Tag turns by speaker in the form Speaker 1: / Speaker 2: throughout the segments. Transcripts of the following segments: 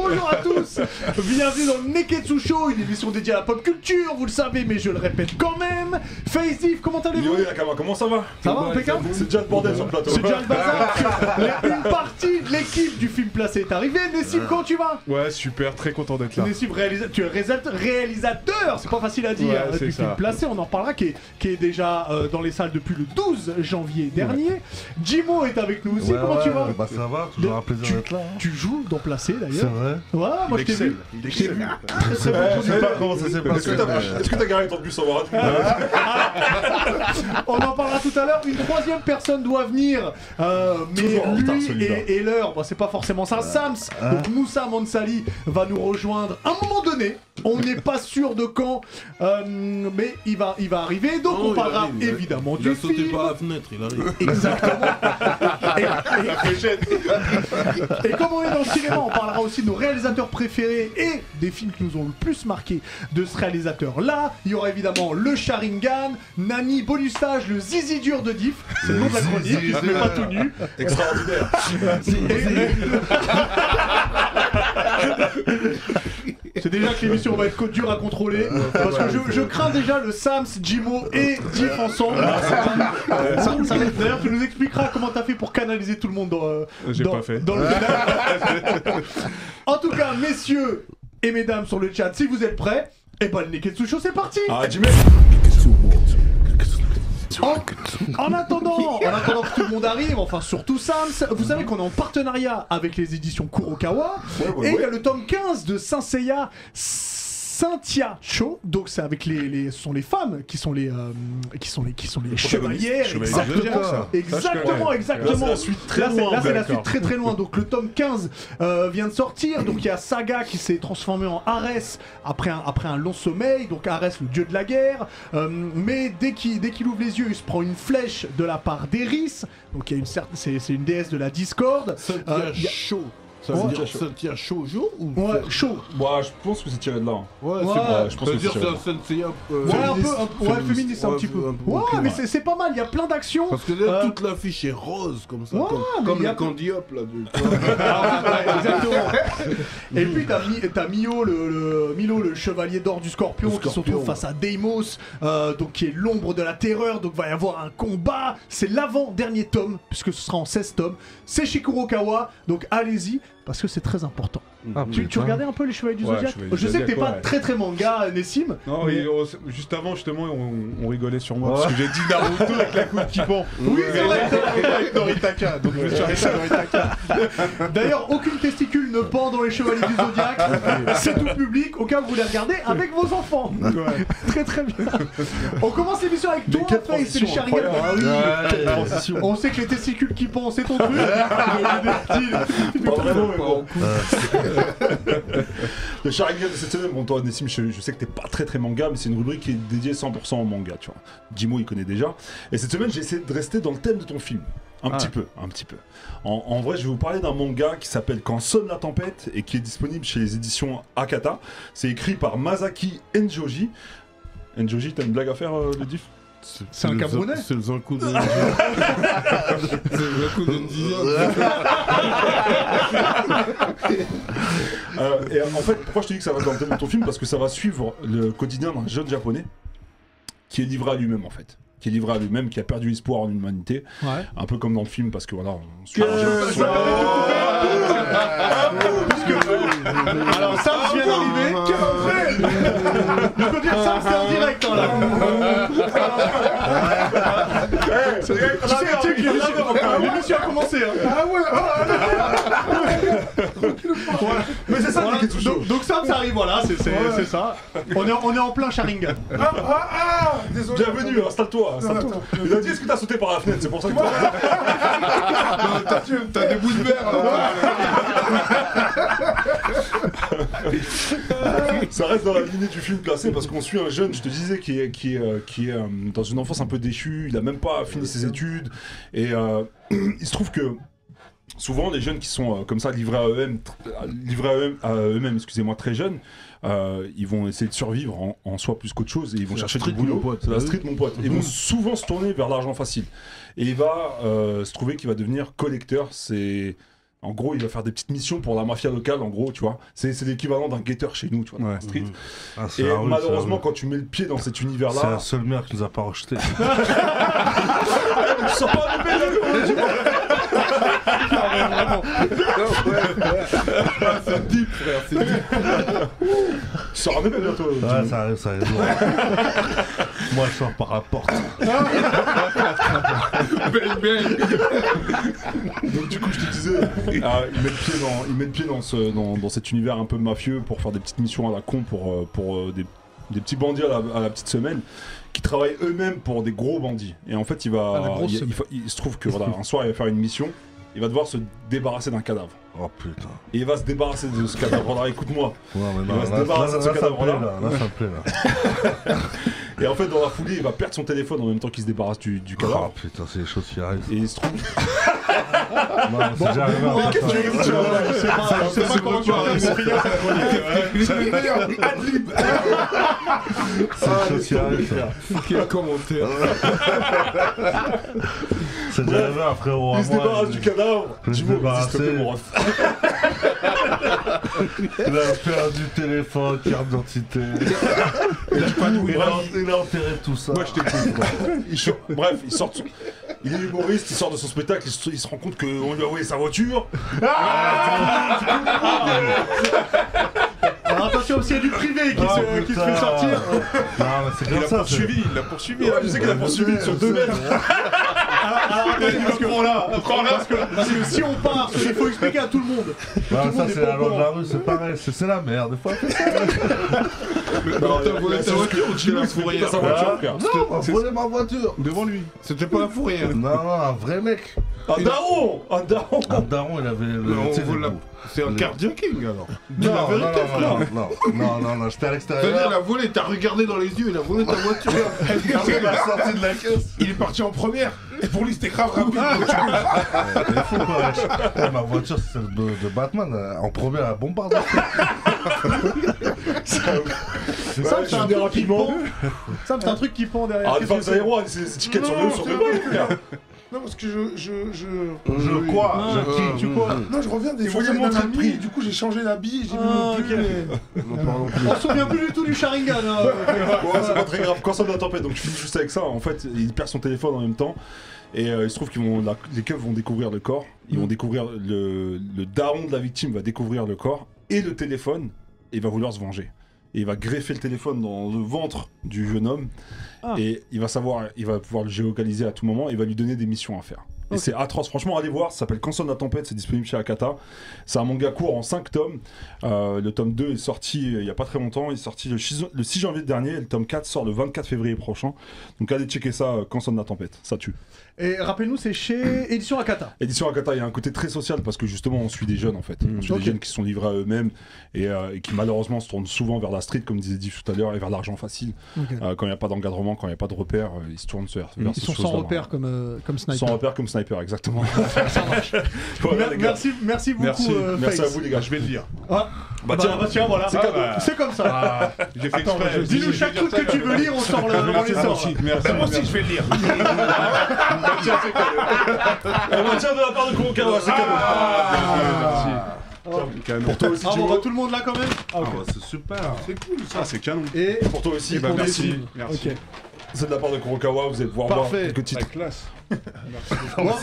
Speaker 1: Bonjour à tous. Bienvenue dans le Neketsu Show, une émission dédiée à la pop culture, vous le savez, mais je le répète quand même. Faisif, comment allez-vous?
Speaker 2: Yo Nakama, comment ça va?
Speaker 1: Ça va, impeccable?
Speaker 2: C'est déjà le bordel sur le plateau.
Speaker 1: C'est déjà le bazar. Une partie de l'équipe du film placé est arrivée. Nessim, comment tu vas?
Speaker 3: Ouais, super, très content d'être là.
Speaker 1: Nessim, tu es réalisateur, c'est pas facile à dire,
Speaker 3: Ouais,
Speaker 1: du
Speaker 3: c'est
Speaker 1: film
Speaker 3: ça.
Speaker 1: placé, on en parlera, qui est déjà dans les salles depuis le 12 janvier dernier. Jimo est avec nous aussi, comment tu vas?
Speaker 4: Bah ça va, toujours un plaisir d'être là.
Speaker 1: Tu joues dans Placé
Speaker 4: C'est
Speaker 1: d'ailleurs.
Speaker 4: vrai.
Speaker 1: Ouais, moi je t'ai vu.
Speaker 3: Il
Speaker 1: Je t'ai vu.
Speaker 3: excelle.
Speaker 1: Très très bon
Speaker 4: Je sais pas
Speaker 1: producteur.
Speaker 4: comment ça s'est
Speaker 2: Est-ce
Speaker 4: passé.
Speaker 2: que t'as garé ton bus en baraque?
Speaker 1: On en parlera tout à l'heure. Une troisième personne doit venir, mais
Speaker 2: Toujours en retard,
Speaker 1: lui
Speaker 2: celui-là.
Speaker 1: et l'heure, bon, c'est pas forcément ça. Sams, donc Moussa Mansali va nous rejoindre à un moment donné. On n'est pas sûr de quand, mais il va arriver. Donc on parlera évidemment
Speaker 5: Il a
Speaker 1: du
Speaker 5: sauté
Speaker 1: film.
Speaker 5: par la fenêtre, il arrive.
Speaker 1: Exactement. Et comme on est dans le cinéma, on parlera aussi de nos réalisateurs préférés et des films qui nous ont le plus marqué de ce réalisateur-là. Il y aura évidemment le Sharingan, Nani, bonus stage, le Zizi dur de Diff. C'est le nom de la chronique, il se met pas tout nu.
Speaker 2: Extraordinaire.
Speaker 1: C'est déjà que l'émission va être dure à contrôler. Parce que je crains déjà le Sams, Jimo et Diff ensemble. Ça va être- D'ailleurs, tu nous expliqueras comment t'as fait pour canaliser tout le monde
Speaker 3: J'ai pas fait.
Speaker 1: dans le final. En tout cas, messieurs et mesdames sur le chat, si vous êtes prêts, et ben le Neketsu Show, c'est parti.
Speaker 2: Ah, Jimmy.
Speaker 1: En attendant que tout le monde arrive, enfin surtout Sams, vous savez qu'on est en partenariat avec les éditions Kurokawa, et il y a le tome 15 de Saint Seiya Cynthia Cho, donc c'est avec ce sont les femmes qui sont les chevalières, exactement, exactement.
Speaker 2: Là, c'est la suite très
Speaker 1: Là, c'est
Speaker 2: loin.
Speaker 1: la
Speaker 3: D'accord.
Speaker 1: suite très très loin. Donc le tome 15 vient de sortir. Donc il y a Saga qui s'est transformé en Arès après un long sommeil. Donc Arès, le dieu de la guerre. Mais dès qu'il ouvre les yeux, il se prend une flèche de la part d'Eris. Donc il y a c'est une déesse de la discorde.
Speaker 5: Ça
Speaker 1: il y
Speaker 5: tient
Speaker 1: a-
Speaker 5: chaud. Ça
Speaker 1: Ouais.
Speaker 5: veut dire ça tient chaud ou
Speaker 1: Ouais, chaud.
Speaker 2: Moi, je pense que c'est tiré de là.
Speaker 5: Ouais,
Speaker 1: Ouais.
Speaker 5: c'est vrai.
Speaker 2: Je pense
Speaker 5: Ça veut
Speaker 2: que
Speaker 5: dire
Speaker 2: c'est
Speaker 5: c'est
Speaker 2: tiré
Speaker 5: un senseiya.
Speaker 1: Ouais, féministe un petit peu. Ouais, mais c'est pas mal. Il y a plein d'actions.
Speaker 5: Parce que là, toute l'affiche est rose comme ça.
Speaker 1: Ouais, mais
Speaker 5: comme
Speaker 1: y a-
Speaker 5: le Candy Hop là.
Speaker 1: Ouais, exactement. Et puis t'as Milo, le chevalier d'or du Scorpion, qui se retrouve face à Deimos, donc qui est l'ombre de la terreur. Donc va y avoir un combat. C'est l'avant-dernier tome, puisque ce sera en 16 tomes. C'est chez Kurokawa, donc allez-y, parce que c'est très important. Tu regardais un peu les Chevaliers du
Speaker 3: Ouais,
Speaker 1: Zodiac?
Speaker 3: Chevaliers du
Speaker 1: Je sais que t'es
Speaker 3: Zodiac,
Speaker 1: pas
Speaker 3: ouais.
Speaker 1: très très manga, Nessim.
Speaker 3: Non,
Speaker 1: mais-
Speaker 3: juste avant, justement, on rigolait sur moi parce que j'ai dit Naruto avec la coupe qui pend.
Speaker 1: Oui, c'est vrai.
Speaker 3: Avec Noritaka, donc je me suis arrêté à Noritaka.
Speaker 1: D'ailleurs, aucune testicule ne pend dans les Chevaliers du Zodiac. C'est tout public, au cas où vous les regardez avec vos enfants. Très très bien. On commence l'émission avec toi,
Speaker 2: quelle
Speaker 1: Faye, c'est le
Speaker 2: transition
Speaker 1: Sharingan. Ah oui.
Speaker 2: Quelle transition.
Speaker 1: On sait que les testicules qui pendent, c'est ton truc.
Speaker 2: Pas vraiment, mais bon. Le Sharingan de cette semaine, bon, toi, Nessim, je sais que t'es pas très manga, mais c'est une rubrique qui est dédiée 100% au manga, tu vois. Jimo, il connaît déjà. Et cette semaine, j'ai essayé de rester dans le thème de ton film. Un petit peu. En vrai, je vais vous parler d'un manga qui s'appelle Quand sonne la tempête et qui est disponible chez les éditions Akata. C'est écrit par Masaki Enjoji. Enjoji, t'as une blague à faire, le diff?
Speaker 1: C'est un Camerounais.
Speaker 5: C'est le Zankou de C'est le Zankou de Ndiaye.
Speaker 2: Et en fait, pourquoi je te dis que ça va dans le thème de ton film? Parce que ça va suivre le quotidien d'un jeune japonais qui est livré à lui-même, en fait. Qui est livré à lui-même, qui a perdu espoir en l'humanité.
Speaker 1: Ouais.
Speaker 2: Un peu comme dans le film, parce que voilà, on suit un
Speaker 1: Alors, Sam vient d'arriver. Quelle entrée. Je peux dire Sam, c'est en direct. Hein, là. Tu sais que l'émission a commencé. Hein. Ah ouais. Voilà.
Speaker 2: Mais c'est ça,
Speaker 1: Voilà.
Speaker 2: Neketsu Show.
Speaker 1: Donc Sam, ça arrive, voilà, c'est ça. On est en plein Sharingan.
Speaker 2: Désolé. Bienvenue, installe-toi. Il a dit, est-ce que t'as sauté par la fenêtre? C'est pour ça que
Speaker 5: T'as des bouts de verre.
Speaker 2: ça reste dans la lignée du film placé parce qu'on suit un jeune, je te disais, qui est dans une enfance un peu déchue. Il a même pas fini ses études. Et il se trouve que souvent, les jeunes qui sont comme ça livrés à eux-mêmes, excusez-moi, très jeunes, ils vont essayer de survivre en soi plus qu'autre chose et ils vont chercher du boulot. C'est la street, mon pote. Ils vont souvent se tourner vers l'argent facile. Et il va se trouver qu'il va devenir collecteur. En gros, il va faire des petites missions pour la mafia locale, en gros, tu vois. C'est l'équivalent d'un guetteur chez nous, tu vois, dans la street.
Speaker 4: Ah, c'est
Speaker 2: Et
Speaker 4: la rue,
Speaker 2: malheureusement, quand tu mets le pied dans cet
Speaker 4: c'est la
Speaker 2: univers-là,
Speaker 4: seule mère qui nous a pas rejeté.
Speaker 2: tu sors pas un épée
Speaker 5: C'est deep, frère, c'est deep.
Speaker 2: Tu sors un épée bientôt.
Speaker 4: Ouais, ça arrive. Moi, je sors par la porte.
Speaker 5: Bang, bang.
Speaker 2: Donc du coup, je te disais, il met le pied dans cet univers un peu mafieux pour faire des petites missions à la con pour des petits bandits à la petite semaine qui travaillent eux-mêmes pour des gros bandits. Et en fait, il se trouve que voilà, un soir, il va faire une mission. Il va devoir se débarrasser d'un cadavre.
Speaker 4: Oh putain.
Speaker 2: Et il va se débarrasser de ce cadavre-là. Écoute-moi.
Speaker 4: Non, mais
Speaker 2: Il
Speaker 4: non,
Speaker 2: va se débarrasser de ce cadavre-là.
Speaker 4: Là, ça me plaît, là.
Speaker 2: Et en fait, dans la foulée, il va perdre son téléphone en même temps qu'il se débarrasse du cadavre.
Speaker 4: Oh putain, c'est les choses qui arrivent.
Speaker 2: Et il se trouve.
Speaker 4: Non, c'est déjà arrivé un peu, ça.
Speaker 1: Je sais pas comment tu vas finir.
Speaker 4: C'est les choses qui arrivent, ça.
Speaker 5: Quel commentaire.
Speaker 4: C'est déjà arrivé un frérot à
Speaker 2: Il se
Speaker 4: moi.
Speaker 2: débarrasse du cadavre.
Speaker 4: Je
Speaker 2: Du
Speaker 4: me
Speaker 2: mot, s'il te plaît,
Speaker 4: débarrasser.
Speaker 2: mon ref.
Speaker 4: Il a perdu téléphone, carte d'identité. Il a enterré tout ça.
Speaker 3: Moi, je t'écoute.
Speaker 2: Bref, il est humoriste, il sort de son spectacle, il se rend compte qu'on lui a envoyé sa voiture.
Speaker 1: Alors attention aussi, il y a du privé qui se fait sortir.
Speaker 4: Non, mais c'est comme ça.
Speaker 3: Il l'a poursuivi.
Speaker 2: Tu sais qu'il a poursuivi sur 2 mètres.
Speaker 1: Alors attendez, parce que si on part, il faut expliquer à tout le monde.
Speaker 4: Non,
Speaker 1: Tout le
Speaker 4: ça
Speaker 1: monde est
Speaker 4: c'est
Speaker 1: pas
Speaker 4: la
Speaker 1: au
Speaker 4: loi de la
Speaker 1: courant.
Speaker 4: rue, c'est pareil, c'est la merde. Des fois, elle fait ça.
Speaker 5: Non, t'as volé ta voiture ou tu l'as
Speaker 2: Dans
Speaker 5: fourrière?
Speaker 2: sa voiture, frère.
Speaker 4: Non, on a volé ma voiture.
Speaker 5: Devant lui. C'était pas la fourrière.
Speaker 4: Non, un vrai mec.
Speaker 2: Un daron.
Speaker 4: Un daron, il avait le.
Speaker 5: Non,
Speaker 4: tu sais,
Speaker 5: on vole
Speaker 4: le
Speaker 5: la-
Speaker 4: bout.
Speaker 5: C'est un carjacking alors.
Speaker 4: Non, j'étais à
Speaker 5: C'est-à-dire, il
Speaker 4: l'extérieur.
Speaker 5: a volé, t'as regardé dans les yeux, il a volé ta voiture.
Speaker 4: Il est sorti de la caisse.
Speaker 5: Il est parti en première. Et pour lui, c'était grave rapide.
Speaker 4: C'est fou, quoi. Ma voiture, c'est celle de Batman. En premier, elle bombarde.
Speaker 1: Ça, c'est un truc qui pend. Ça, c'est un truc qui pend derrière.
Speaker 2: Ah,
Speaker 1: Qu'est-ce
Speaker 2: pas
Speaker 1: que
Speaker 2: ça
Speaker 1: c'est
Speaker 2: héros, c'est des étiquettes sur le sur le bail, frère.
Speaker 6: Non, parce que
Speaker 4: Je quoi
Speaker 1: Tu quoi?
Speaker 6: Non, je reviens des
Speaker 2: Il voulait
Speaker 6: fiançailles d'un
Speaker 2: montrer le
Speaker 6: ami,
Speaker 2: prix.
Speaker 6: et du coup j'ai changé d'habit, j'ai mis
Speaker 1: Ah,
Speaker 6: mon
Speaker 1: ok.
Speaker 6: pull.
Speaker 1: On se souvient plus du tout du Sharingan. Hein.
Speaker 2: Ouais, c'est pas très grave. Quand ça de la tempête, donc je finis juste avec ça. En fait, il perd son téléphone en même temps. Et il se trouve qu'ils les keufs vont découvrir le corps. Ils vont découvrir le daron de la victime va découvrir le corps et le téléphone. Et il va vouloir se venger. Et il va greffer le téléphone dans le ventre du jeune homme. Et il va pouvoir le géolocaliser à tout moment. Et il va lui donner des missions à faire. Et c'est atroce, franchement, allez voir, ça s'appelle Consonne la tempête, c'est disponible chez Akata. C'est un manga court en 5 tomes. Le tome 2 est sorti il y a pas très longtemps, il est sorti le 6 janvier dernier, et le tome 4 sort le 24 février prochain. Donc allez checker ça, Consonne la tempête, ça tue.
Speaker 1: Et rappelle-nous, c'est chez Édition Akata.
Speaker 2: Édition Akata, il y a un côté très social parce que justement on suit des jeunes en fait. On suit des jeunes qui se sont livrés à eux-mêmes et qui malheureusement se tournent souvent vers la street, comme disait Div tout à l'heure, et vers l'argent facile. Quand il n'y a pas d'encadrement, quand il n'y a pas de repères, ils se tournent vers
Speaker 1: Ils
Speaker 2: ces
Speaker 1: sont
Speaker 2: choses-là.
Speaker 1: sans repère comme Sniper.
Speaker 2: Sans repères comme Sniper, exactement. Voilà, les gars.
Speaker 1: Merci beaucoup.
Speaker 2: Merci à
Speaker 1: Face.
Speaker 2: vous les gars.
Speaker 3: Je vais le dire.
Speaker 1: Ah. Bah tiens, voilà.
Speaker 2: c'est cadeau.
Speaker 1: C'est comme ça.
Speaker 3: J'ai fait exprès.
Speaker 1: Dis-nous chaque truc que tu veux lire, on sort le. On les
Speaker 3: Merci, moi
Speaker 1: sort.
Speaker 3: aussi. Merci. Moi aussi, je vais le lire.
Speaker 2: On maintient de la part de Kurokawa, c'est cadeau.
Speaker 3: Canon.
Speaker 2: Pour toi aussi,
Speaker 1: Ah bon,
Speaker 2: Jimo.
Speaker 1: bah, tout le monde là quand même. Ah, ok.
Speaker 4: C'est super.
Speaker 3: C'est cool ça. C'est canon.
Speaker 1: Et
Speaker 2: Pour toi aussi.
Speaker 3: Eh ben,
Speaker 1: on
Speaker 3: merci.
Speaker 1: décide.
Speaker 3: Merci.
Speaker 1: Ok.
Speaker 2: C'est de la part de Kurokawa, vous allez pouvoir voir
Speaker 1: Parfait.
Speaker 2: quelques titres.
Speaker 3: La classe.
Speaker 1: Bon, bah,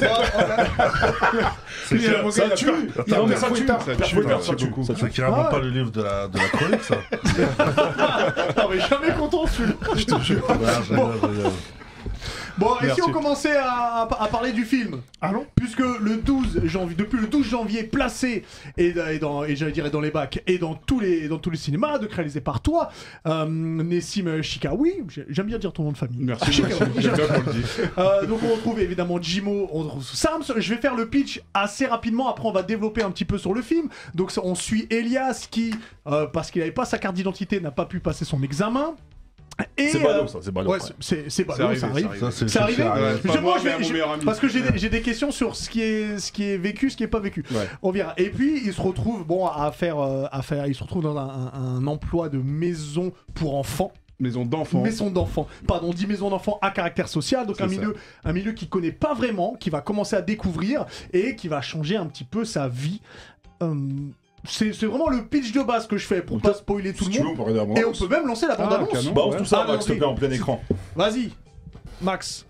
Speaker 2: Ça tue. Non mais ça tue.
Speaker 3: Ça
Speaker 2: Ça
Speaker 3: tue,
Speaker 2: tue.
Speaker 3: merci
Speaker 2: Ça tue.
Speaker 3: beaucoup.
Speaker 2: Ça tue.
Speaker 4: C'est carrément pas le livre de la chronique, ça.
Speaker 1: non, mais jamais content celui-là.
Speaker 2: Je te jure.
Speaker 1: Bon, et si
Speaker 2: Merci.
Speaker 1: on commençait à parler du film?
Speaker 6: Allons.
Speaker 1: Puisque le 12 janvier, depuis le 12 janvier, placé et j'allais dire dans les bacs et dans tous les cinémas, donc réalisé par toi, Nessim Chikawi, j'aime bien dire ton nom de famille.
Speaker 3: Merci.
Speaker 1: Chikawi,
Speaker 3: J'aime bien qu'on le dise.
Speaker 1: donc on retrouve évidemment Jimo, on retrouve Sams. Je vais faire le pitch assez rapidement, après on va développer un petit peu sur le film. Donc on suit Elias qui, parce qu'il n'avait pas sa carte d'identité, n'a pas pu passer son examen. Et,
Speaker 2: C'est ballot ça, c'est ballot.
Speaker 1: Ouais, c'est ballot, ça arrive.
Speaker 4: Ça, c'est
Speaker 1: C'est arrivé.
Speaker 3: Ouais,
Speaker 1: Je-
Speaker 3: pas
Speaker 1: moi,
Speaker 3: moi,
Speaker 1: je
Speaker 3: mais
Speaker 1: vais-
Speaker 3: à mon meilleur ami.
Speaker 1: parce que j'ai des questions sur ce qui est vécu, ce qui est pas vécu.
Speaker 3: Ouais.
Speaker 1: On verra. Et puis il se retrouve il se retrouve dans un emploi de maison pour enfants.
Speaker 3: Maison d'enfants.
Speaker 1: Maison d'enfants. Pardon, on dit maison d'enfants à caractère social, donc un milieu qu'il connaît pas vraiment, qui va commencer à découvrir et qui va changer un petit peu sa vie. C'est vraiment le pitch de base que je fais pour pas spoiler tout le monde. Et on peut même lancer la bande-annonce.
Speaker 2: Balance tout ça, Max, s'il te plaît, en plein écran.
Speaker 1: Vas-y, Max.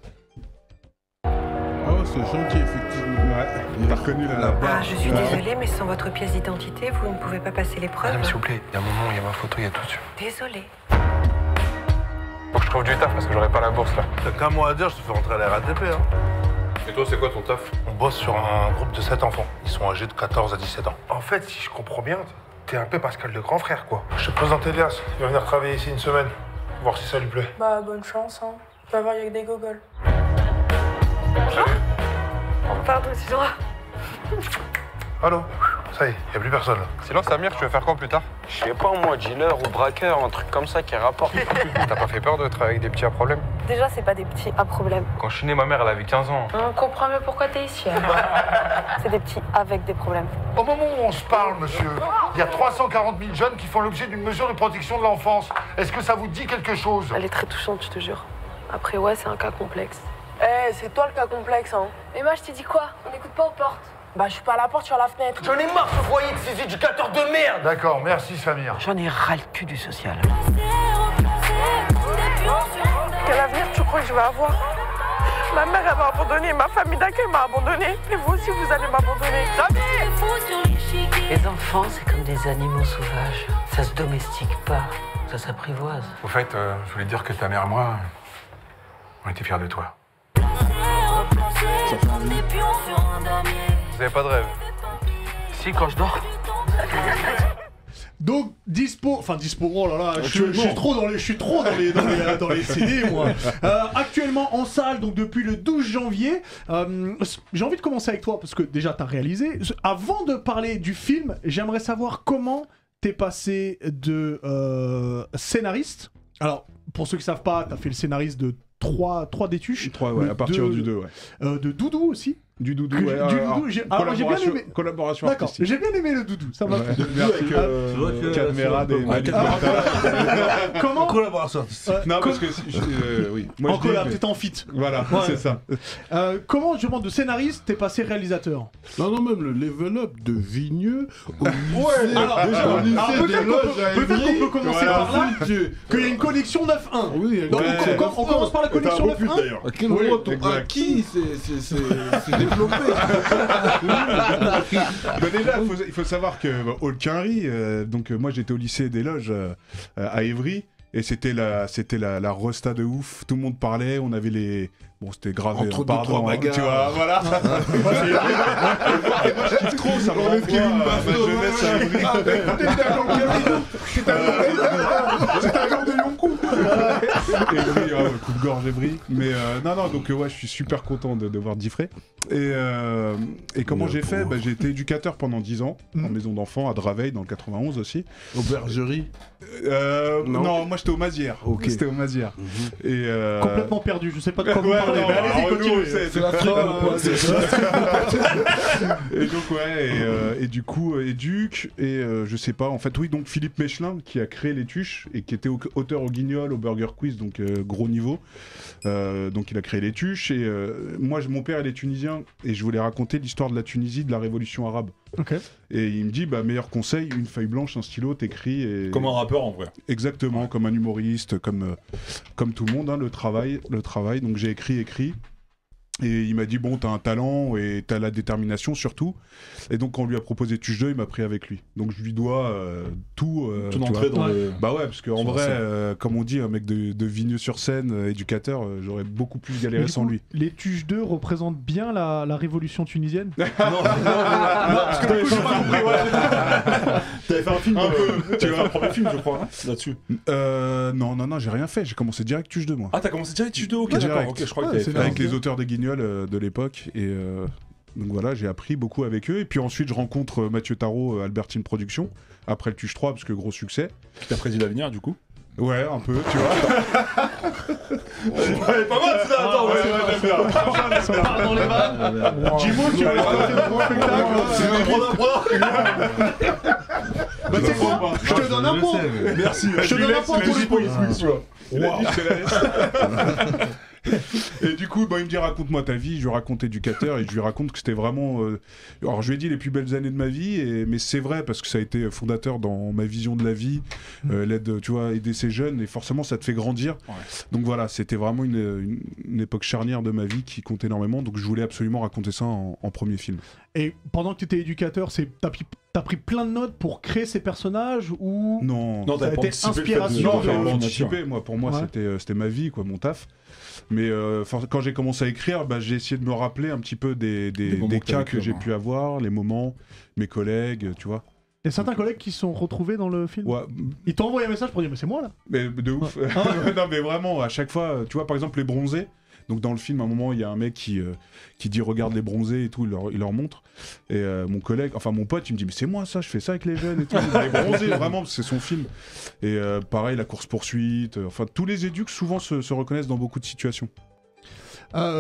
Speaker 5: Ah ouais, c'est gentil, effectivement.
Speaker 3: Ouais, il a reconnu la barre.
Speaker 7: Je suis désolée, mais sans votre pièce d'identité, vous ne pouvez pas passer l'épreuve.
Speaker 8: Madame, s'il vous plaît, il y a mon nom, il y a ma photo, il y a tout dessus.
Speaker 7: Désolée.
Speaker 8: Faut que je trouve du taf parce que j'aurai pas la bourse là.
Speaker 4: T'as qu'un mot à dire, je te fais rentrer à la RATP. Hein.
Speaker 8: Et toi, c'est quoi ton taf?
Speaker 9: On bosse sur un groupe de 7 enfants. Ils sont âgés de 14 à 17 ans. En fait, si je comprends bien, t'es un peu Pascal le grand frère, quoi. Je te présente Elias. Il va venir travailler ici une semaine. Voir si ça lui plaît.
Speaker 10: Bah, bonne chance, hein. Tu vas voir, il y a que des gogoles.
Speaker 9: Salut.
Speaker 7: Pardon, excuse-moi.
Speaker 9: Allô? Ça y est, y a plus personne là.
Speaker 8: Sinon, Samir, tu veux faire quoi plus tard?
Speaker 11: Je sais pas, moi, dealer ou braqueur, un truc comme ça qui rapporte.
Speaker 8: T'as pas fait peur de travailler avec des petits à problème?
Speaker 7: Déjà, c'est pas des petits à problème.
Speaker 8: Quand je suis né, ma mère, elle avait 15 ans.
Speaker 10: On comprend mieux pourquoi t'es ici.
Speaker 7: C'est des petits avec des problèmes.
Speaker 9: Au moment où on se parle, monsieur, il y a 340 000 jeunes qui font l'objet d'une mesure de protection de l'enfance. Est-ce que ça vous dit quelque chose?
Speaker 7: Elle est très touchante, je te jure. Après, ouais, c'est un cas complexe.
Speaker 10: C'est toi le cas complexe, hein. Et moi, je t'ai dit quoi? On n'écoute pas aux portes. Bah, je suis pas à la porte, je suis à la fenêtre.
Speaker 9: J'en ai marre ce foyer de ces éducateurs de merde. D'accord, merci Samir.
Speaker 11: J'en ai ras le cul du social.
Speaker 10: Quel avenir tu crois que je vais avoir? Ma mère, elle m'a abandonné, ma famille d'accueil m'a abandonné. Et vous aussi, vous allez m'abandonner.
Speaker 11: Les enfants, c'est comme des animaux sauvages. Ça se domestique pas, ça s'apprivoise.
Speaker 8: Au fait, je voulais dire que ta mère et moi, on était fiers de toi. Vous avez pas de rêve?
Speaker 11: Si, quand je dors.
Speaker 1: Donc dispo, oh là là, je suis trop dans les CD moi. Actuellement en salle, donc depuis le 12 janvier. J'ai envie de commencer avec toi parce que déjà t'as réalisé. Avant de parler du film, j'aimerais savoir comment t'es passé de scénariste. Alors pour ceux qui savent pas, t'as fait le scénariste de 3 des Tuches.
Speaker 3: 3, ouais, à partir du 2, ouais.
Speaker 1: De Doudou aussi.
Speaker 3: Du Doudou,
Speaker 1: Du
Speaker 3: ouais.
Speaker 1: Doudou, j'ai bien aimé.
Speaker 3: Collaboration
Speaker 1: D'accord,
Speaker 3: artistique.
Speaker 1: j'ai bien aimé le Doudou, ça m'a plu.
Speaker 3: Avec Cadmerade et Malik.
Speaker 1: Comment?
Speaker 4: Collaboration artistique.
Speaker 3: Non, parce que oui. Moi,
Speaker 1: en collab, t'étais en feat.
Speaker 3: Voilà, c'est ça.
Speaker 1: Comment, je demande, de scénariste, t'es passé réalisateur?
Speaker 5: Non, même le level up de Vigneux au lycée.
Speaker 1: Ouais, alors peut-être qu'on peut commencer par là, qu'il y a une connexion 9-1.
Speaker 5: Oui,
Speaker 1: Donc on commence par la connexion 9-1.
Speaker 5: à quel moment ton acquis c'est développé?
Speaker 3: Déjà, il faut savoir que Aulquinry, donc moi j'étais au lycée des Loges à Évry, et c'était la resta de ouf. Tout le monde parlait, on avait les... Bon, c'était grave,
Speaker 5: entre
Speaker 3: pardon,
Speaker 5: deux, trois bagarres.
Speaker 3: tu vois, voilà. Et moi, je kiffe trop, ça me renvoie à ma jeunesse à Évry.
Speaker 1: C'était un genre de Yonkou.
Speaker 3: Évry, coup de gorge Évry. Mais non, donc ouais, je suis super content de voir Diffré. Et comment j'ai fait? J'ai été éducateur pendant 10 ans, en maison d'enfants, à Draveil, dans le 91 aussi.
Speaker 5: Aubergerie?
Speaker 3: Non, moi j'étais au Mazières.
Speaker 5: Ok.
Speaker 3: C'était au Mazières. Et
Speaker 1: Complètement perdu, je sais pas de quoi vous parlez. Mais allez-y, continuez.
Speaker 5: C'est la
Speaker 3: Et donc et du coup éduque et je sais pas, en fait oui, donc Philippe Mechelin qui a créé les Tuches et qui était auteur au Guignol, au Burger Quiz, donc gros niveau, donc il a créé les Tuches. Et moi mon père il est tunisien et je voulais raconter l'histoire de la Tunisie, de la révolution arabe.
Speaker 1: Ok.
Speaker 3: Et il me dit meilleur conseil, une feuille blanche, un stylo, t'écris. Et...
Speaker 2: Comme un rappeur en vrai.
Speaker 3: Exactement, comme un humoriste, comme tout le monde, hein, le travail. Donc j'ai écrit. Et il m'a dit t'as un talent et t'as la détermination surtout. Et donc quand on lui a proposé Tuche 2, il m'a pris avec lui. Donc je lui dois tout
Speaker 2: entrer dans le...
Speaker 3: Bah ouais, parce qu'en vrai, comme on dit, un mec de Vigneux-sur-Seine, éducateur, j'aurais beaucoup plus galéré sans lui.
Speaker 1: Les Tuches 2 représentent bien la révolution tunisienne?
Speaker 2: Non, parce que t'avais pas compris, t'avais fait un film, tu avais fait un premier film, je crois, là-dessus.
Speaker 3: Non, j'ai rien fait. J'ai commencé direct Tuche 2, moi.
Speaker 2: Ah, t'as commencé direct Tuche 2, ok, d'accord. Ok, je crois que t'avais fait
Speaker 3: avec les auteurs des Guignols de l'époque. Et donc voilà, j'ai appris beaucoup avec eux. Et puis ensuite, je rencontre Mathieu Tarot, Albertine Productions, après le Tuche 3, parce que gros succès.
Speaker 2: Qui t'a prédit l'avenir, du coup?
Speaker 3: Ouais, un peu, tu vois.
Speaker 2: Elle est pas mal, ça. Attends, j'aime bien.
Speaker 1: Ça part dans les vannes. Jimo, tu vas faire un gros spectacle. Bah tu sais quoi, je te donne un point.
Speaker 2: Merci.
Speaker 1: Je te donne un point pour le quiz.
Speaker 3: Et du coup, il me dit raconte-moi ta vie. Je lui raconte éducateur et je lui raconte que c'était vraiment. Alors je lui ai dit les plus belles années de ma vie, mais c'est vrai parce que ça a été fondateur dans ma vision de la vie, l'aide, tu vois, aider ces jeunes et forcément ça te fait grandir. Ouais. Donc voilà, c'était vraiment une époque charnière de ma vie qui compte énormément. Donc je voulais absolument raconter ça en premier film.
Speaker 1: Et pendant que tu étais éducateur, t'as pris plein de notes pour créer ces personnages ou
Speaker 3: non,
Speaker 1: ça a été inspiration
Speaker 3: anticipé. Moi, pour moi, c'était ma vie, quoi, mon taf. Mais quand j'ai commencé à écrire, j'ai essayé de me rappeler un petit peu des cas que j'ai pu avoir, les moments, mes collègues, tu vois.
Speaker 1: Il y a certains collègues qui sont retrouvés dans le film.
Speaker 3: Ouais.
Speaker 1: Ils t'ont envoyé un message pour dire mais c'est moi là.
Speaker 3: Mais de ouf. Non mais vraiment, à chaque fois, tu vois, par exemple les bronzés. Donc dans le film, à un moment, il y a un mec qui dit regarde les bronzés et tout, il leur montre. Et mon pote, il me dit mais c'est moi ça, je fais ça avec les jeunes et tout. Les bronzés, vraiment, c'est son film. Et pareil, la course-poursuite, tous les éducs souvent se reconnaissent dans beaucoup de situations.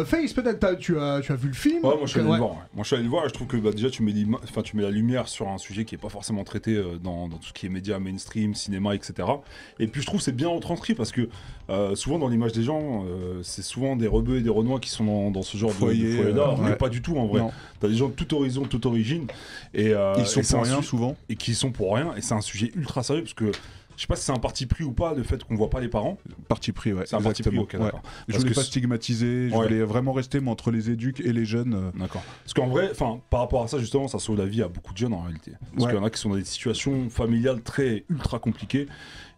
Speaker 1: Face, peut-être, tu as vu le film.
Speaker 2: Ouais, moi je suis allé le voir. Ouais. Moi je suis allé le voir et je trouve que déjà tu mets la lumière sur un sujet qui est pas forcément traité dans tout ce qui est médias mainstream, cinéma, etc. Et puis je trouve que c'est bien retranscrit parce que souvent dans l'image des gens, c'est souvent des rebeux et des renois qui sont dans ce genre de foyer-là, mais pas du tout en vrai. Non. T'as des gens de tout horizon, de toute origine. Et,
Speaker 3: ils sont pour rien souvent.
Speaker 2: Et qui sont pour rien. Et c'est un sujet ultra sérieux parce que. Je sais pas si c'est un parti pris ou pas, le fait qu'on voit pas les parents.
Speaker 3: Parti pris, ouais.
Speaker 2: C'est un parti pris, ok, d'accord.
Speaker 3: Je voulais pas stigmatiser, je voulais vraiment rester entre les éducs et les jeunes.
Speaker 2: D'accord. Parce qu'en vrai, par rapport à ça, justement, ça sauve la vie à beaucoup de jeunes en réalité. Parce qu'il y en a qui sont dans des situations familiales ultra compliquées.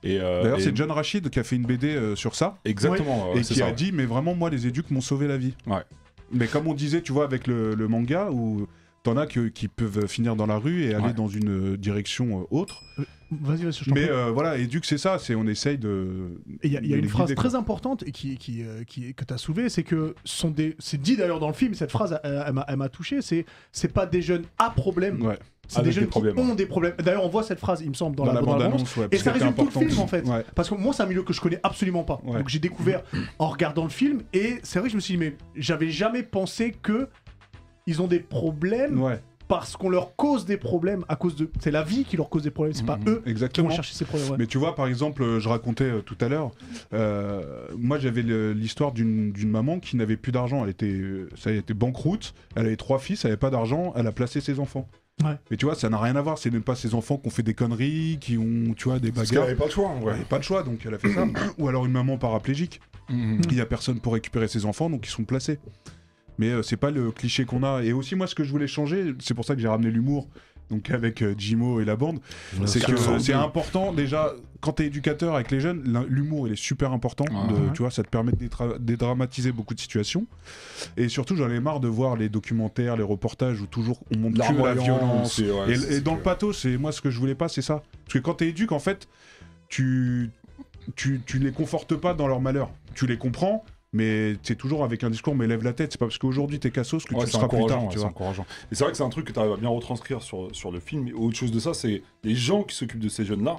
Speaker 3: D'ailleurs, c'est John Rachid qui a fait une BD sur ça.
Speaker 2: Exactement.
Speaker 3: Et qui a dit, mais vraiment, moi, les éducs m'ont sauvé la vie.
Speaker 2: Ouais.
Speaker 3: Mais comme on disait, tu vois, avec le manga, où t'en as qui peuvent finir dans la rue et aller dans une direction autre.
Speaker 1: Vas-y, je t'en
Speaker 3: mais voilà, éduque, c'est ça, on essaye de.
Speaker 1: Il y a une phrase très importante que tu as soulevée, c'est que c'est dit d'ailleurs dans le film, cette phrase, elle m'a touché, c'est pas des jeunes à problème.
Speaker 3: Ouais.
Speaker 1: C'est des jeunes qui ont des problèmes. D'ailleurs, on voit cette phrase, il me semble, dans la bande-annonce. Et ça résume tout le film, en fait. Ouais. Parce que moi, c'est un milieu que je connais absolument pas. Ouais. Donc j'ai découvert en regardant le film, et c'est vrai que je me suis dit, mais j'avais jamais pensé que ils ont des problèmes. Ouais. Parce qu'on leur cause des problèmes à cause de... C'est la vie qui leur cause des problèmes, c'est pas eux qui vont chercher ces problèmes. Ouais.
Speaker 3: Mais tu vois, par exemple, je racontais tout à l'heure, moi j'avais l'histoire d'une maman qui n'avait plus d'argent, ça a été banqueroute, elle avait 3 fils, elle avait pas d'argent, elle a placé ses enfants. Ouais. Mais tu vois, ça n'a rien à voir, c'est même pas ses enfants qui ont fait des conneries, qui ont, tu vois, des bagarres. Parce qu'elle
Speaker 2: avait pas le choix, en vrai.
Speaker 3: Elle avait pas le choix, donc elle a fait ça. Ou alors une maman paraplégique. Il y a personne pour récupérer ses enfants, donc ils sont placés. Mais c'est pas le cliché qu'on a. Et aussi, moi, ce que je voulais changer, c'est pour ça que j'ai ramené l'humour, donc avec Jimo et la bande, c'est que c'est important, déjà, quand t'es éducateur avec les jeunes, l'humour, il est super important. Tu vois, ça te permet de dédramatiser beaucoup de situations. Et surtout, j'en ai marre de voir les documentaires, les reportages où toujours on montre que la violence. Et dans le pathos, c'est moi, ce que je voulais pas, c'est ça. Parce que quand t'es éduque, en fait, tu les confortes pas dans leur malheur. Tu les comprends, mais c'est toujours avec un discours, mais lève la tête, c'est pas parce qu'aujourd'hui t'es cassos que tu seras plus tard.
Speaker 2: C'est encourageant. Et c'est vrai que c'est un truc que tu arrives à bien retranscrire sur le film. Et autre chose de ça, c'est les gens qui s'occupent de ces jeunes-là.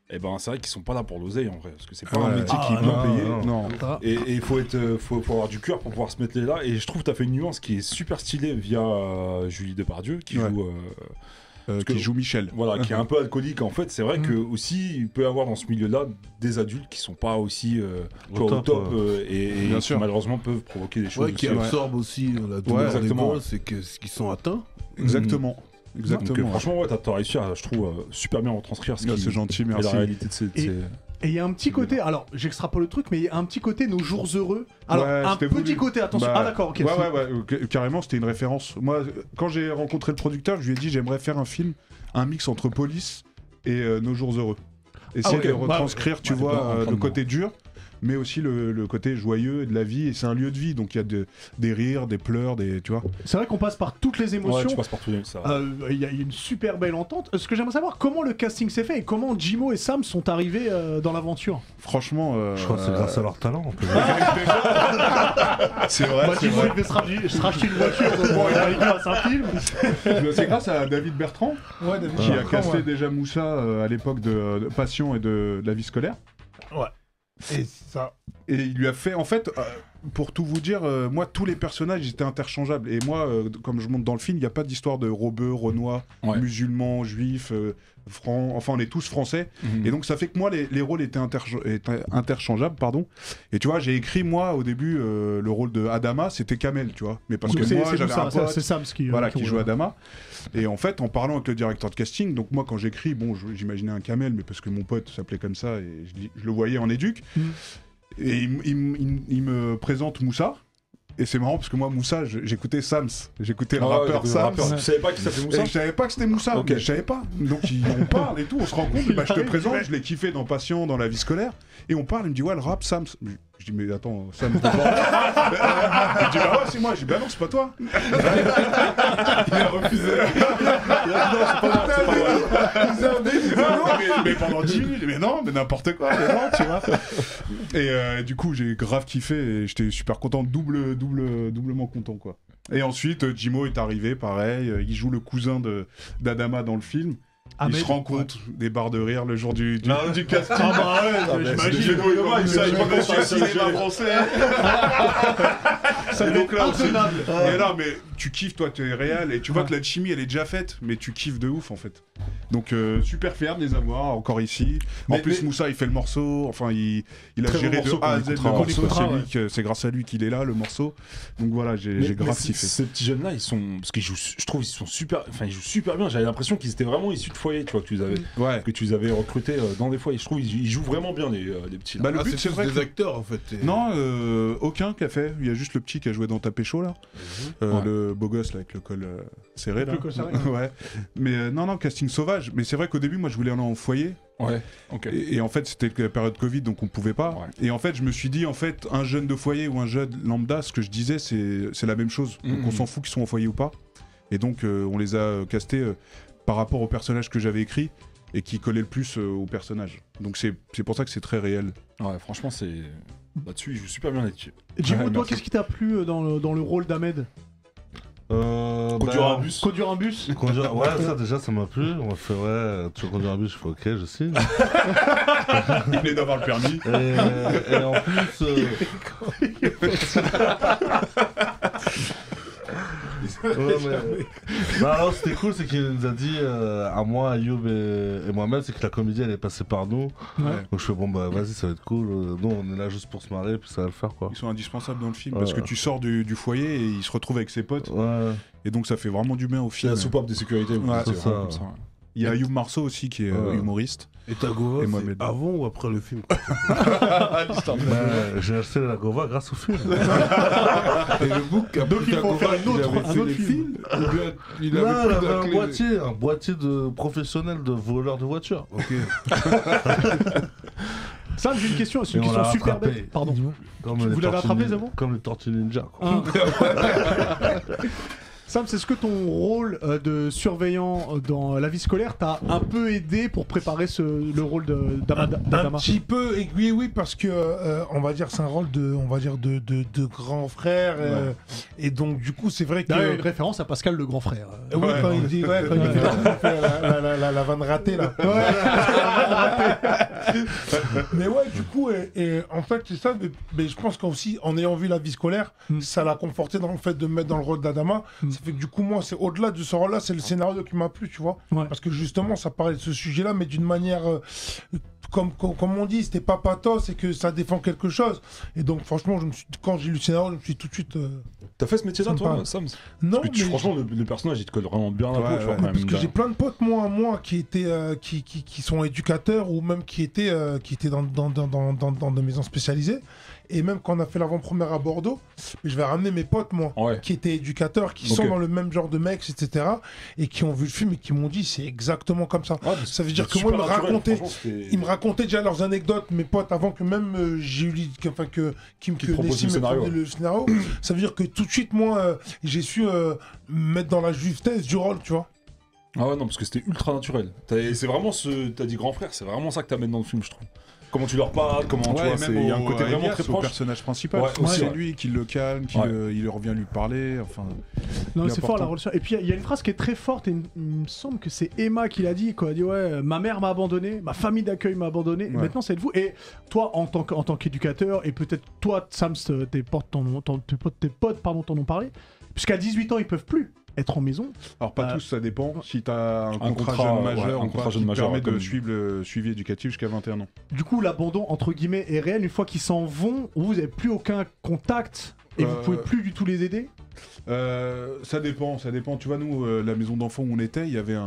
Speaker 2: Et ben c'est vrai qu'ils sont pas là pour l'oseille en vrai, parce que c'est pas un métier qui est bien payé.
Speaker 3: Non.
Speaker 2: Et il faut avoir du cœur pour pouvoir se mettre là. Et je trouve que tu as fait une nuance qui est super stylée via Julie Depardieu qui joue
Speaker 3: Michel.
Speaker 2: Voilà, qui est un peu alcoolique en fait. C'est vrai que aussi il peut y avoir dans ce milieu-là des adultes qui sont pas aussi au top et qui malheureusement peuvent provoquer des choses.
Speaker 5: Qui absorbent aussi la douleur des gosses et qui sont atteints.
Speaker 3: Exactement. Exactement.
Speaker 2: Donc, franchement, t'as réussi à, je trouve, super bien retranscrire
Speaker 3: c'est gentil, merci.
Speaker 2: la réalité de ces.
Speaker 1: Et il y a un petit côté, alors j'extrapole le truc, mais il y a un petit côté nos jours heureux. Alors un petit côté, attention. Ah d'accord, ok.
Speaker 3: Carrément, c'était une référence. Moi, quand j'ai rencontré le producteur, je lui ai dit j'aimerais faire un film, un mix entre Police et Nos jours heureux. Essayer de retranscrire, tu vois, le côté dur, mais aussi le côté joyeux de la vie. Et c'est un lieu de vie, donc il y a des rires, des pleurs, tu vois.
Speaker 1: C'est vrai qu'on passe par toutes les émotions.
Speaker 2: Ouais, tu passes par tout ça.
Speaker 1: Il y a une super belle entente. Ce que j'aimerais savoir, comment le casting s'est fait et comment Jimo et Sam sont arrivés dans l'aventure.
Speaker 3: Franchement,
Speaker 4: je crois que c'est grâce à leur talent. On peut
Speaker 3: c'est vrai.
Speaker 1: Jimo il devait se racheter une voiture, donc bon, il arrive à un film.
Speaker 3: C'est grâce à David Bertrand, qui a casté déjà Moussa à l'époque de Passion et de la vie scolaire.
Speaker 1: Ouais. Et ça.
Speaker 3: Et il lui a fait, en fait, pour tout vous dire, moi, tous les personnages ils étaient interchangeables. Et moi, comme je montre dans le film, il n'y a pas d'histoire de rebeux, renois, musulmans, juifs, francs. Enfin, on est tous français. Et donc, ça fait que moi, les rôles étaient interchangeables. Pardon. Et tu vois, j'ai écrit, moi, au début, le rôle de Adama, c'était Kamel, tu vois. Mais parce que moi, j'avais un pote
Speaker 1: c'est Sams qui
Speaker 3: joue Adama. Et en fait, en parlant avec le directeur de casting, donc moi, quand j'écris, bon, j'imaginais un Kamel, mais parce que mon pote s'appelait comme ça et je le voyais en éduc. Et il me présente Moussa. Et c'est marrant parce que moi, Moussa, j'écoutais Sams. J'écoutais le rappeur Sams.
Speaker 2: Tu savais pas qui s'appelait Moussa?
Speaker 3: Je savais pas que c'était Moussa.
Speaker 2: Okay.
Speaker 3: Mais je savais pas. Donc on parle et tout, on se rend compte. Bah, je te présente, je l'ai kiffé dans Patient, dans la vie scolaire. Et on parle, il me dit, ouais, le rap, Sams. Je dis, mais attends, Sams, il dit, bah ouais, c'est moi. Je dis, bah non, c'est pas toi. Il a refusé. Non, c'est pas moi. Mais pendant 10 minutes, mais non, mais n'importe quoi. Mais non, tu vois. Et du coup, j'ai grave kiffé et j'étais super content, doublement content, quoi. Et ensuite, Jimo est arrivé, pareil. Il joue le cousin d'Adama dans le film. Ahmed, il se rend compte des barres de rire le jour du casting.
Speaker 1: Ah bah ouais, j'imagine.
Speaker 3: Il raconte un cinéma français. Ça donc là aussi. Et là, mais tu kiffes, toi, tu es réel et tu vois que la chimie, elle est déjà faite, mais tu kiffes de ouf en fait. Donc super fier de les avoir encore ici. En plus, Moussa, il fait le morceau. Enfin, il a géré de A à Z le morceau. C'est grâce à lui qu'il est là, le morceau. Donc voilà, j'ai grave kiffé.
Speaker 2: Ces petits jeunes-là, ils sont, parce qu'ils jouent, je trouve, ils sont super. Enfin, ils jouent super bien. J'avais l'impression qu'ils étaient vraiment issus de foyers, tu vois, que tu les avais recrutés dans des foyers. Je trouve qu'ils jouent vraiment bien les petits.
Speaker 5: Bah, le but, c'est des acteurs en fait.
Speaker 3: Non, aucun qui a fait. Il y a juste le petit qui a joué dans Ta Pécho là, le beau gosse là avec le col serré là. Ouais. Mais non, casting sauvage. Mais c'est vrai qu'au début, moi, je voulais aller en foyer.
Speaker 2: Ouais. Ok.
Speaker 3: Et en fait, c'était la période Covid, donc on pouvait pas. Ouais. Et en fait, je me suis dit, en fait, un jeune de foyer ou un jeune lambda, ce que je disais, c'est la même chose. Donc on s'en fout qu'ils sont en foyer ou pas. Et donc, on les a castés par rapport au personnage que j'avais écrit et qui collait le plus au personnage. Donc c'est pour ça que c'est très réel.
Speaker 2: Ouais, franchement, c'est là-dessus, il joue super bien là-dessus.
Speaker 1: Jimo, toi, qu'est-ce qui t'a plu dans le rôle d'Ahmed?
Speaker 2: Conduire un bus.
Speaker 1: Conduire un bus.
Speaker 4: Ouais, ça déjà ça m'a plu. On m'a fait ouais, tu veux conduire un bus, je fais ok, je signe.
Speaker 3: Il venait d'avoir le permis.
Speaker 4: Et en plus. Non, alors c'était cool, c'est qu'il nous a dit à moi, Ayoub et moi-même, c'est que la comédie elle est passée par nous. Ouais. Donc je fais bon bah vas-y, ça va être cool. Nous on est là juste pour se marrer, puis ça va le faire quoi.
Speaker 3: Ils sont indispensables dans le film parce que tu sors du foyer et il se retrouve avec ses potes. Ouais. Et donc ça fait vraiment du bien au film.
Speaker 2: C'est la soupape de sécurité.
Speaker 3: Ouais,
Speaker 2: c'est ça. Comme ça.
Speaker 3: Il y a Ayoub Marceau aussi qui est humoriste.
Speaker 5: Et ta Gova, c'est avant ou après le film?
Speaker 4: J'ai acheté la Gova grâce au film.
Speaker 5: Et le book,
Speaker 1: donc il faut faire un autre film.
Speaker 5: Il
Speaker 4: avait un boîtier de professionnel de voleur de voiture.
Speaker 5: Ok.
Speaker 1: Ça, j'ai une question, c'est une question super bête. Pardon. Vous l'avez attrapé, Zamo?
Speaker 4: Comme les Tortues Ninja. Quoi.
Speaker 1: Sam, est-ce que ton rôle de surveillant dans la vie scolaire t'a un peu aidé pour préparer le rôle d'Adama?
Speaker 6: Un petit peu, oui, parce que on va dire c'est un rôle de grand frère, et donc du coup c'est vrai que.
Speaker 1: Il y a une référence à Pascal le grand frère.
Speaker 6: Oui, quand il dit, quand il fait la vanne ratée là. Mais ouais, du coup, et en fait c'est ça. Mais je pense qu'aussi en ayant vu la vie scolaire, ça l'a conforté dans le fait de me mettre dans le rôle d'Adama. Ça fait que du coup, moi, c'est au-delà de ce rôle-là, c'est le scénario qui m'a plu, tu vois. Ouais. Parce que justement, ça parlait de ce sujet-là, mais d'une manière, comme on dit, c'était pas pathos et que ça défend quelque chose. Et donc, franchement, quand j'ai lu le scénario, je me suis tout de suite.
Speaker 2: T'as fait ce métier-là, toi, Sam?
Speaker 6: Non,
Speaker 2: mais franchement, le personnage, il te colle vraiment bien à la peau, tu vois.
Speaker 6: Parce que j'ai plein de potes, moi, qui étaient, qui sont éducateurs ou même qui étaient dans des maisons spécialisées. Et même quand on a fait l'avant-première à Bordeaux, je vais ramener mes potes, moi, qui étaient éducateurs, qui sont dans le même genre de mecs, etc. Et qui ont vu le film et qui m'ont dit c'est exactement comme ça. Ouais, ça veut dire que moi, ils me racontaient déjà leurs anecdotes, mes potes, avant que même j'ai eu qui me le scénario. Ça veut dire que tout de suite, moi, j'ai su mettre dans la justesse du rôle, tu vois.
Speaker 2: Ah ouais, non, parce que c'était ultra naturel. C'est vraiment t'as dit grand frère, c'est vraiment ça que t'amènes dans le film, je trouve. comment tu leur parles, comment tu vois, il y a un côté vraiment très proche.
Speaker 3: Au personnage principal, c'est lui qui le calme, il revient lui parler, enfin...
Speaker 1: Non, c'est fort la relation. Et puis il y a une phrase qui est très forte, et il me semble que c'est Emma qui l'a dit, quoi. Elle dit ouais, ma mère m'a abandonné, ma famille d'accueil m'a abandonné, maintenant c'est de vous. Et toi, en tant qu'éducateur, et peut-être toi, Sams, tes potes t'en ont parlé, puisqu'à 18 ans, ils peuvent plus être en maison.
Speaker 3: Alors pas tous, ça dépend. Si t'as un contrat jeune majeur, un contrat jeune majeur qui permet de suivre le suivi éducatif jusqu'à 21 ans.
Speaker 1: Du coup, l'abandon entre guillemets est réel une fois qu'ils s'en vont, vous n'avez plus aucun contact et vous pouvez plus du tout les aider.
Speaker 3: Ça dépend. Tu vois, nous, la maison d'enfants où on était, il y avait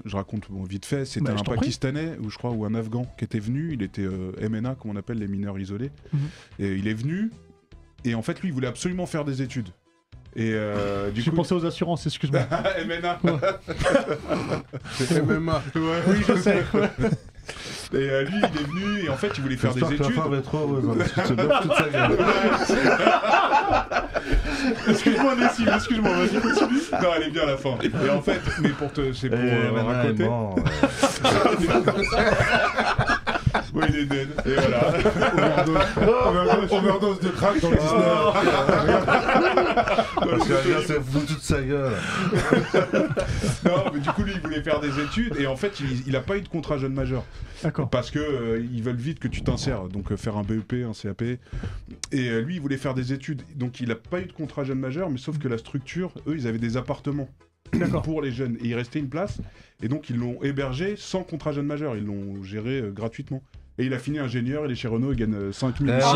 Speaker 3: je raconte vite fait, c'était un Pakistanais ou un Afghan qui était venu. Il était MNA, comme on appelle les mineurs isolés. Et il est venu. Et en fait, lui, il voulait absolument faire des études. Et du coup,
Speaker 1: pensé aux assurances, excuse-moi.
Speaker 3: MNA.
Speaker 5: C'est MMA.
Speaker 1: Oui, je sais.
Speaker 3: Et lui, il est venu et en fait, il voulait faire des études.
Speaker 1: Excuse-moi, Nessim, vas-y, continue.
Speaker 3: Non, elle est bien à la fin. Et en fait, mais c'est pour raconter. Oui, il est dead. Et voilà.
Speaker 6: Overdose de crack dans le 19.
Speaker 4: Parce qu'il a s'est foutu de sa gueule.
Speaker 3: Non, mais du coup, lui, il voulait faire des études et en fait, il a pas eu de contrat jeune majeur.
Speaker 1: D'accord.
Speaker 3: Parce que ils veulent vite que tu t'insères, donc faire un BEP, un CAP. Et lui, il voulait faire des études, donc il a pas eu de contrat jeune majeur, mais sauf que la structure, eux, ils avaient des appartements. Pour les jeunes, et il restait une place, et donc ils l'ont hébergé sans contrat jeune majeur, ils l'ont géré gratuitement. Et il a fini ingénieur, il est chez Renault, il gagne 5 000 €.
Speaker 1: Ça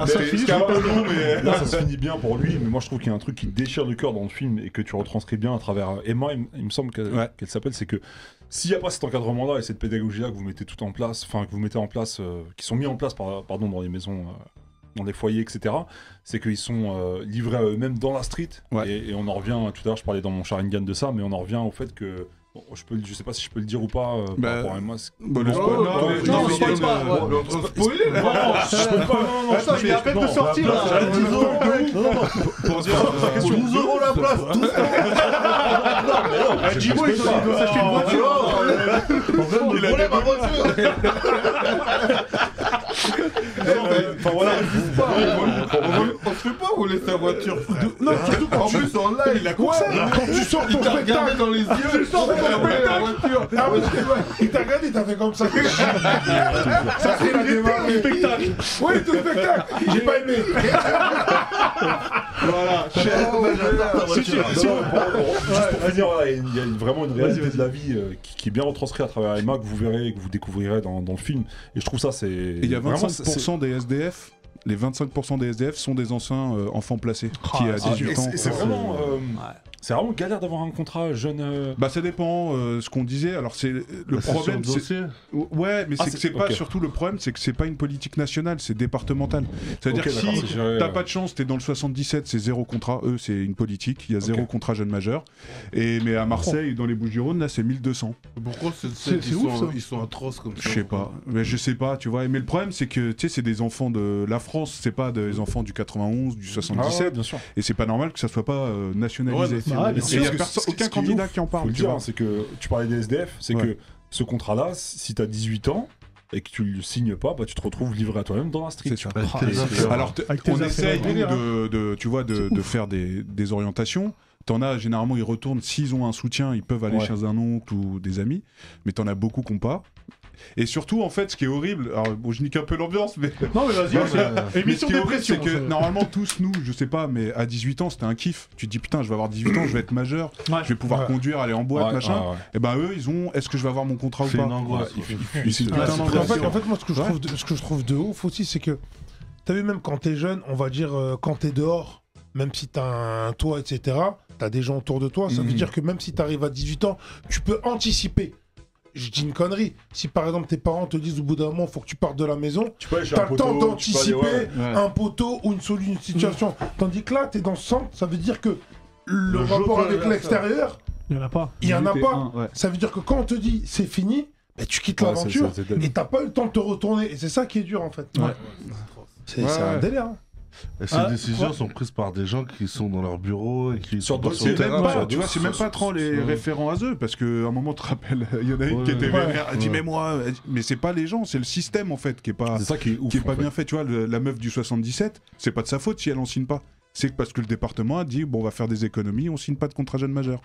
Speaker 1: se finit super bien.
Speaker 2: C'est un peu long, mais ça se finit bien pour lui. Mais moi, je trouve qu'il y a un truc qui déchire le cœur dans le film et que tu retranscris bien à travers Emma, il me semble qu'elle s'appelle, c'est que s'il n'y a pas cet encadrement-là et cette pédagogie-là que vous mettez tout en place, enfin que vous mettez en place, qui sont mis en place dans les maisons, dans les foyers, etc., c'est qu'ils sont livrés à eux-mêmes dans la street. Et on en revient, tout à l'heure je parlais dans mon Sharingan de ça, mais on en revient au fait que... je sais pas si je peux le dire ou pas par rapport à moi.
Speaker 1: Non, spoil pas.
Speaker 5: Spoiler.
Speaker 1: Je peux pas. Attends, il est à peine de sortir là. 10 €.
Speaker 2: Pour dire,
Speaker 5: 12 € la place.
Speaker 1: Jimo, il doit s'acheter une voiture.
Speaker 5: Il a volé ma voiture.
Speaker 2: Enfin voilà,
Speaker 5: on se fait pas voler sa voiture, frère.
Speaker 1: Non, surtout quand
Speaker 5: en plus en live,
Speaker 6: il a quoi quand tu sors ton spectacle
Speaker 5: dans les yeux,
Speaker 6: tu sors ton spectacle. Ah ouais, il t'a regardé, il t'a fait comme ça. Ça c'est la démarche.
Speaker 1: Spectacle.
Speaker 6: Oui, tout le spectacle. J'ai pas aimé.
Speaker 2: voilà. Juste pour finir, il y a vraiment une réalité de la vie qui est bien retranscrite à travers Emma, que vous verrez, que vous découvrirez dans le film. Et je trouve ça, c'est...
Speaker 3: Il y a 25% des SDF. Les 25% des SDF sont des anciens enfants placés qui à 18 ans.
Speaker 2: C'est vraiment... C'est vraiment galère d'avoir un contrat jeune.
Speaker 3: Bah ça dépend ce qu'on disait. Alors c'est le problème. Ouais, mais c'est pas surtout le problème, c'est que c'est pas une politique nationale, c'est départemental. C'est-à-dire que si t'as pas de chance, t'es dans le 77, c'est 0 contrat. Eux, c'est une politique. Il y a 0 contrat jeune majeur. Mais à Marseille, dans les Bouches-du-Rhône, là, c'est 1200.
Speaker 5: Pourquoi ils sont atroces comme ça?
Speaker 3: Je sais pas. Mais je sais pas, tu vois. Mais le problème, c'est que tu sais, c'est des enfants de la France, c'est pas des enfants du 91, du 77.
Speaker 2: Bien sûr.
Speaker 3: Et c'est pas normal que ça soit pas nationalisé. Il n'y a aucun candidat qui en parle.
Speaker 2: Faut le dire, c'est que tu parlais des SDF, c'est que ce contrat-là, si t'as 18 ans et que tu le signes pas, bah tu te retrouves livré à toi-même dans la street.
Speaker 3: C'est ça. Alors on essaye tu vois, de faire des orientations. T'en as généralement, ils retournent, s'ils ont un soutien, ils peuvent aller chez un oncle ou des amis, mais t'en as beaucoup qui n'ont pas. Et surtout, en fait, ce qui est horrible, alors bon, je nique un peu l'ambiance, mais.
Speaker 1: Non, mais vas-y, émission dépression.
Speaker 3: C'est que normalement, tous nous, je sais pas, mais à 18 ans, c'était un kiff. Tu te dis, putain, je vais avoir 18 ans, je vais être majeur, je vais pouvoir conduire, aller en boîte, machin. Et ben eux, ils ont, est-ce que je vais avoir mon contrat ou pas?
Speaker 6: En fait, moi, ce que je trouve de ouf aussi, c'est que, t'as vu, même quand t'es jeune, on va dire, quand t'es dehors, même si t'as un toit, etc., t'as des gens autour de toi, ça veut dire que même si t'arrives à 18 ans, tu peux anticiper. Je dis une connerie. Si par exemple tes parents te disent au bout d'un moment, faut que tu partes de la maison, t'as le temps d'anticiper un poteau ou une situation. Tandis que là, t'es dans le centre, ça veut dire que le rapport avec l'extérieur,
Speaker 1: il y en a pas.
Speaker 6: Il y en a pas. Ça veut dire que quand on te dit c'est fini, bah, tu quittes l'aventure et t'as pas eu le temps de te retourner. Et c'est ça qui est dur en fait. C'est un délire. Hein.
Speaker 4: Et ces décisions sont prises par des gens qui sont dans leur bureau et qui sont pas sur le
Speaker 3: C'est même
Speaker 4: terrain.
Speaker 3: pas, tu vois, c'est même pas trop les référents à eux, parce qu'à un moment, tu te rappelles, il y en a une qui était vénère, elle dit mais moi, mais c'est pas les gens, c'est le système en fait qui est pas, bien fait. Tu vois, la meuf du 77, c'est pas de sa faute si elle en signe pas. C'est parce que le département a dit bon, on va faire des économies, on signe pas de contrat jeune majeur.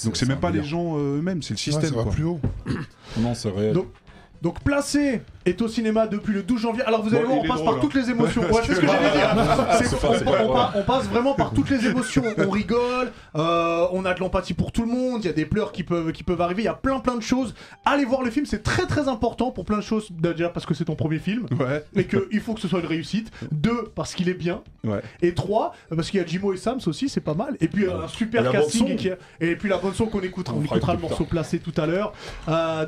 Speaker 3: Donc c'est même pas les gens eux-mêmes, c'est le système.
Speaker 6: Ça va plus haut.
Speaker 2: Non, c'est réel.
Speaker 1: Donc Placé est au cinéma depuis le 12 janvier. Alors vous allez voir, on passe par toutes les émotions.
Speaker 2: Ouais,
Speaker 1: Ouais, c'est ce que j'allais dire. On passe vraiment par toutes les émotions. On rigole, on a de l'empathie pour tout le monde, il y a des pleurs qui peuvent arriver, il y a plein de choses. Allez voir le film, c'est très important pour plein de choses. Déjà parce que c'est ton premier film, et qu'il faut que ce soit une réussite. 2, parce qu'il est bien. Et 3, parce qu'il y a Jimo et Sams aussi, c'est pas mal. Et puis un super casting. Et puis la bande son qu'on écoutera. On écoutera le morceau Placé tout à l'heure.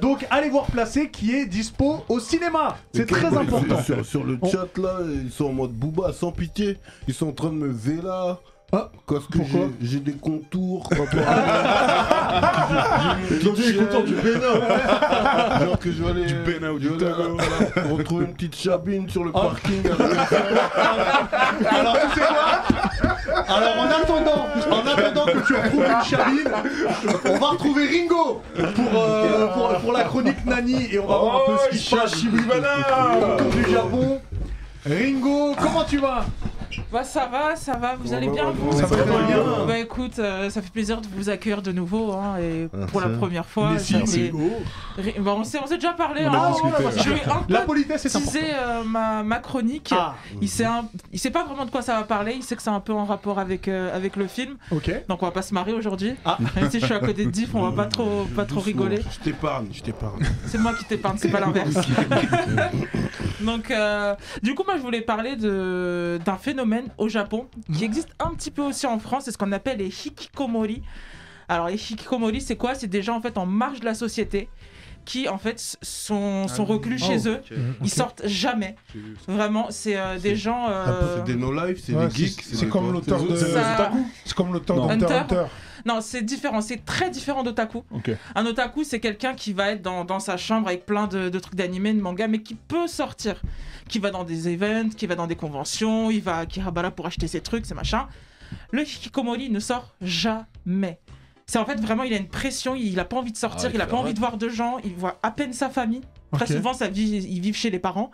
Speaker 1: Donc allez voir Placé qui est dispo au cinéma. C'est très important.
Speaker 5: Sur le chat là, ils sont en mode Booba sans pitié. Ils sont en train de me véla. Parce que j'ai des contours.
Speaker 2: J'ai des contours du Bénin.
Speaker 5: Genre que je vais aller
Speaker 3: du Bénin ou du Togo.
Speaker 5: Retrouver une petite chabine sur le parking.
Speaker 1: Alors tu sais quoi? Alors en attendant que tu retrouves une chabine, on va retrouver Ringo pour la chronique Nani et on va voir un peu ce qui se passe autour du Japon. Ringo, comment tu vas?
Speaker 12: Bah ça va, vous allez bien vous?
Speaker 1: Ça va très bien.
Speaker 12: Bah écoute, ça fait plaisir de vous accueillir de nouveau hein, et pour la première fois. Bah, on s'est déjà parlé. Je vais un peu
Speaker 1: la politesse est
Speaker 12: teaser ma chronique. Il sait pas vraiment de quoi ça va parler, il sait que c'est un peu en rapport avec le film. Donc on va pas se marrer aujourd'hui. Même si je suis à côté de Diff, on va pas trop rigoler.
Speaker 5: Je t'épargne.
Speaker 12: C'est moi qui t'épargne, c'est pas l'inverse. Donc du coup moi je voulais parler d'un phénomène au Japon qui existe un petit peu aussi en France, c'est ce qu'on appelle les hikikomori. Alors les hikikomori c'est quoi? C'est des gens en fait en marge de la société qui en fait sont reclus chez eux, ils sortent jamais. Vraiment, c'est des gens.
Speaker 5: C'est des no-life, c'est des geeks.
Speaker 6: C'est comme l'auteur de. C'est comme l'auteur d'Hunter.
Speaker 12: Non, c'est différent, c'est très différent d'otaku. Un otaku, c'est quelqu'un qui va être dans sa chambre avec plein de trucs d'animé, de manga, mais qui peut sortir, qui va dans des events, qui va dans des conventions, qui va là pour acheter ses trucs, ses machins. Le hikikomori ne sort jamais. C'est en fait vraiment, il a une pression, il a pas envie de sortir, il a pas envie de voir de gens, il voit à peine sa famille. Très souvent, ils vivent chez les parents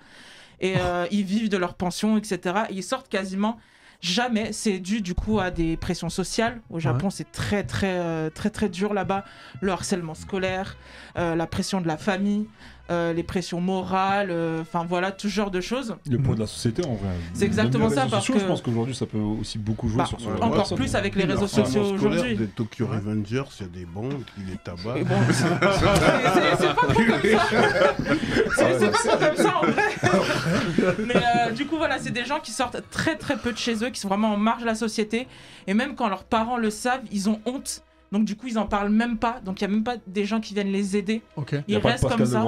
Speaker 12: et ils vivent de leur pension, etc. Et ils sortent quasiment jamais. C'est dû du coup à des pressions sociales. Au Japon, c'est très dur là-bas. Le harcèlement scolaire, la pression de la famille. Les pressions morales, enfin voilà, tout genre de choses.
Speaker 2: Le poids de la société en vrai.
Speaker 12: C'est exactement ça parce que
Speaker 2: je pense qu'aujourd'hui ça peut aussi beaucoup jouer sur ce.
Speaker 12: Encore plus avec les réseaux sociaux aujourd'hui.
Speaker 5: Des Tokyo Revengers, il y a des bandes qui les tabassent.
Speaker 12: Bon, c'est pas trop comme ça. C'est pas trop comme ça en vrai. Mais du coup voilà, c'est des gens qui sortent très peu de chez eux, qui sont vraiment en marge de la société, et même quand leurs parents le savent, ils ont honte. Donc du coup ils en parlent même pas, donc il y a même pas des gens qui viennent les aider. Ils restent comme ça.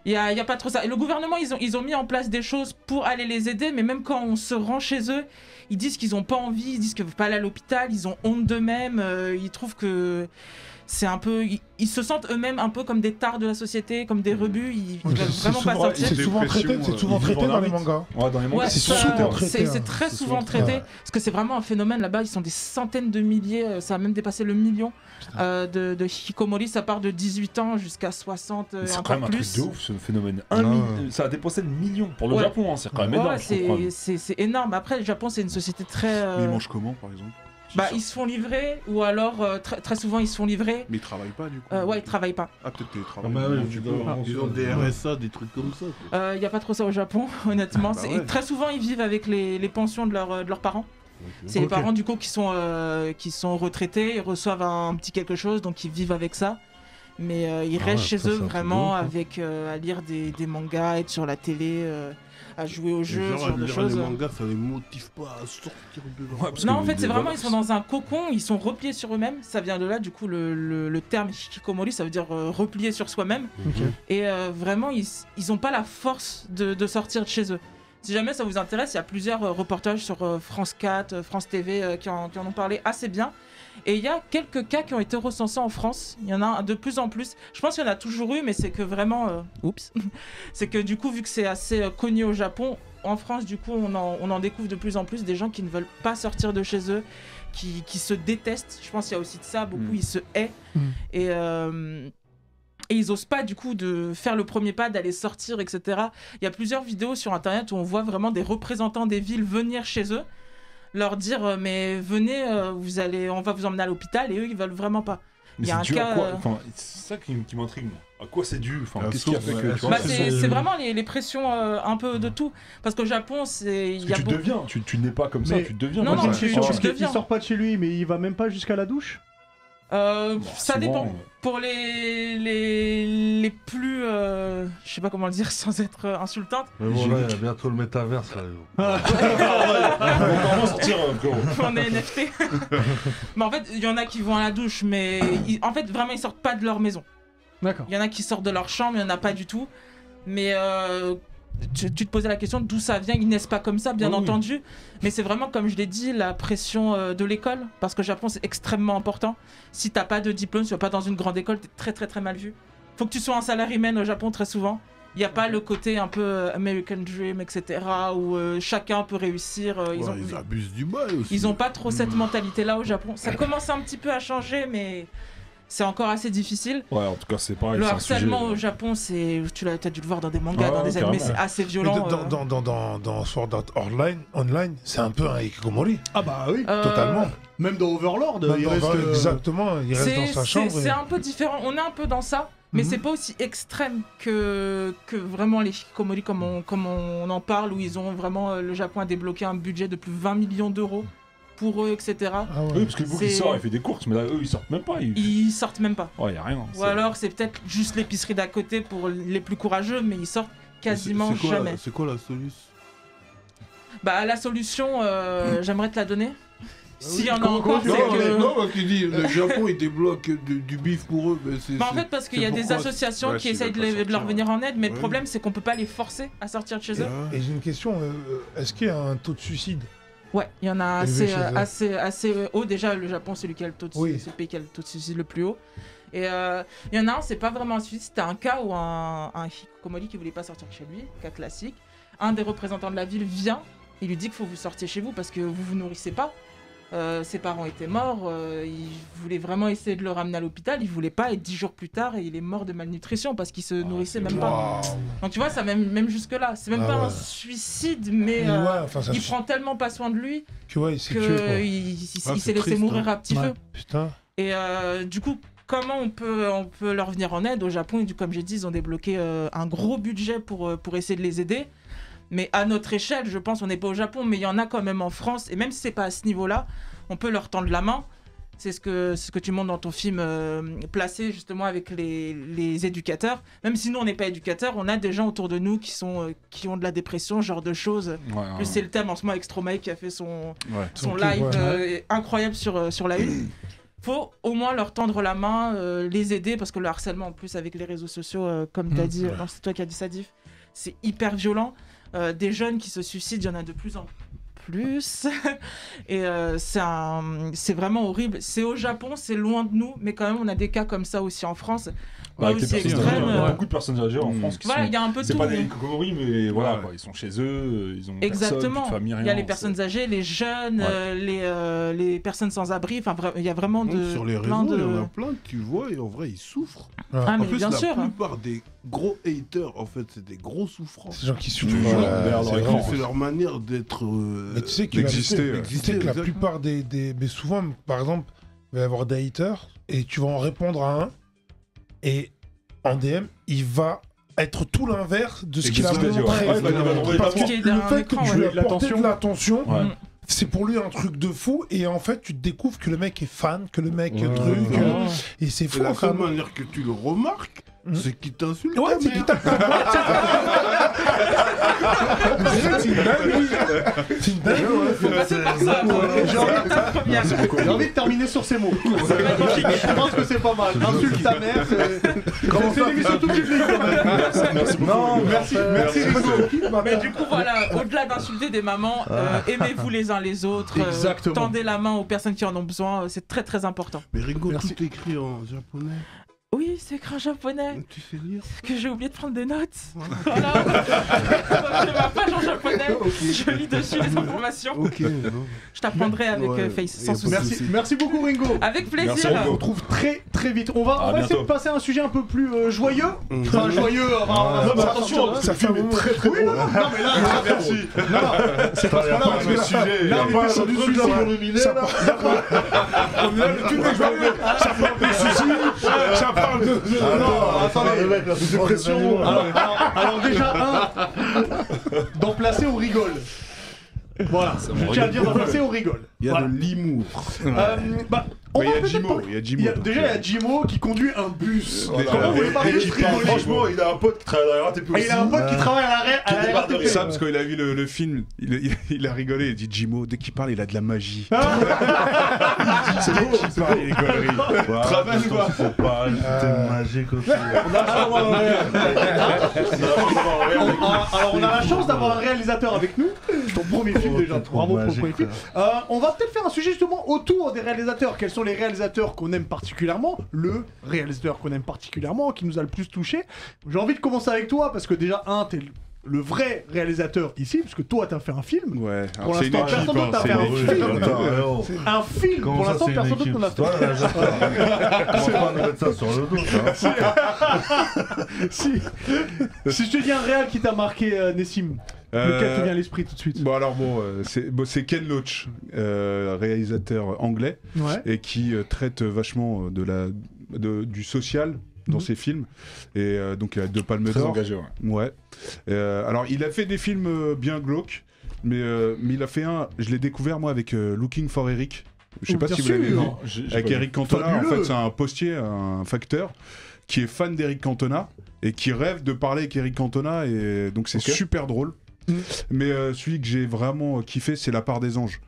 Speaker 12: Il y a pas trop ça. Et le gouvernement ils ont mis en place des choses pour aller les aider, mais même quand on se rend chez eux, ils disent qu'ils ont pas envie, ils disent qu'ils veulent pas aller à l'hôpital, ils ont honte d'eux-mêmes, ils trouvent que c'est un peu, ils se sentent eux-mêmes un peu comme des tares de la société, comme des rebuts, ils veulent vraiment pas sortir.
Speaker 6: C'est souvent traité dans les mangas.
Speaker 2: Dans les mangas,
Speaker 12: c'est très souvent traité, parce que c'est vraiment un phénomène là-bas, ils sont des centaines de milliers, ça a même dépassé le million de hikikomori, ça part de 18 ans jusqu'à 60,
Speaker 2: c'est
Speaker 12: encore
Speaker 2: quand même
Speaker 12: plus.
Speaker 2: Un truc de ouf ce phénomène. Ça a dépassé le million pour le Japon, c'est quand même énorme.
Speaker 12: C'est énorme. Après, le Japon, c'est une société très.
Speaker 3: Mais ils mangent comment par exemple?
Speaker 12: Ils se font livrer, ou alors très souvent ils se font livrer.
Speaker 3: Mais ils travaillent pas du coup.
Speaker 12: Ils travaillent pas.
Speaker 3: Ah, peut-être qu'ils travaillent.
Speaker 5: Ils ont des RSA, des trucs comme ça.
Speaker 12: Y a pas trop ça au Japon, honnêtement. Très souvent ils vivent avec les pensions de leurs parents. C'est les parents du coup qui sont retraités, ils reçoivent un petit quelque chose, donc ils vivent avec ça. Mais ils restent chez eux vraiment avec à lire des mangas, être sur la télé. À jouer au jeu, ce genre de choses.
Speaker 5: Les mangas, ça les motive pas à sortir de
Speaker 12: non, en fait, c'est vraiment, ils sont dans un cocon, ils sont repliés sur eux-mêmes. Ça vient de là, du coup, le terme hikikomori, ça veut dire replier sur soi-même. Et vraiment, ils ont pas la force de sortir de chez eux. Si jamais ça vous intéresse, il y a plusieurs reportages sur France 4, France TV qui en ont parlé assez bien. Et il y a quelques cas qui ont été recensés en France. Il y en a de plus en plus. Je pense qu'il y en a toujours eu, mais c'est que vraiment... c'est que du coup, vu que c'est assez connu au Japon, en France, du coup, on en découvre de plus en plus des gens qui ne veulent pas sortir de chez eux, qui se détestent. Je pense qu'il y a aussi de ça, beaucoup ils se haient. Et ils osent pas du coup de faire le premier pas, d'aller sortir, etc. Il y a plusieurs vidéos sur internet où on voit vraiment des représentants des villes venir chez eux, leur dire mais venez, on va vous emmener à l'hôpital, et eux ils veulent vraiment pas.
Speaker 2: Mais c'est dû à quoi c'est ça qui m'intrigue. À quoi c'est dû qu'est-ce qui a fait que
Speaker 12: c'est vraiment les pressions un peu de tout. Parce qu'au Japon,
Speaker 2: tu n'es pas comme ça, tu deviens.
Speaker 12: Non, tu deviens.
Speaker 1: Il sort pas de chez lui, mais il va même pas jusqu'à la douche.
Speaker 12: Ça dépend. Pour les plus, je sais pas comment le dire sans être insultante.
Speaker 4: Mais bon, là, il y a bientôt le métaverse.
Speaker 2: On va sortir.
Speaker 12: On est NFT. Mais en fait, il y en a qui vont à la douche, mais en fait, vraiment, ils sortent pas de leur maison.
Speaker 1: D'accord.
Speaker 12: Il y en a qui sortent de leur chambre, il y en a pas du tout. Mais tu te posais la question d'où ça vient. Ils naissent pas comme ça, bien entendu. Mais c'est vraiment, comme je l'ai dit, la pression de l'école. Parce que le Japon, c'est extrêmement important. Si t'as pas de diplôme, si tu vas pas dans une grande école, t'es très très très mal vu. Faut que tu sois un salaryman au Japon très souvent. Il n'y a pas le côté un peu American Dream, etc. où chacun peut réussir.
Speaker 5: Ils abusent du bail aussi.
Speaker 12: Ils ont pas trop cette mentalité-là au Japon. Ça commence un petit peu à changer, mais c'est encore assez difficile.
Speaker 2: Ouais, en tout cas, c'est pareil.
Speaker 12: Le harcèlement au Japon, tu as dû le voir dans des mangas, dans des animés, c'est assez violent.
Speaker 6: Dans Sword Art Online, c'est un peu un hikikomori.
Speaker 1: Ah bah oui,
Speaker 6: totalement.
Speaker 1: Même dans Overlord, il reste...
Speaker 6: Exactement, il reste dans sa chambre.
Speaker 12: C'est un peu différent, on est un peu dans ça. Mais c'est pas aussi extrême que vraiment les hikikomori comme on en parle, où ils ont vraiment, le Japon a débloqué un budget de plus de 20 millions d'euros pour eux, etc.
Speaker 2: Ah ouais. Oui, parce que vous qui sort, il fait des courses, mais là, eux, ils sortent même pas.
Speaker 12: Ils sortent même pas.
Speaker 2: Ouais, y a rien.
Speaker 12: Ou alors, c'est peut-être juste l'épicerie d'à côté pour les plus courageux, mais ils sortent quasiment jamais.
Speaker 5: C'est quoi la solution?
Speaker 12: Bah, la solution, j'aimerais te la donner. S'il y en a
Speaker 5: encore,
Speaker 12: encore, c'est que...
Speaker 5: Non, parce qu'il dit, le Japon, il débloque du bif pour eux.
Speaker 12: Bah en fait, parce qu'il y a des associations qui essayent de leur venir en aide, mais le problème, c'est qu'on peut pas les forcer à sortir de chez eux.
Speaker 6: Et j'ai une question, est-ce qu'il y a un taux de suicide?
Speaker 12: Ouais, il y en a assez haut. Déjà, le Japon, c'est le pays qui a le taux de suicide le plus haut. Et il y en a un, c'est pas vraiment un suicide, c'était un cas où un hikikomori qui voulait pas sortir de chez lui, cas classique. Un des représentants de la ville vient, il lui dit qu'il faut que vous sortiez chez vous parce que vous vous nourrissez pas. Ses parents étaient morts, il voulait vraiment essayer de le ramener à l'hôpital, il voulait pas, et 10 jours plus tard, il est mort de malnutrition parce qu'il se nourrissait même pas. Donc tu vois, ça même jusque là, c'est même pas un suicide, mais il prend tellement pas soin de lui
Speaker 6: qu'il
Speaker 12: s'est laissé mourir à petit feu.
Speaker 6: Putain.
Speaker 12: Et du coup, comment on peut leur venir en aide au Japon? Et comme j'ai dit, ils ont débloqué un gros budget pour essayer de les aider. Mais à notre échelle, je pense, on n'est pas au Japon, mais il y en a quand même en France. Et même si c'est pas à ce niveau-là, on peut leur tendre la main. C'est ce que tu montres dans ton film Placé, justement, avec les éducateurs. Même si nous, on n'est pas éducateurs, on a des gens autour de nous qui ont de la dépression, ce genre de choses. Ouais. C'est le thème en ce moment avec Stromae qui a fait son live incroyable sur la une. Faut au moins leur tendre la main, les aider, parce que le harcèlement, en plus, avec les réseaux sociaux, comme tu as dit, c'est toi qui as dit ça, Diff, c'est hyper violent. Des jeunes qui se suicident, il y en a de plus en plus. Et c'est vraiment horrible. C'est au Japon, c'est loin de nous, mais quand même, on a des cas comme ça aussi en France. Aussi extrême.
Speaker 2: Il y a beaucoup de personnes âgées en France qui
Speaker 12: il y a un peu
Speaker 2: c'est
Speaker 12: tout.
Speaker 2: pas des hikikomori, mais voilà, ils sont chez eux, ils ont
Speaker 12: exactement.
Speaker 2: Personne, famille, rien.
Speaker 12: Il y a les personnes âgées, les jeunes, les personnes sans abri. Enfin, il y a vraiment
Speaker 5: sur les réseaux, il y en a plein que tu vois et en vrai, ils souffrent.
Speaker 12: Ah, mais
Speaker 5: en plus,
Speaker 12: bien sûr.
Speaker 5: La plupart des gros haters, en fait, c'est des gros souffrants.
Speaker 6: C'est des gens qui souffrent.
Speaker 5: C'est leur manière d'être.
Speaker 6: Mais tu sais que la plupart des. Mais souvent, par exemple, il va y avoir des haters et tu vas en répondre à un. Et en DM, il va être tout l'inverse de ce qu'il a montré. Parce que le fait que tu lui as apporté de l'attention, c'est pour lui un truc de fou. Et en fait, tu te découvres que le mec est fan, que le mec est truc. Et c'est fou.
Speaker 5: La seule manière que tu le remarques, c'est qu'il t'insulte.
Speaker 6: Ouais, c'est qu'il t'insulte. C'est une dinguerie. C'est une dinguerie.
Speaker 12: Faut passer par ça.
Speaker 1: J'ai envie de terminer sur ces mots. Je pense que c'est pas mal. Insulte ta mère. C'est une émission tout publique quand même. Merci.
Speaker 12: Mais du coup, voilà, au-delà d'insulter des mamans, aimez-vous les uns les autres. Tendez la main aux personnes qui en ont besoin. C'est très très important.
Speaker 5: Mais Ringo, tout écrit en japonais.
Speaker 12: Oui, c'est écrit en japonais.
Speaker 5: Tu sais lire?
Speaker 12: Que j'ai oublié de prendre des notes. Voilà. J'ai ma page en japonais. Je lis dessus les informations. Je t'apprendrai avec Face, sans souci.
Speaker 1: Merci beaucoup Ringo.
Speaker 12: Avec plaisir.
Speaker 1: Merci, on se retrouve très vite. On va essayer de passer à un sujet un peu plus joyeux. Enfin joyeux.
Speaker 2: Attention,
Speaker 6: ça fait un moment
Speaker 2: très
Speaker 1: oui, non, mais là, merci. Non, c'est parce qu'on a
Speaker 2: le sujet.
Speaker 1: Là, on est sur du sujet.
Speaker 6: Ça parle de soucis. Ça parle de.
Speaker 1: Non, attendez.
Speaker 2: Dépression.
Speaker 1: Alors déjà, d'en placer, on rigole. Voilà, je tiens à dire d'en placer, on rigole.
Speaker 5: Il y a de l'humour.
Speaker 3: Il y a Jimo.
Speaker 1: Déjà, il y a Jimo qui conduit un bus.
Speaker 2: Comment vous voulez parler de rigoler? Franchement, il a un pote qui travaille à la RATP aussi.
Speaker 1: Il a un pote qui travaille à la RATP.
Speaker 3: Ça, parce qu'il a vu le film, il a rigolé, il dit Jimo, dès qu'il parle, il a de la magie.
Speaker 4: C'est beau,
Speaker 3: il parle, il est gaulerie.
Speaker 4: Travaille quoi. C'est pas c'était magique aussi.
Speaker 1: Alors, on a la chance d'avoir un réalisateur avec nous. Ton premier film déjà. Bravo pour le premier film. On va peut-être faire un sujet justement autour des réalisateurs. Quels sont les réalisateurs qu'on aime particulièrement? Le réalisateur qu'on aime particulièrement, qui nous a le plus touché. J'ai envie de commencer avec toi parce que déjà, t'es le vrai réalisateur ici, parce que toi t'as fait un film.
Speaker 3: Ouais.
Speaker 1: Pour l'instant, personne d'autre n'a fait un film. Un film. Pour l'instant, personne d'autre n'en a fait.
Speaker 4: Comment pas nous mettre ça sur le dos?
Speaker 1: Si je te dis un réal qui t'a marqué, Nessim. Lequel te vient à l'esprit tout de suite?
Speaker 3: Bon alors c'est Ken Loach, réalisateur anglais, et qui traite vachement du social dans ses films, et donc il a 2 palmes d'or.
Speaker 2: Très engagé,
Speaker 3: ouais. Alors il a fait des films bien glauques, mais il a fait un, je l'ai découvert moi avec Looking for Eric. Je sais pas si vous l'avez vu. Avec Eric Cantona, en fait c'est un postier, un facteur qui est fan d'Eric Cantona et qui rêve de parler avec Eric Cantona, et donc c'est super drôle. Mais celui que j'ai vraiment kiffé, c'est La Part des Anges.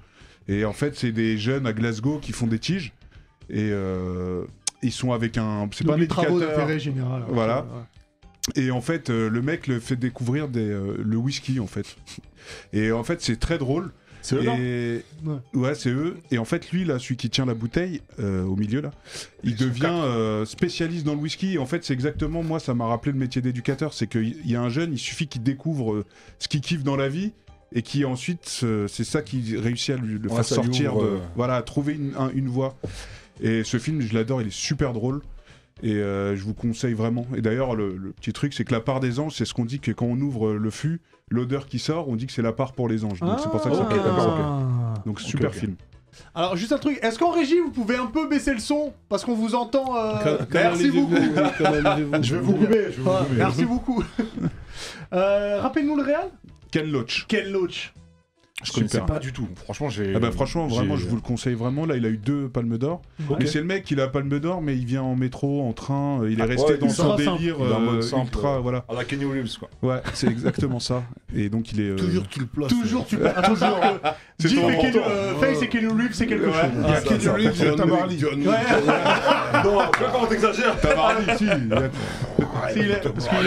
Speaker 3: Et en fait, c'est des jeunes à Glasgow qui font des tiges, et ils sont avec un, c'est pas un
Speaker 1: travaux
Speaker 3: éducateur,
Speaker 1: d'intérêt général.
Speaker 3: voilà.
Speaker 1: Ouais.
Speaker 3: Et en fait, le mec le fait découvrir le whisky en fait. Et en fait, c'est très drôle.
Speaker 2: C'est eux,
Speaker 3: ouais, c'est eux. Et en fait, lui, là, celui qui tient la bouteille, au milieu, là, il devient spécialiste dans le whisky. Et en fait, c'est exactement, moi, ça m'a rappelé le métier d'éducateur. C'est qu'il y a un jeune, il suffit qu'il découvre ce qu'il kiffe dans la vie, et qui ensuite, c'est ça qui réussit à le faire sortir, voilà, à trouver une voie. Et ce film, je l'adore, il est super drôle. Et je vous conseille vraiment. Et d'ailleurs, le petit truc, c'est que La Part des Anges, c'est ce qu'on dit que quand on ouvre le fût, l'odeur qui sort, on dit que c'est la part pour les anges. Donc c'est pour ça que ça s'appelle La Part. Donc super film.
Speaker 1: Alors juste un truc, est-ce qu'en régie vous pouvez un peu baisser le son parce qu'on vous entend Merci beaucoup.
Speaker 2: Je vais vous couper.
Speaker 1: Merci beaucoup. Rappelez-nous le réal.
Speaker 3: Ken Loach.
Speaker 1: Ken Loach.
Speaker 2: Je connaissais pas du tout. Franchement,
Speaker 3: franchement, vraiment, je vous le conseille vraiment. Là, il a eu 2 palmes d'or. Mais c'est le mec, il a palme d'or, mais il vient en métro, en train. Il est resté dans son délire ultra, voilà.
Speaker 2: À la Kenny Reeves, quoi.
Speaker 3: Ouais, c'est exactement ça. Et donc, il est.
Speaker 5: Toujours tu le places.
Speaker 1: Toujours tu places. Toujours. Dis Face et Kenny Reeves, c'est quelque chose.
Speaker 6: Kenny Reeves et Tabarly.
Speaker 2: Non, comment t'exagères?
Speaker 3: Tabarly, si.
Speaker 1: Parce qu'il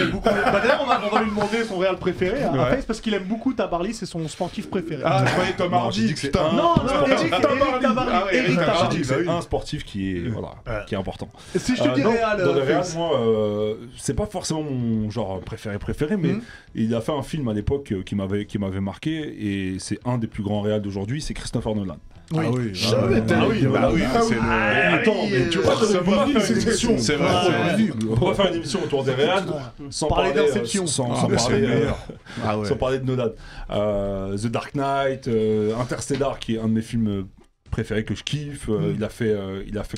Speaker 1: aime beaucoup. D'ailleurs, on va lui demander son réal préféré à Face parce qu'il aime beaucoup Tabarly, c'est son sportif préféré.
Speaker 3: Ah, je croyais Tom Hardy.
Speaker 1: Non, Eric Tabarly. Eric Tabarly.
Speaker 2: C'est un sportif qui est important.
Speaker 1: Si je te dis réal.
Speaker 2: Dans le réal, moi, c'est pas forcément mon genre préféré, mais il a fait un film à l'époque qui m'avait marqué, et c'est un des plus grands réals d'aujourd'hui, c'est Christopher Nolan.
Speaker 1: Oui.
Speaker 3: Ah oui,
Speaker 5: jamais
Speaker 3: c'est le.
Speaker 2: Attends, mais tu vois, ça va faire une émission.
Speaker 3: C'est vrai.
Speaker 2: On va faire une émission autour des réals sans parler
Speaker 1: d'Inception,
Speaker 2: sans parler de Nolan. The Dark Knight, Interstellar, qui est un de mes films préféré que je kiffe. Il a fait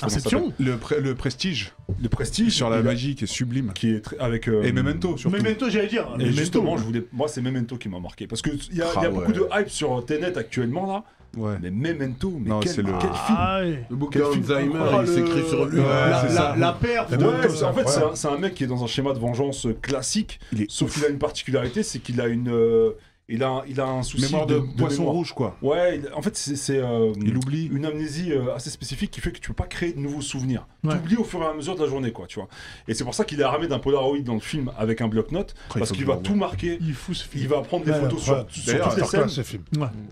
Speaker 1: Inception.
Speaker 3: Le Prestige.
Speaker 2: Le Prestige
Speaker 3: sur la magie qui est sublime.
Speaker 2: Qui est avec
Speaker 3: et Memento surtout.
Speaker 1: Memento, j'allais dire.
Speaker 2: Et Memento, justement, moi c'est Memento qui m'a marqué parce que il y a beaucoup de hype sur Tenet actuellement là.
Speaker 3: Ouais.
Speaker 2: Mais Memento, mais quel film.
Speaker 5: Le bouquin d'Alzheimer, il s'écrit sur lui.
Speaker 1: La perte.
Speaker 2: En fait, c'est un mec qui est dans un schéma de vengeance classique. Sauf qu'il a une particularité, c'est qu'il a Il a un souci
Speaker 3: Mémoire de poisson rouge, quoi.
Speaker 2: Ouais, en fait, c'est
Speaker 3: il oublie
Speaker 2: une amnésie assez spécifique qui fait que tu peux pas créer de nouveaux souvenirs. Tu oublies au fur et à mesure de la journée, quoi, tu vois. Et c'est pour ça qu'il est armé d'un Polaroid dans le film avec un bloc-notes, parce qu'il va tout marquer. Il va prendre des photos sur toutes les scènes.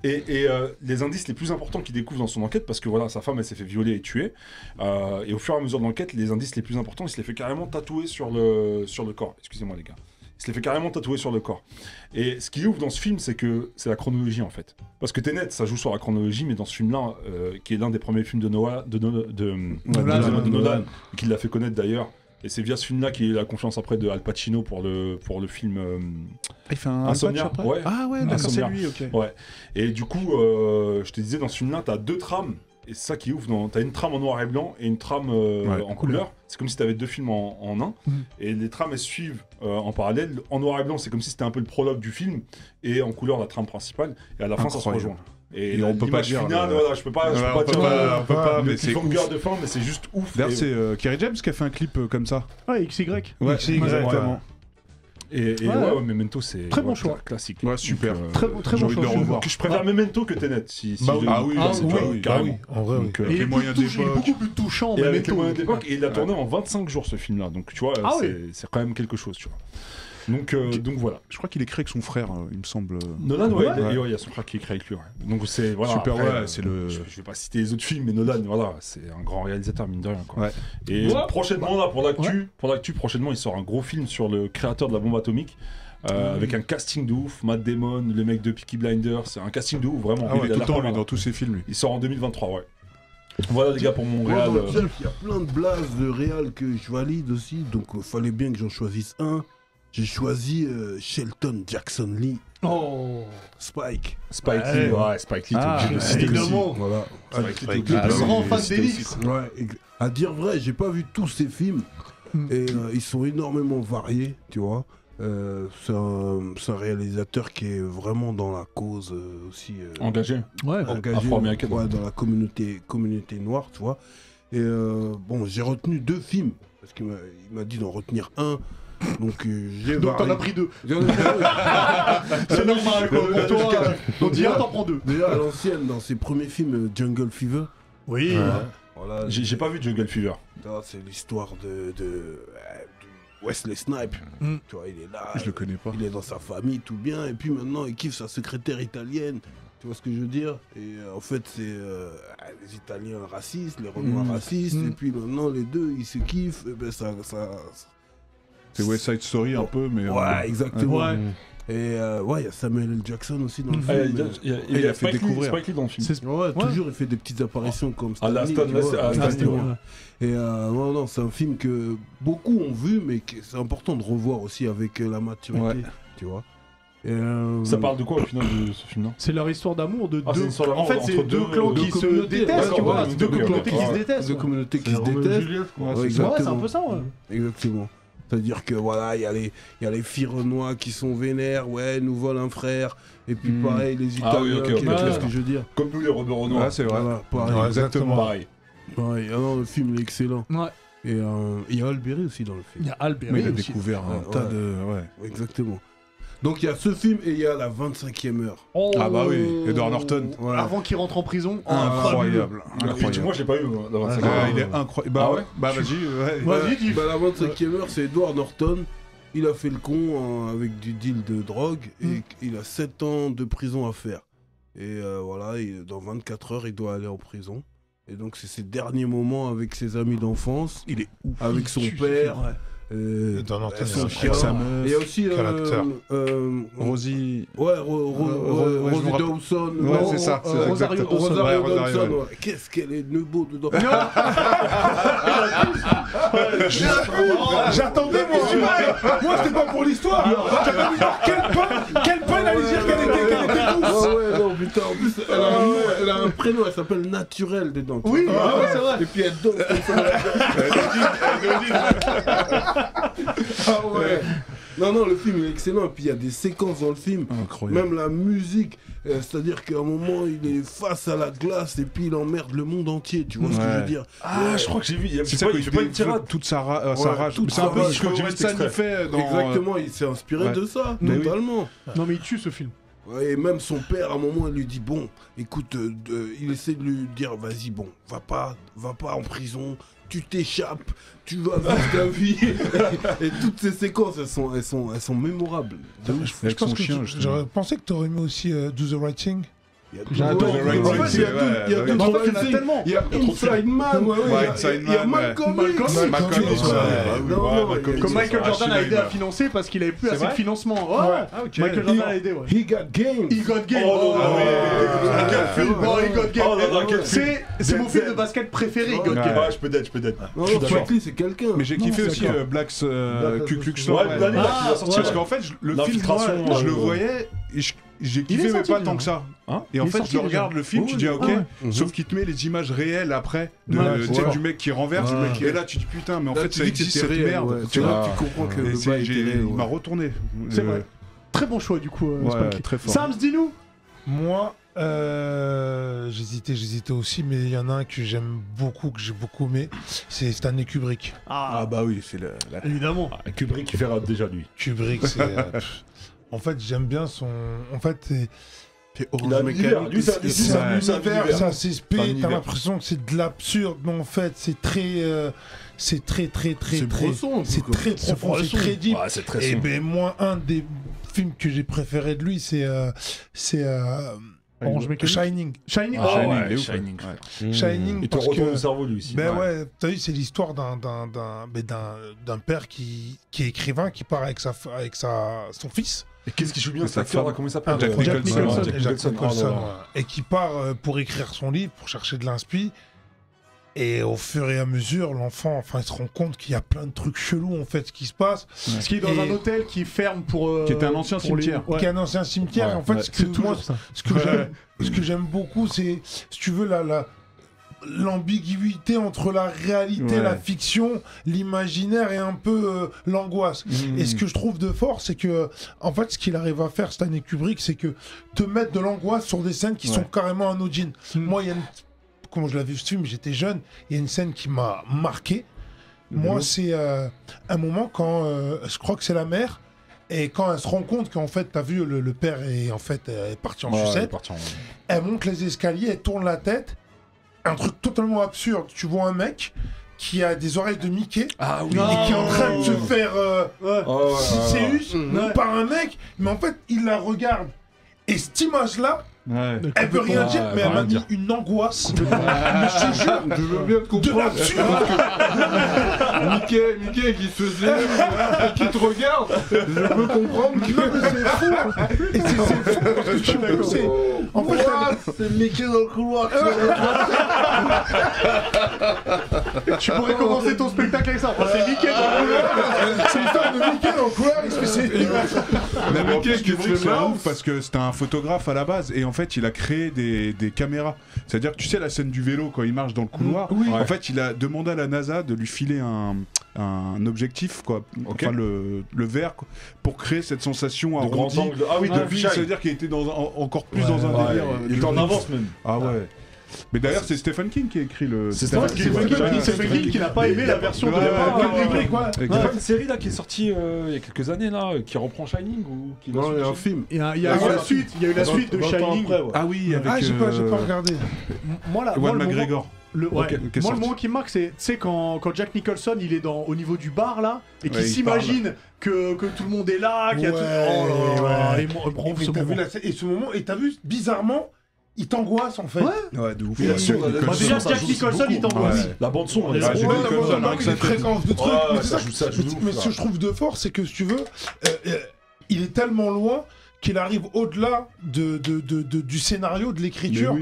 Speaker 2: Et les indices les plus importants qu'il découvre dans son enquête, parce que voilà, sa femme, elle s'est fait violer et tuer. Et au fur et à mesure de l'enquête, les indices les plus importants, il se les fait carrément tatouer sur le corps. Excusez-moi, les gars. Il se les fait carrément tatouer sur le corps. Et ce qui ouvre dans ce film, c'est que c'est la chronologie, en fait. Parce que Tenet, ça joue sur la chronologie, mais dans ce film-là, qui est l'un des premiers films de Nolan, qu'il l'a fait connaître d'ailleurs, et c'est via ce film-là qu'il a eu la confiance après de Al Pacino pour le film
Speaker 3: il fait un
Speaker 2: Insomnia.
Speaker 3: après
Speaker 2: Ouais.
Speaker 3: Ah ouais, d'accord, c'est lui, ok.
Speaker 2: Ouais. Et du coup, je te disais, dans ce film-là, t'as deux trames. Et c'est ça qui ouvre, t'as une trame en noir et blanc et une trame en couleur. C'est comme si t'avais deux films en un. Et les trames, elles suivent en parallèle. En noir et blanc, c'est comme si c'était un peu le prologue du film. Et en couleur, la trame principale. Et à la fin, ça se rejoint. Et
Speaker 3: on peut pas dire
Speaker 2: finale, voilà, je peux pas dire
Speaker 3: mais c'est
Speaker 2: ouf. De fin, mais c'est juste ouf.
Speaker 3: D'ailleurs, c'est Kerry James qui a fait un clip comme ça.
Speaker 1: Ouais, XY.
Speaker 3: Ouais, exactement.
Speaker 2: Et Memento, c'est
Speaker 1: très bon choix,
Speaker 2: classique.
Speaker 3: Ouais, super.
Speaker 1: Très bon choix.
Speaker 2: Je préfère Memento que Tenet.
Speaker 3: Oui, carrément.
Speaker 2: En vrai,
Speaker 1: il est beaucoup plus touchant.
Speaker 2: Et avec les moyens d'époque, et il a tourné en 25 jours ce film-là. Donc tu vois, c'est quand même quelque chose, tu vois. Donc voilà.
Speaker 3: Je crois qu'il écrit avec son frère, il me semble.
Speaker 2: Nolan, il y a son frère qui écrit avec lui. Ouais. Donc c'est voilà.
Speaker 3: Super,
Speaker 2: après,
Speaker 3: c'est le.
Speaker 2: Je vais pas citer les autres films, mais Nolan, voilà, c'est un grand réalisateur mine de rien. Quoi.
Speaker 3: Ouais.
Speaker 2: Et prochainement là, pour l'actu, prochainement, il sort un gros film sur le créateur de la bombe atomique. Avec un casting de ouf, Matt Damon, le mec de Peaky Blinders, c'est un casting de ouf, vraiment.
Speaker 3: Ah ouais, tout le temps, lui, dans tous ses films, lui.
Speaker 2: Il sort en 2023, ouais. Voilà les gars pour mon réal.
Speaker 5: Il y a plein de blazes de réal que je valide aussi, donc fallait bien que j'en choisisse un. J'ai choisi Shelton Jackson Lee.
Speaker 1: Oh,
Speaker 5: Spike
Speaker 2: Lee, Spike Lee,
Speaker 1: évidemment.
Speaker 5: Voilà.
Speaker 1: Le plus grand fan d'Elix.
Speaker 5: Ouais, à dire vrai, j'ai pas vu tous ces films et ils sont énormément variés, tu vois. C'est un réalisateur qui est vraiment dans la cause aussi
Speaker 2: engagé
Speaker 5: afro-américaine, dans la communauté noire, tu vois. Et bon, j'ai retenu 2 films parce qu'il m'a dit d'en retenir un. Donc
Speaker 1: t'en as pris 2. C'est normal quoi, pour toi. Donc déjà t'en prends 2.
Speaker 5: Déjà à l'ancienne, dans ses premiers films, Jungle Fever.
Speaker 1: Oui.
Speaker 2: Voilà, j'ai pas vu Jungle Fever.
Speaker 5: C'est l'histoire de Wesley Snipes. Tu vois, il est là.
Speaker 3: Je le connais pas.
Speaker 5: Il est dans sa famille, tout bien. Et puis maintenant, il kiffe sa secrétaire italienne. Tu vois ce que je veux dire? Et en fait, c'est les Italiens racistes, les Renois racistes. Et puis maintenant, les deux, ils se kiffent. Et ben ça...
Speaker 3: C'est West Side Story un peu, mais...
Speaker 5: Ouais, exactement. Ouais. Et il y a Samuel L. Jackson aussi dans le film.
Speaker 2: Il a fait découvrir. Spike Lee dans le film.
Speaker 5: Toujours il fait des petites apparitions comme ça. Et non, c'est un film que beaucoup ont vu, mais c'est important de revoir aussi avec la maturité, tu vois.
Speaker 2: Ça parle de quoi au final de ce film-là?
Speaker 1: C'est leur histoire d'amour de deux.
Speaker 2: En fait, c'est deux clans qui se détestent, tu vois.
Speaker 1: Deux communautés qui se détestent.
Speaker 5: Deux communautés qui se détestent.
Speaker 1: Ouais, c'est un peu ça, ouais.
Speaker 5: Exactement. C'est-à-dire que voilà, il y a les filles renois qui sont vénères, ouais, nous volent un frère. Et puis pareil, les Italiens, tu vois ce que je veux dire.
Speaker 2: Comme nous les rebeux renois.
Speaker 3: Ouais, c'est vrai.
Speaker 5: Voilà, pareil.
Speaker 3: Exactement.
Speaker 2: Pareil.
Speaker 5: Le film est excellent.
Speaker 1: Ouais.
Speaker 5: Et il y a Alberi aussi dans le film.
Speaker 1: Il y a Alberi.
Speaker 3: Il a découvert un tas de. Ouais.
Speaker 5: Exactement. Donc il y a ce film et il y a la 25e heure.
Speaker 1: Oh.
Speaker 3: Ah bah oui, Edward Norton.
Speaker 1: Voilà. Avant qu'il rentre en prison.
Speaker 3: Incroyable.
Speaker 2: Moi je l'ai pas eu la 25e
Speaker 3: heure. Il est incroyable. Bah vas-y.
Speaker 1: Vas-y, dis.
Speaker 5: La 25e heure, c'est Edward Norton. Il a fait le con avec du deal de drogue et il a 7 ans de prison à faire. Et voilà, dans 24 heures, il doit aller en prison. Et donc c'est ses derniers moments avec ses amis d'enfance.
Speaker 3: Il est ouf.
Speaker 5: Avec son père. Son chien. Il y a aussi
Speaker 3: Rosie.
Speaker 5: Ouais, Rosie Dawson.
Speaker 3: Ouais, c'est ça.
Speaker 5: Rosario Dawson. Qu'est-ce qu'elle est beau dedans.
Speaker 6: J'attendais moi c'était pas pour l'histoire. J'avais dit quel point il allait dire qu'elle était douce.
Speaker 5: Ouais, non, putain, en plus elle a un prénom, elle s'appelle Naturel dedans.
Speaker 1: Oui, c'est vrai.
Speaker 5: Et puis elle danse Ah ouais. Non, le film est excellent. Et puis il y a des séquences dans le film.
Speaker 3: Incroyable.
Speaker 5: Même la musique. C'est-à-dire qu'à un moment, il est face à la glace et puis il emmerde le monde entier. Tu vois ce que je veux dire?
Speaker 2: Ah, je crois que j'ai vu.
Speaker 3: C'est ça qu'il fait pas une tirade. Toute sa rage. C'est un peu ce que Orelsan fait dans...
Speaker 5: Exactement, il s'est inspiré de ça, totalement.
Speaker 1: Non, mais il tue ce film.
Speaker 5: Et même son père, à un moment, il lui dit bon, écoute, il essaie de lui dire vas-y, bon, va pas en prison, tu t'échappes, tu vas vivre ta vie. Et toutes ces séquences, elles sont mémorables.
Speaker 6: Je pense que j'aurais pensé que tu aurais mis aussi Do the Right Thing.
Speaker 5: J'adore. En fait, il y a tellement. Il y a Inside Man, il y a Malcolm X.
Speaker 1: Comme Michael Jordan a aidé à financer parce qu'il avait plus assez de financement. Michael Jordan a aidé, ouais.
Speaker 5: He Got Game.
Speaker 1: He Got Game. He Got Game. C'est mon film de basket préféré, He Got Game.
Speaker 2: Je peux d'être.
Speaker 5: Non, Spike Lee, c'est quelqu'un.
Speaker 3: Mais j'ai kiffé aussi Black's Ku Klux Klan. Parce qu'en fait, le film, je le voyais et j'ai kiffé mais pas tant que ça. Et en fait, je regarde le film, tu dis ok, sauf qu'il te met les images réelles après du mec qui renverse. Et là, tu dis putain, mais en fait, ça existe cette merde.
Speaker 5: Tu comprends que
Speaker 3: il m'a retourné.
Speaker 1: C'est vrai. Très bon choix du coup.
Speaker 3: Très fort.
Speaker 1: Sams, dis-nous.
Speaker 6: Moi, j'hésitais aussi, mais il y en a un que j'aime beaucoup, que j'ai beaucoup aimé, c'est Stanley Kubrick.
Speaker 2: Ah bah oui, c'est
Speaker 1: évidemment.
Speaker 2: Kubrick, il fait rap déjà lui.
Speaker 6: Kubrick, c'est... En fait, j'aime bien son... En fait,
Speaker 5: c'est univers,
Speaker 6: ça s'explique, t'as l'impression que c'est de l'absurde, mais en fait, c'est très... c'est très profond, c'est très deep. Et ben moi, un des films que j'ai préféré de lui, c'est Shining.
Speaker 1: Shining.
Speaker 6: Shining.
Speaker 2: Il te retourne le cerveau lui aussi.
Speaker 6: Ben ouais, t'as vu, c'est l'histoire d'un père qui est écrivain, qui part avec son fils.
Speaker 2: Et qu'est-ce qui joue bien cet acteur là? Comment il s'appelle?
Speaker 6: Jack Nicholson. Et qui part pour écrire son livre, pour chercher de l'inspi. Et au fur et à mesure, l'enfant, il se rend compte qu'il y a plein de trucs chelous en fait qui se passent.
Speaker 1: Parce qu'il est dans un hôtel qui ferme pour.
Speaker 3: Qui était un ancien cimetière.
Speaker 6: Qui est un ancien cimetière. En fait, ce que j'aime beaucoup, c'est, si tu veux, l'ambiguïté entre la réalité, la fiction, l'imaginaire et un peu l'angoisse. Et ce que je trouve de fort, c'est que, en fait, ce qu'il arrive à faire, Stanley Kubrick, c'est que te mettre de l'angoisse sur des scènes qui sont carrément anodines. Moi, il y a quand je l'avais vu ce film, j'étais jeune, il y a une scène qui m'a marqué. Moi, c'est un moment quand, je crois que c'est la mère, et quand elle se rend compte qu'en fait, t'as vu, le père est parti en sucette, elle monte les escaliers, elle tourne la tête, un truc totalement absurde. Tu vois un mec qui a des oreilles de Mickey et qui est en train de se faire Céus par un mec, mais en fait, il la regarde. Et cette image-là, elle veut rien dire, mais elle m'a mis une angoisse. Mais je te jure,
Speaker 5: je veux bien te comprendre.
Speaker 6: De l'absurde.
Speaker 5: Mickey qui se faisait, qui te regarde, je peux comprendre que
Speaker 6: c'est fou. Et c'est fou parce que tu sais. En fait,
Speaker 5: c'est Mickey dans le couloir.
Speaker 1: Tu pourrais commencer ton spectacle avec ça. C'est Mickey dans le couloir.
Speaker 6: C'est l'histoire de Mickey dans le couloir.
Speaker 3: Mais Mickey qui c'est ouf parce que c'était un photographe à la base et en fait il a créé des caméras. C'est-à-dire que tu sais la scène du vélo quand il marche dans le couloir. En fait il a demandé à la NASA de lui filer un objectif quoi, enfin le verre quoi, pour créer cette sensation arrondie de vie. C'est-à-dire qu'il était encore plus dans un délire.
Speaker 2: Il était en avance même.
Speaker 3: Ah ouais. Mais d'ailleurs, c'est Stephen King qui a écrit le.
Speaker 1: C'est Stephen King qui n'a pas aimé la version de
Speaker 2: Kubrick. Il y a une série là qui est sortie il y a quelques années là, qui reprend Shining ou qui.
Speaker 5: Non, il y a un film.
Speaker 1: Il y a eu la suite. Il y a eu la suite de Shining.
Speaker 3: Ah oui, avec.
Speaker 6: Ah, j'ai pas regardé.
Speaker 1: Moi là,
Speaker 3: Ewan McGregor.
Speaker 1: Moi, le moment qui me marque, c'est quand Jack Nicholson il est au niveau du bar là et qu'il s'imagine que tout le monde est là, qu'il y a tout.
Speaker 6: Et ce moment, et t'as vu, bizarrement, il t'angoisse en fait.
Speaker 3: Ouais, de ouf.
Speaker 1: Déjà, Jack Nicholson il t'angoisse.
Speaker 2: La bande-son,
Speaker 6: les fréquences de trucs. Mais ce que je trouve de fort, c'est que si tu veux, il est tellement loin qu'il arrive au-delà du scénario, de l'écriture.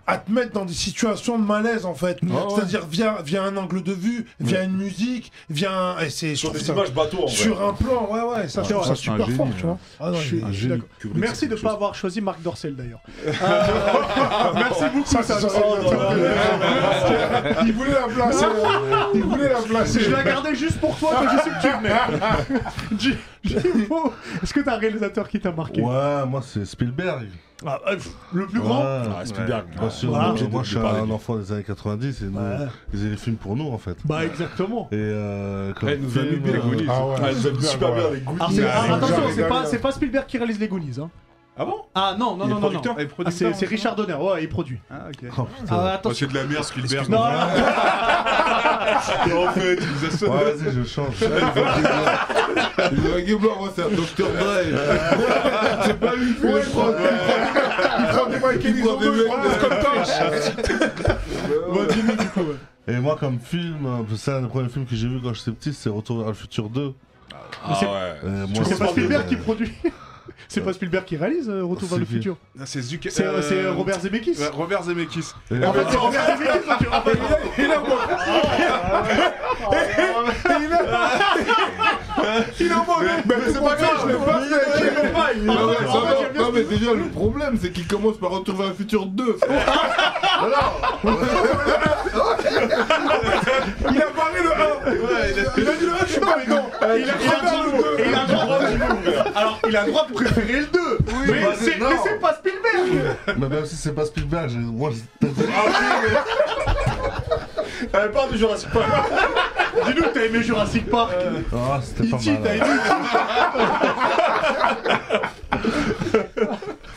Speaker 6: À te mettre dans des situations de malaise en fait. C'est-à-dire via un angle de vue, via une musique,
Speaker 2: sur des images bateaux en
Speaker 6: sur un plan, ça je trouve ça super fort, tu vois.
Speaker 1: Je suis d'accord. Merci de ne pas avoir choisi Marc Dorcel d'ailleurs. Merci beaucoup.
Speaker 6: Il voulait la placer.
Speaker 1: Je la gardais juste pour toi, je sais que tu venais. Jimo, est-ce que t'as un réalisateur qui t'a marqué?
Speaker 4: Ouais, moi c'est Spielberg.
Speaker 1: Le plus grand?
Speaker 2: Spielberg.
Speaker 4: Moi je suis un enfant des années 90 et nous, ils faisaient les films pour nous en fait.
Speaker 1: Bah exactement.
Speaker 4: Et
Speaker 2: il nous a mis les Goonies. Il nous a mis super bien les Goonies.
Speaker 1: Attention, c'est pas Spielberg qui réalise les Goonies.
Speaker 3: Ah bon?
Speaker 1: Ah non, non,
Speaker 3: Il est
Speaker 1: non, non,
Speaker 3: producteur
Speaker 1: non.
Speaker 3: et
Speaker 1: Ah,
Speaker 3: producteur,
Speaker 1: c'est Richard Donner, ouais, il produit.
Speaker 3: Ah, ok.
Speaker 4: Oh,
Speaker 1: Ah, attends.
Speaker 3: C'est de la merde, Spielberg.
Speaker 1: Non,
Speaker 3: En fait, il nous a sonné.
Speaker 4: Ouais, vas-y, je change.
Speaker 5: Le Vague Blanc, moi, c'est un Dr. Dre. C'est pas lui qui fait les prods.
Speaker 6: Il prend des mecs qui disent
Speaker 5: prend des mecs
Speaker 4: Et moi, comme film, c'est un des premiers films que j'ai vu quand j'étais petit, c'est Retour vers le futur 2.
Speaker 2: Ah ouais.
Speaker 1: c'est pas Spielberg qui produit. C'est pas Spielberg qui réalise Retour vers le futur.
Speaker 3: C'est Zucker.
Speaker 1: C'est Robert Zemeckis.
Speaker 3: Ouais, Robert Zemeckis.
Speaker 1: En fait, c'est Robert Zemeckis, donc tu rappelles.
Speaker 6: Il a mais c'est pas grave, je l'ai pas fait.
Speaker 5: Non mais déjà le problème c'est qu'il commence par Retour vers le futur 2.
Speaker 6: Il a parlé le 1. Il a dit le 1, je suis pas non. Il a le droit du
Speaker 1: Alors, il a le droit de préférer le 2. Mais c'est pas Spielberg.
Speaker 4: Mais même si c'est pas Spielberg, moi
Speaker 2: Elle parle de Jurassic Park.
Speaker 1: Dis-nous que t'as aimé Jurassic Park.
Speaker 4: Ah, c'était pas
Speaker 1: E.T.,
Speaker 4: mal.
Speaker 1: t'as aimé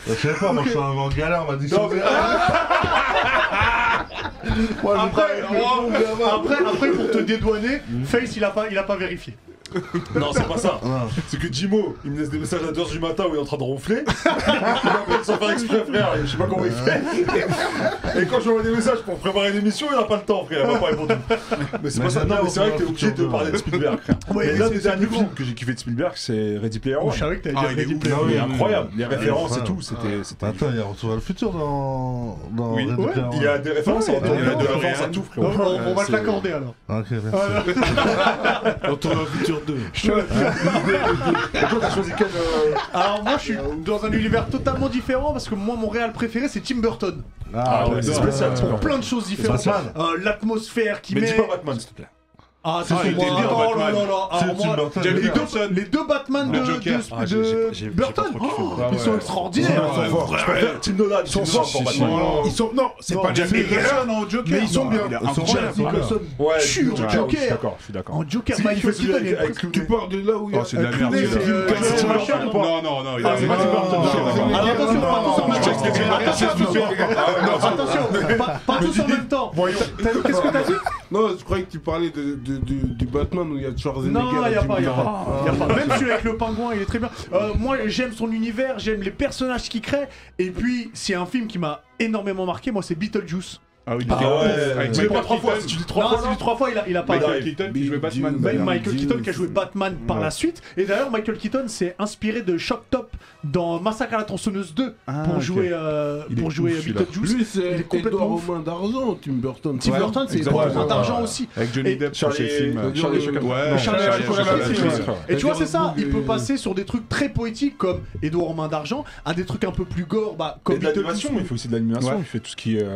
Speaker 4: Je sais pas, moi je suis en galère, on m'a dit que
Speaker 1: Après, pour te dédouaner, Face, il a pas vérifié.
Speaker 2: Non, c'est pas ça. C'est que Jimo, il me laisse des messages à 2h du matin où il est en train de ronfler. Il m'appelle sans faire exprès, frère. Je sais pas comment il fait. Et quand je lui envoie des messages pour préparer l'émission, il a pas le temps, frère. Il m'a pas répondu. Mais c'est pas ça. Non, mais c'est vrai que t'es obligé de parler de Spielberg, frère.
Speaker 1: Ouais,
Speaker 2: Et l'un des derniers films que j'ai kiffé de Spielberg, c'est Ready Player One.
Speaker 1: Je savais que t'allais dire Ready Player
Speaker 2: One.
Speaker 1: One.
Speaker 2: Il est incroyable. Les références et tout, c'était.
Speaker 4: Attends, il y a Retour vers le futur dans
Speaker 2: Oui,
Speaker 4: Ready Player One.
Speaker 2: il y a des références à tout, frère.
Speaker 1: On va te l'accorder alors.
Speaker 4: Ok, merci.
Speaker 5: Retour vers le futur 2.
Speaker 2: Et toi, t'as choisi quel.
Speaker 1: Alors, moi, je suis dans un univers totalement différent parce que moi, mon réal préféré, c'est Tim Burton.
Speaker 2: Ah ouais, c'est spécial.
Speaker 1: Pour plein de choses différentes. L'atmosphère qui met.
Speaker 2: Mais dis pas Batman, s'il te plaît.
Speaker 1: Ah, c'est son moi. Oh là là là. Alors, moi, les deux Batman de Burton, ils sont extraordinaires.
Speaker 2: Tim Nolan, ils sont forts pour Batman.
Speaker 6: Ils sont non, c'est pas Jack Nicholson en Joker. Mais ils sont bien.
Speaker 1: Jack Nicholson.
Speaker 2: Ouais,
Speaker 1: je suis Joker.
Speaker 2: Je suis d'accord.
Speaker 1: En Joker, Michael Keaton.
Speaker 5: Tu pars de là où il y a.
Speaker 3: C'est de la merde. Non, il a.
Speaker 1: C'est pas Tim Burton. Alors attention, pas tous en même temps. Qu'est-ce que t'as dit?
Speaker 5: Non, je croyais que tu parlais du Batman où il y a Schwarzenegger.
Speaker 1: Non, il y a pas. Même celui avec le pingouin, il est très bien. Moi, j'aime son univers, j'aime les personnages qu'il crée. Et puis, c'est un film qui m'a énormément marqué. Moi, c'est Beetlejuice.
Speaker 3: Ah oui,
Speaker 2: mais pas 3 fois. Si tu dis 3 fois,
Speaker 1: si tu dis 3 fois, il a pas.
Speaker 3: Michael Keaton qui jouait Batman.
Speaker 1: Michael Keaton qui a joué Batman par la suite. Et d'ailleurs, Michael Keaton s'est inspiré de Shock Top dans Massacre à la tronçonneuse 2 pour jouer Beetlejuice.
Speaker 5: Lui, c'est complètement aux mains d'argent, Tim Burton.
Speaker 1: Tim Burton, c'est aux mains d'argent aussi.
Speaker 3: Avec Johnny Depp sur ses films.
Speaker 1: Charlie Et tu vois, c'est ça. Il peut passer sur des trucs très poétiques comme Edouard aux mains d'argent à des trucs un peu plus gore, comme
Speaker 2: de l'animation. Il fait aussi de l'animation. Il fait tout ce qui est.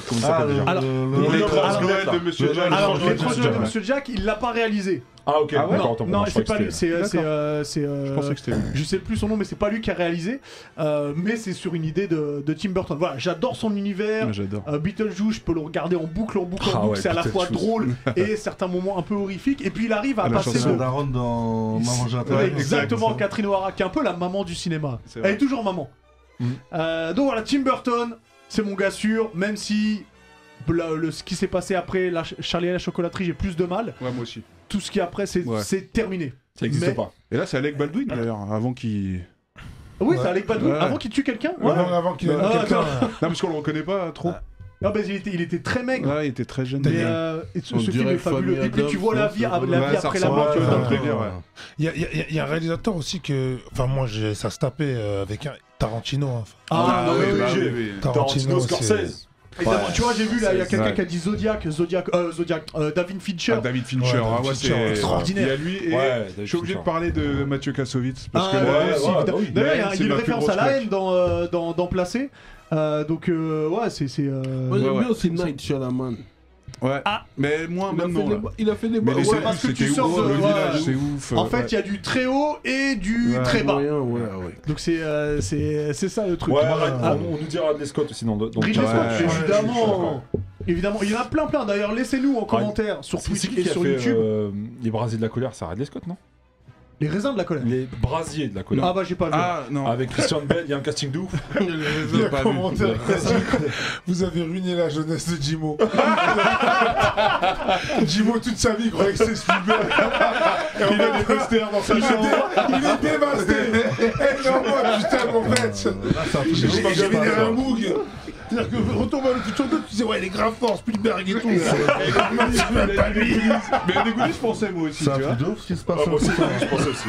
Speaker 2: Comment ça s'appelle?
Speaker 1: Alors,
Speaker 3: les transgressions de Monsieur Jack.
Speaker 1: Alors, les transgressions de Monsieur Jack, il l'a pas réalisé.
Speaker 2: Ah ok, d'accord.
Speaker 1: Non, c'est pas lui.
Speaker 3: Je pensais que c'était lui.
Speaker 1: Je sais plus son nom, mais c'est pas lui qui a réalisé. Mais c'est sur une idée de Tim Burton. Voilà, j'adore son univers.
Speaker 3: J'adore.
Speaker 1: Beetlejuice, je peux le regarder en boucle. C'est à la fois drôle et certains moments un peu horrifiques. Et puis il arrive à passer
Speaker 4: de Daron dans Maman j'ai un talent.
Speaker 1: Exactement, Catherine O'Hara, qui est un peu la maman du cinéma. Elle est toujours maman. Donc voilà, Tim Burton, c'est mon gars sûr, même si. Ce qui s'est passé après Charlie et la chocolaterie, j'ai plus de mal.
Speaker 3: Ouais, moi aussi.
Speaker 1: Tout ce qui est après, c'est terminé.
Speaker 2: Ça n'existe pas.
Speaker 3: Et là, c'est Alec Baldwin d'ailleurs, avant qu'il.
Speaker 1: Oui, c'est Alec Baldwin, avant qu'il tue quelqu'un.
Speaker 6: Avant qu'il tue quelqu'un.
Speaker 3: Non, parce qu'on le reconnaît pas trop.
Speaker 1: Non, mais il était très maigre.
Speaker 3: Ouais, il était très jeune.
Speaker 1: Mais ce film est fabuleux. Et puis tu vois la vie après la mort.
Speaker 6: Il y a un réalisateur aussi que. Enfin, moi, ça se tapait avec un Tarantino.
Speaker 2: Oui. Tarantino, Scorsese.
Speaker 1: Tu vois, j'ai vu là, il y a quelqu'un qui a dit Zodiac, David Fincher.
Speaker 3: David Fincher, c'est
Speaker 1: extraordinaire.
Speaker 3: Il y a lui et je suis obligé de parler de Mathieu Kassovitz parce que
Speaker 1: d'ailleurs, il y a une référence à la haine dans Placé. Donc ouais, c'est.
Speaker 5: Moi j'aime bien aussi Night Shyamalan.
Speaker 3: Ouais. Mais moi maintenant.
Speaker 5: Il a fait des
Speaker 3: mais
Speaker 1: ouais, parce que tu sors de
Speaker 3: le village, c'est ouf.
Speaker 1: En fait, il y a du très haut et du très bas. Donc c'est ça le truc.
Speaker 2: Ouais, on nous dira Ridley Scott aussi dans
Speaker 1: Ridley Scott, évidemment. Évidemment, il y en a plein. D'ailleurs, laissez-nous en commentaire sur Twitch et sur YouTube.
Speaker 2: Les Brasiers de la colère, c'est Ridley Scott, non?
Speaker 1: Les raisins de la colère.
Speaker 2: Les brasiers de la colère.
Speaker 1: Ah bah j'ai pas vu.
Speaker 3: Ah non.
Speaker 2: Avec Christian Bale, il y a un casting de ouf.
Speaker 6: Il y a un commentaire qui dit, vous avez ruiné la jeunesse de Jimo. Jimo toute sa vie croyait que c'est Spielberg. Et on a des posters dans sa chambre. Il est dévasté. Et non, moi putain mon fait. J'ai mis un moug. C'est-à-dire que Retour vers le futur 2, tu disais ouais il est grave fort Spielberg et tout.
Speaker 3: Mais Dégouli je pensais moi aussi.
Speaker 4: C'est un truc de ouf ce qui se passe.
Speaker 2: Moi aussi, je pensais aussi.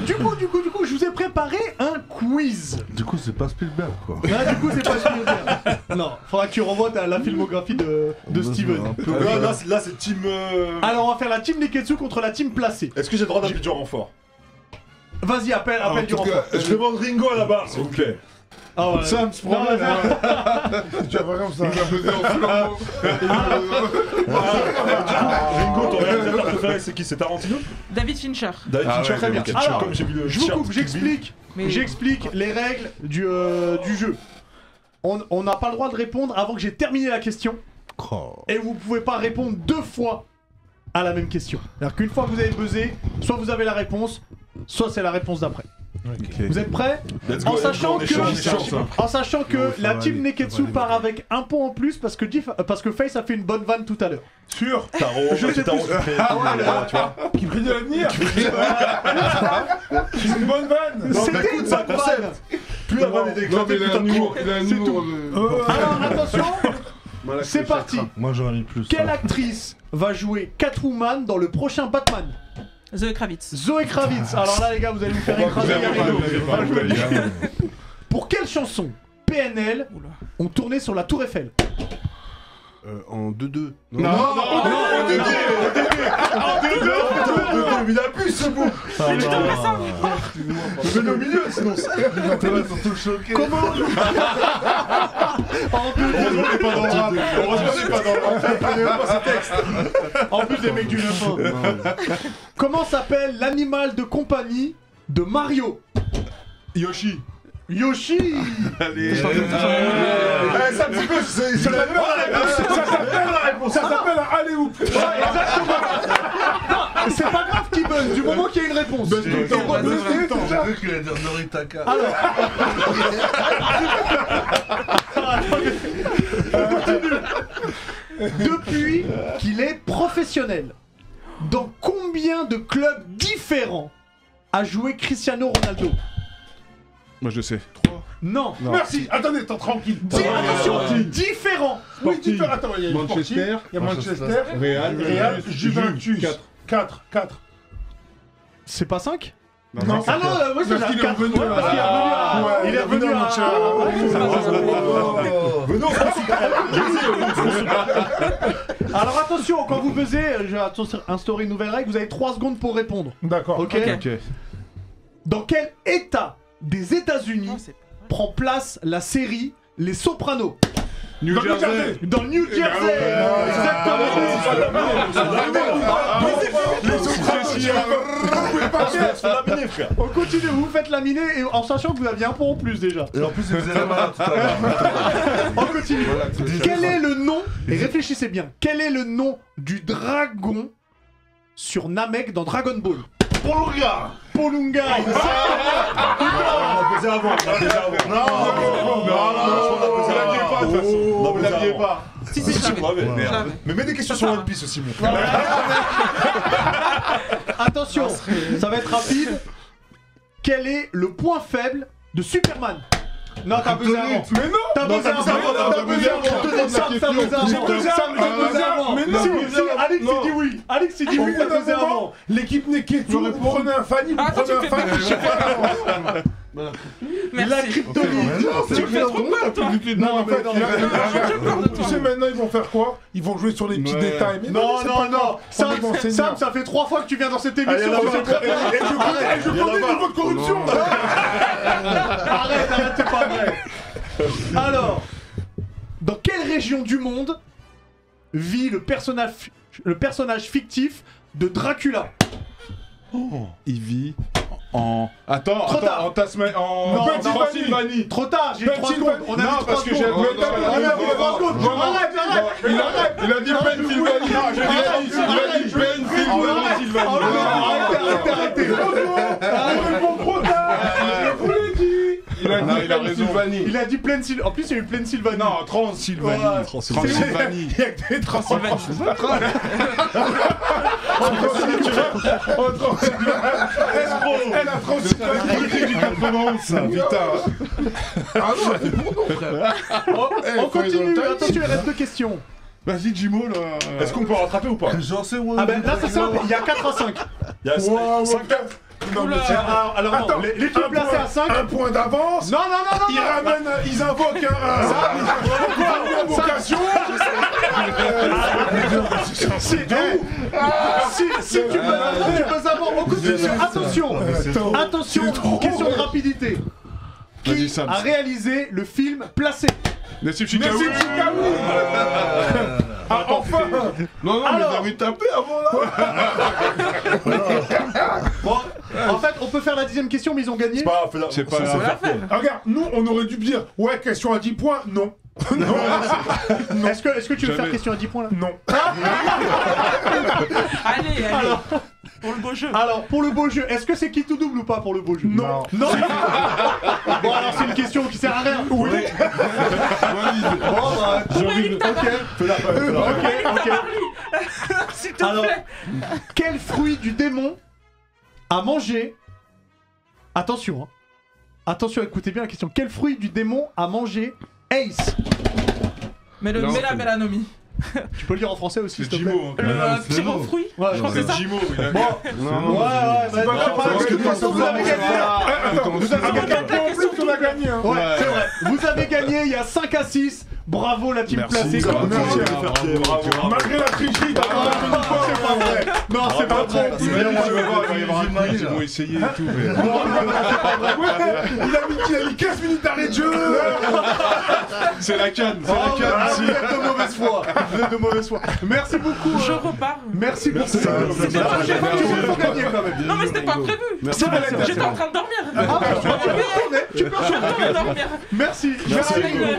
Speaker 1: Du coup, je vous ai préparé un quiz.
Speaker 4: Du coup, c'est pas Spielberg quoi.
Speaker 1: Ah, du coup, c'est pas Spielberg. Non, faudra que tu renvoies la filmographie de Steven.
Speaker 2: Là, c'est team.
Speaker 1: Alors, on va faire la team Neketsu contre la team placée.
Speaker 2: Est-ce que j'ai le droit d'appeler du renfort?
Speaker 1: Vas-y, appelle du renfort.
Speaker 2: Je demande Ringo à la barre, s'il vous plaît.
Speaker 1: Ah ouais.
Speaker 6: Sam se promène. Tu vas voir comme ça. Il va peser en flambeau.
Speaker 2: Ringo, ton réalisateur préféré, c'est qui? C'est Tarantino?
Speaker 12: David Fincher.
Speaker 2: David Fincher, très bien.
Speaker 1: Alors,
Speaker 2: comme j'ai vu le
Speaker 1: je vous coupe, j'explique les règles du jeu. On n'a pas le droit de répondre avant que j'ai terminé la question. Et vous pouvez pas répondre 2 fois à la même question. C'est-à-dire qu'une fois que vous avez buzzé, soit vous avez la réponse, soit c'est la réponse d'après. Okay. Vous êtes prêts? En sachant que la team Neketsu part avec un point en plus parce que Face a fait une bonne vanne tout à l'heure.
Speaker 6: Sûr.
Speaker 1: Je sais plus.
Speaker 2: Tu vois.
Speaker 6: Qui prie de l'avenir. C'est une bonne vanne.
Speaker 1: C'était une bonne vanne.
Speaker 2: Plus la vanne est éclatée, plus t'as de cours.
Speaker 1: C'est tout. Alors attention, c'est parti.
Speaker 4: Moi j'en ai mis plus.
Speaker 1: Quelle actrice va jouer Catwoman dans le prochain Batman?
Speaker 12: Zoé Kravitz.
Speaker 1: Zoé Kravitz. Alors là, les gars, vous allez vous faire écraser. Pour quelle chanson PNL ont tourné sur la Tour Eiffel?
Speaker 5: En 2-2.
Speaker 2: Non, en 2-2. Il a plus ce bout.
Speaker 12: Je te fais ça.
Speaker 2: Je vais au milieu, sinon ça.
Speaker 4: Ils sont tous choqués.
Speaker 1: Comment? En 2-2.
Speaker 2: Heureusement qu'on n'est pas dans le rap. Heureusement qu'on n'est pas dans le rap. On connaît même pas ce texte.
Speaker 1: En plus des mecs du 9-1. Comment s'appelle l'animal de compagnie de Mario?
Speaker 3: Yoshi.
Speaker 1: Yoshi.
Speaker 3: Allez.
Speaker 2: C'est un petit peu. Ça
Speaker 6: s'appelle un allez-oop.
Speaker 1: Exactement. C'est pas grave qui buzz, du moment qu'il y a une réponse.
Speaker 6: Buzz tout le temps.
Speaker 4: J'ai cru qu'il allait dire Noritaka.
Speaker 1: Alors. Depuis qu'il est professionnel, dans combien de clubs différents a joué Cristiano Ronaldo?
Speaker 3: Moi je sais.
Speaker 6: 3.
Speaker 1: Non.
Speaker 6: Merci. Attendez, t'es tranquille.
Speaker 1: Attention, différents.
Speaker 6: Oui, différents. Attends, il y a
Speaker 3: Manchester.
Speaker 6: Il y a Manchester.
Speaker 3: Real.
Speaker 6: Juventus. 4.
Speaker 1: C'est pas 5?
Speaker 6: Non.
Speaker 1: Ah non, moi c'est
Speaker 6: parce qu'il est revenu.
Speaker 1: Il est revenu à Alors attention, quand vous buzzez, je vais instaurer une nouvelle règle, vous avez 3 secondes pour répondre.
Speaker 6: D'accord.
Speaker 1: Ok. Dans quel état des États-Unis prend place la série Les Sopranos?
Speaker 3: New Jersey.
Speaker 1: Dans New Jersey. Exactement. On continue, vous faites laminer et en sachant que vous aviez un point en plus déjà.
Speaker 4: Et en plus, il faisait la malade tout à l'heure.
Speaker 1: On continue. Quel est le nom, et réfléchissez bien, quel est le nom du dragon sur Namek dans Dragon Ball?
Speaker 2: Polunga.
Speaker 1: On
Speaker 2: a posé avant. Non, vous l'aviez pas.
Speaker 12: Si, je l'avais.
Speaker 2: Mais mets des questions sur One Piece aussi, mon frère.
Speaker 1: Attention, ça va être rapide. Quel est le point faible de Superman? Non, t'as buzzé avant.
Speaker 6: Mais non.
Speaker 1: T'as buzzé avant. Mais non. Alex il dit oui. Alex il dit oui, t'as buzzé avant.
Speaker 6: L'équipe Neketsu, vous prenez un fan, vous prenez un fan.
Speaker 1: La kryptonite.
Speaker 12: Tu fais trop peur, toi.
Speaker 1: Non, mais
Speaker 6: tu sais maintenant ils vont faire quoi? Ils vont jouer sur les petits détails.
Speaker 1: Non. Sam, ça fait 3 fois que tu viens dans cette émission. Et
Speaker 6: je connais le niveau de corruption.
Speaker 1: Arrête, c'est pas vrai. Alors, dans quelle région du monde vit le personnage fictif de Dracula?
Speaker 3: Il vit en... Attends, en Tasmanie,
Speaker 1: en
Speaker 3: Pennsylvanie.
Speaker 1: Trop tard, j'ai 3 secondes. On a dit 3 secondes.
Speaker 6: Il a dit Pennsylvanie.
Speaker 1: Arrêtez.
Speaker 6: Trop tard. Je vous l'ai dit.
Speaker 3: Il a raison.
Speaker 1: Il a dit pleine Sylvanie. En plus, il y a eu pleine Sylvanie.
Speaker 3: Non, Transylvanie.
Speaker 1: Ouais.
Speaker 3: Transylvanie.
Speaker 1: Il y a que des Transylvanie.
Speaker 3: Elle a Transylvanie du 91, ça, putain.
Speaker 5: Ah non, c'est pour nous, frère.
Speaker 1: On continue. Attention, il reste 2 questions.
Speaker 3: Vas-y, Jimo, là.
Speaker 2: Est-ce qu'on peut rattraper ou pas?
Speaker 4: J'en sais, ouais.
Speaker 1: Ah ben là, c'est simple. Il y a 4 à 5.
Speaker 2: Il y a 5
Speaker 5: Non, mais
Speaker 1: Alors non, l'équipe placée à 5.
Speaker 5: un point d'avance.
Speaker 1: Non.
Speaker 5: Ils ramènent, ils invoquent une invocation.
Speaker 1: Si tu peux savoir, on continue. Attention, question de rapidité.
Speaker 3: Vas-y,
Speaker 1: Qui
Speaker 3: Sam.
Speaker 1: a réalisé le film Placé?
Speaker 3: Nassif Chikaoui.
Speaker 5: Ah, enfin. Non, mais
Speaker 1: Alors.
Speaker 5: j'avais tapé avant là.
Speaker 1: Bon, en fait, on peut faire la 10e question, mais ils ont gagné.
Speaker 3: C'est pas
Speaker 5: Regarde, nous, on aurait dû dire, ouais, question à 10 points, non.
Speaker 1: Est-ce que tu veux faire question à 10 points là?
Speaker 5: Non.
Speaker 12: Allez.
Speaker 1: Alors,
Speaker 12: Pour le beau jeu.
Speaker 1: Alors, pour le beau jeu, est-ce que c'est qui tout double ou pas pour le beau jeu?
Speaker 5: Non.
Speaker 1: Bon, alors c'est une question qui sert à rien. Oui. Bon, bah,
Speaker 12: Pour Eric Tabarly.
Speaker 1: Ok.
Speaker 12: S'il te
Speaker 1: Alors,
Speaker 12: plaît.
Speaker 1: quel fruit du démon a mangé... Attention, hein. Attention, écoutez bien la question. Quel fruit du démon a mangé Ace?
Speaker 12: Mais la mélanomie.
Speaker 1: Tu peux le dire en français aussi, s'il te plaît.
Speaker 3: Jimo.
Speaker 12: Le petit bon fruit.
Speaker 1: Ouais,
Speaker 12: Je crois que c'est ça.
Speaker 3: Jimo.
Speaker 1: Bon, ouais, vous avez gagné.
Speaker 5: Attends, vous avez gagné un point en plus qu'on a gagné. Hein.
Speaker 1: Ouais, c'est vrai. Vous avez gagné, il y a 5 à 6. Bravo la team placée.
Speaker 5: Malgré la tricherie,
Speaker 1: c'est pas vrai. Non, c'est pas vrai.
Speaker 3: Tu vas voir, il va y avoir un quiz, ils vont essayer et tout.
Speaker 5: Il a mis 15 minutes d'arrêt de jeu.
Speaker 3: C'est la canne, c'est la
Speaker 1: Vous
Speaker 3: canne.
Speaker 1: êtes de mauvaise foi. Vous êtes de mauvaise foi. Merci beaucoup.
Speaker 12: Je repars.
Speaker 1: Merci pour ça.
Speaker 12: C'était pas prévu.
Speaker 1: Tu gagner quand même.
Speaker 12: Non mais c'était pas prévu. J'étais en train de dormir.
Speaker 1: Tu peux
Speaker 12: Je dormir.
Speaker 1: Merci.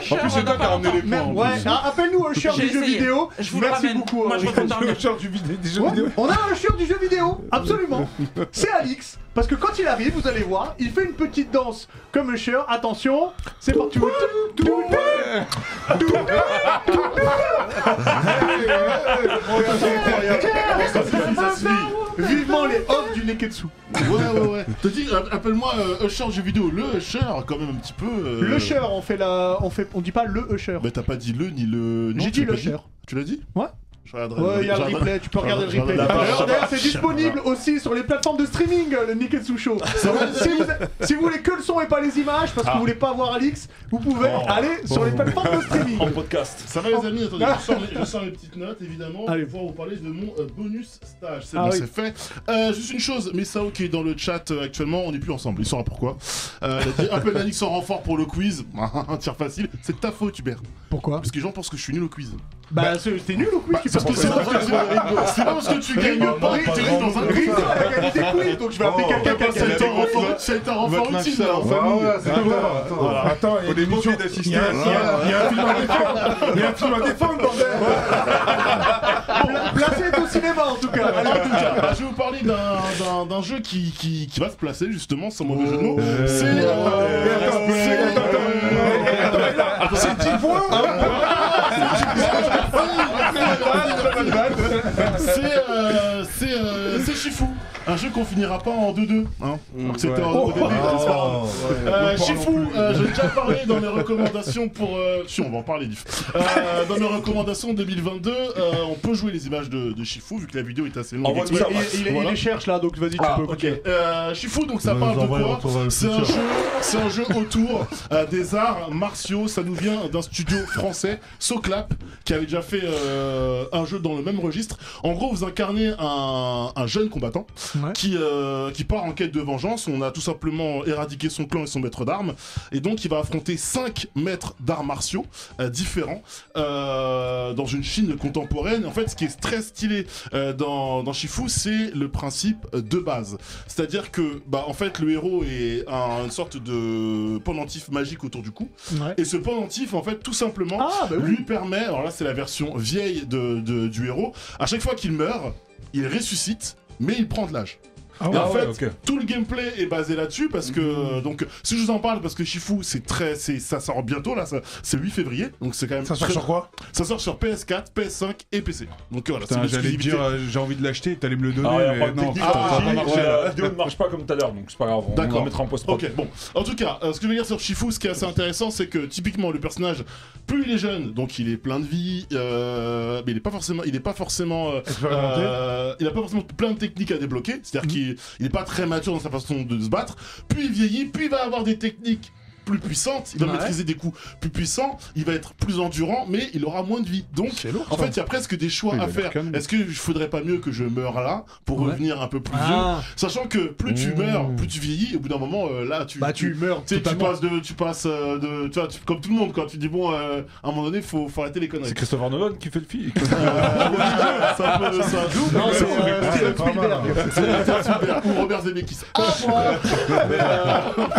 Speaker 3: En plus, c'est toi qui as ramené les points.
Speaker 1: Ouais, appelle-nous un chieur du jeu vidéo.
Speaker 12: Je vous le
Speaker 1: Merci
Speaker 12: ramène.
Speaker 1: beaucoup.
Speaker 12: Moi je retourne dormir.
Speaker 5: Le genre du jeu vidéo.
Speaker 1: On a un chieur du jeu vidéo, absolument. C'est Alix. Parce que quand il arrive, vous allez voir, il fait une petite danse comme un chieur. Attention, c'est parti. Vivement les offs du Neketsu.
Speaker 13: Ouais. T'as dit, appelle-moi Usher jeu vidéo. Le Usher, quand même un petit peu.
Speaker 1: Le Usher, on dit pas le Usher.
Speaker 13: Mais t'as pas dit le ni le.
Speaker 1: J'ai dit le Usher.
Speaker 13: Tu l'as dit?
Speaker 1: Ouais.
Speaker 13: Je regarderai.
Speaker 1: Ouais, il y a le replay, tu peux regarder le replay. D'ailleurs, c'est disponible aussi sur les plateformes de streaming, le Neketsu Show. Si vous voulez que le son et pas les images, parce que vous voulez pas voir Alix, vous pouvez aller sur les plateformes de streaming.
Speaker 2: En podcast.
Speaker 13: Ça va les amis, attendez, je sors mes petites notes évidemment pour pouvoir vous parler de mon bonus stage. C'est bon, c'est fait. Juste une chose, Messao qui est dans le chat actuellement, on n'est plus ensemble, il saura pourquoi. Il a dit appelle Alix en renfort pour le quiz. Un tir facile, c'est de ta faute Hubert.
Speaker 1: Pourquoi?
Speaker 13: Parce que les gens pensent que je suis nul au quiz.
Speaker 1: Bah, t'es nul au quiz,
Speaker 13: c'est pas parce que tu gagnes pas que tu restes dans un quiz.
Speaker 1: Il a gagné des quiz, donc je vais appeler quelqu'un qui a gagné.
Speaker 13: C'est un renfort utile en
Speaker 5: famille. Attends, il y a des missions d'assister. Il y a un film à défendre. Il y a un film à défendre, bordel.
Speaker 1: Placé est au cinéma en tout cas.
Speaker 13: Alors, en tout cas, je vais vous parler d'un jeu qui va se placer justement, sans mauvais jeu de mots.
Speaker 5: C'est 10 points.
Speaker 13: C'est Shifu, un jeu qu'on finira pas en 2-2. Hein. C'était au début, c'est pas grave. Shifu, j'ai déjà parlé dans les recommandations pour. Si, on va en parler, Diff. Dans mes recommandations 2022, on peut jouer les images de Shifu, vu que la vidéo est assez longue.
Speaker 1: Il les cherche là, donc vas-y, tu peux.
Speaker 13: Ok. Shifu, donc ça parle de quoi? C'est un jeu autour des arts martiaux. Ça nous vient d'un studio français, Soclap, qui avait déjà fait un jeu dans le même registre. En gros, vous incarnez un jeune combattant qui part en quête de vengeance. On a tout simplement éradiqué son clan et son maître d'armes. Et donc, il va affronter 5 maîtres d'arts martiaux différents dans une Chine contemporaine. En fait, ce qui est très stylé dans Shifu, c'est le principe de base. C'est-à-dire que, en fait, le héros est une sorte de pendentif magique autour du cou. Et ce pendentif, en fait, tout simplement, lui permet, alors là, c'est la version vieille du héros, à chaque fois qu'il meurt, il ressuscite, mais il prend de l'âge.
Speaker 6: Ah
Speaker 13: et en
Speaker 2: ouais,
Speaker 13: fait,
Speaker 2: ok.
Speaker 13: tout le gameplay est basé là-dessus parce que donc si je vous en parle parce que Shifu ça sort bientôt là, c'est le 8 février donc c'est quand même
Speaker 6: Ça sort sur quoi?
Speaker 13: Ça sort sur PS4, PS5 et PC. Donc voilà,
Speaker 3: Putain, j'allais te dire, j'ai envie de l'acheter, t'allais me le donner,
Speaker 2: Ah, y a
Speaker 3: mais
Speaker 2: pas de
Speaker 3: non,
Speaker 2: technique,
Speaker 3: putain, ça va pas marcher.
Speaker 2: la vidéo ne marche pas comme tout à l'heure, donc c'est pas grave, on
Speaker 13: D'accord.
Speaker 2: va mettre en post-prod.
Speaker 13: Ok, bon. En tout cas, ce que je veux dire sur Shifu, ce qui est assez intéressant, c'est que typiquement le personnage, plus il est jeune, donc il est plein de vie, mais il est pas forcément, il a pas forcément plein de techniques à débloquer. C'est-à-dire qu'il est pas très mature dans sa façon de se battre. Plus il vieillit, plus il va avoir des techniques plus puissante, il va maîtriser des coups plus puissants, il va être plus endurant, mais il aura moins de vie. Donc, en fait, il y a presque des choix à faire. Est-ce que je faudrait pas mieux que je meure là pour revenir un peu plus vieux, sachant que plus tu meurs, plus tu vieillis, et au bout d'un moment, là, tu
Speaker 1: meurs.
Speaker 13: Tu passes de, tu vois, comme tout le monde, quand tu dis bon, à un moment donné, faut arrêter les conneries.
Speaker 2: C'est Christopher Nolan qui fait le film.
Speaker 13: C'est un peu ça. Non, c'est Spielberg ou Robert Zemeckis.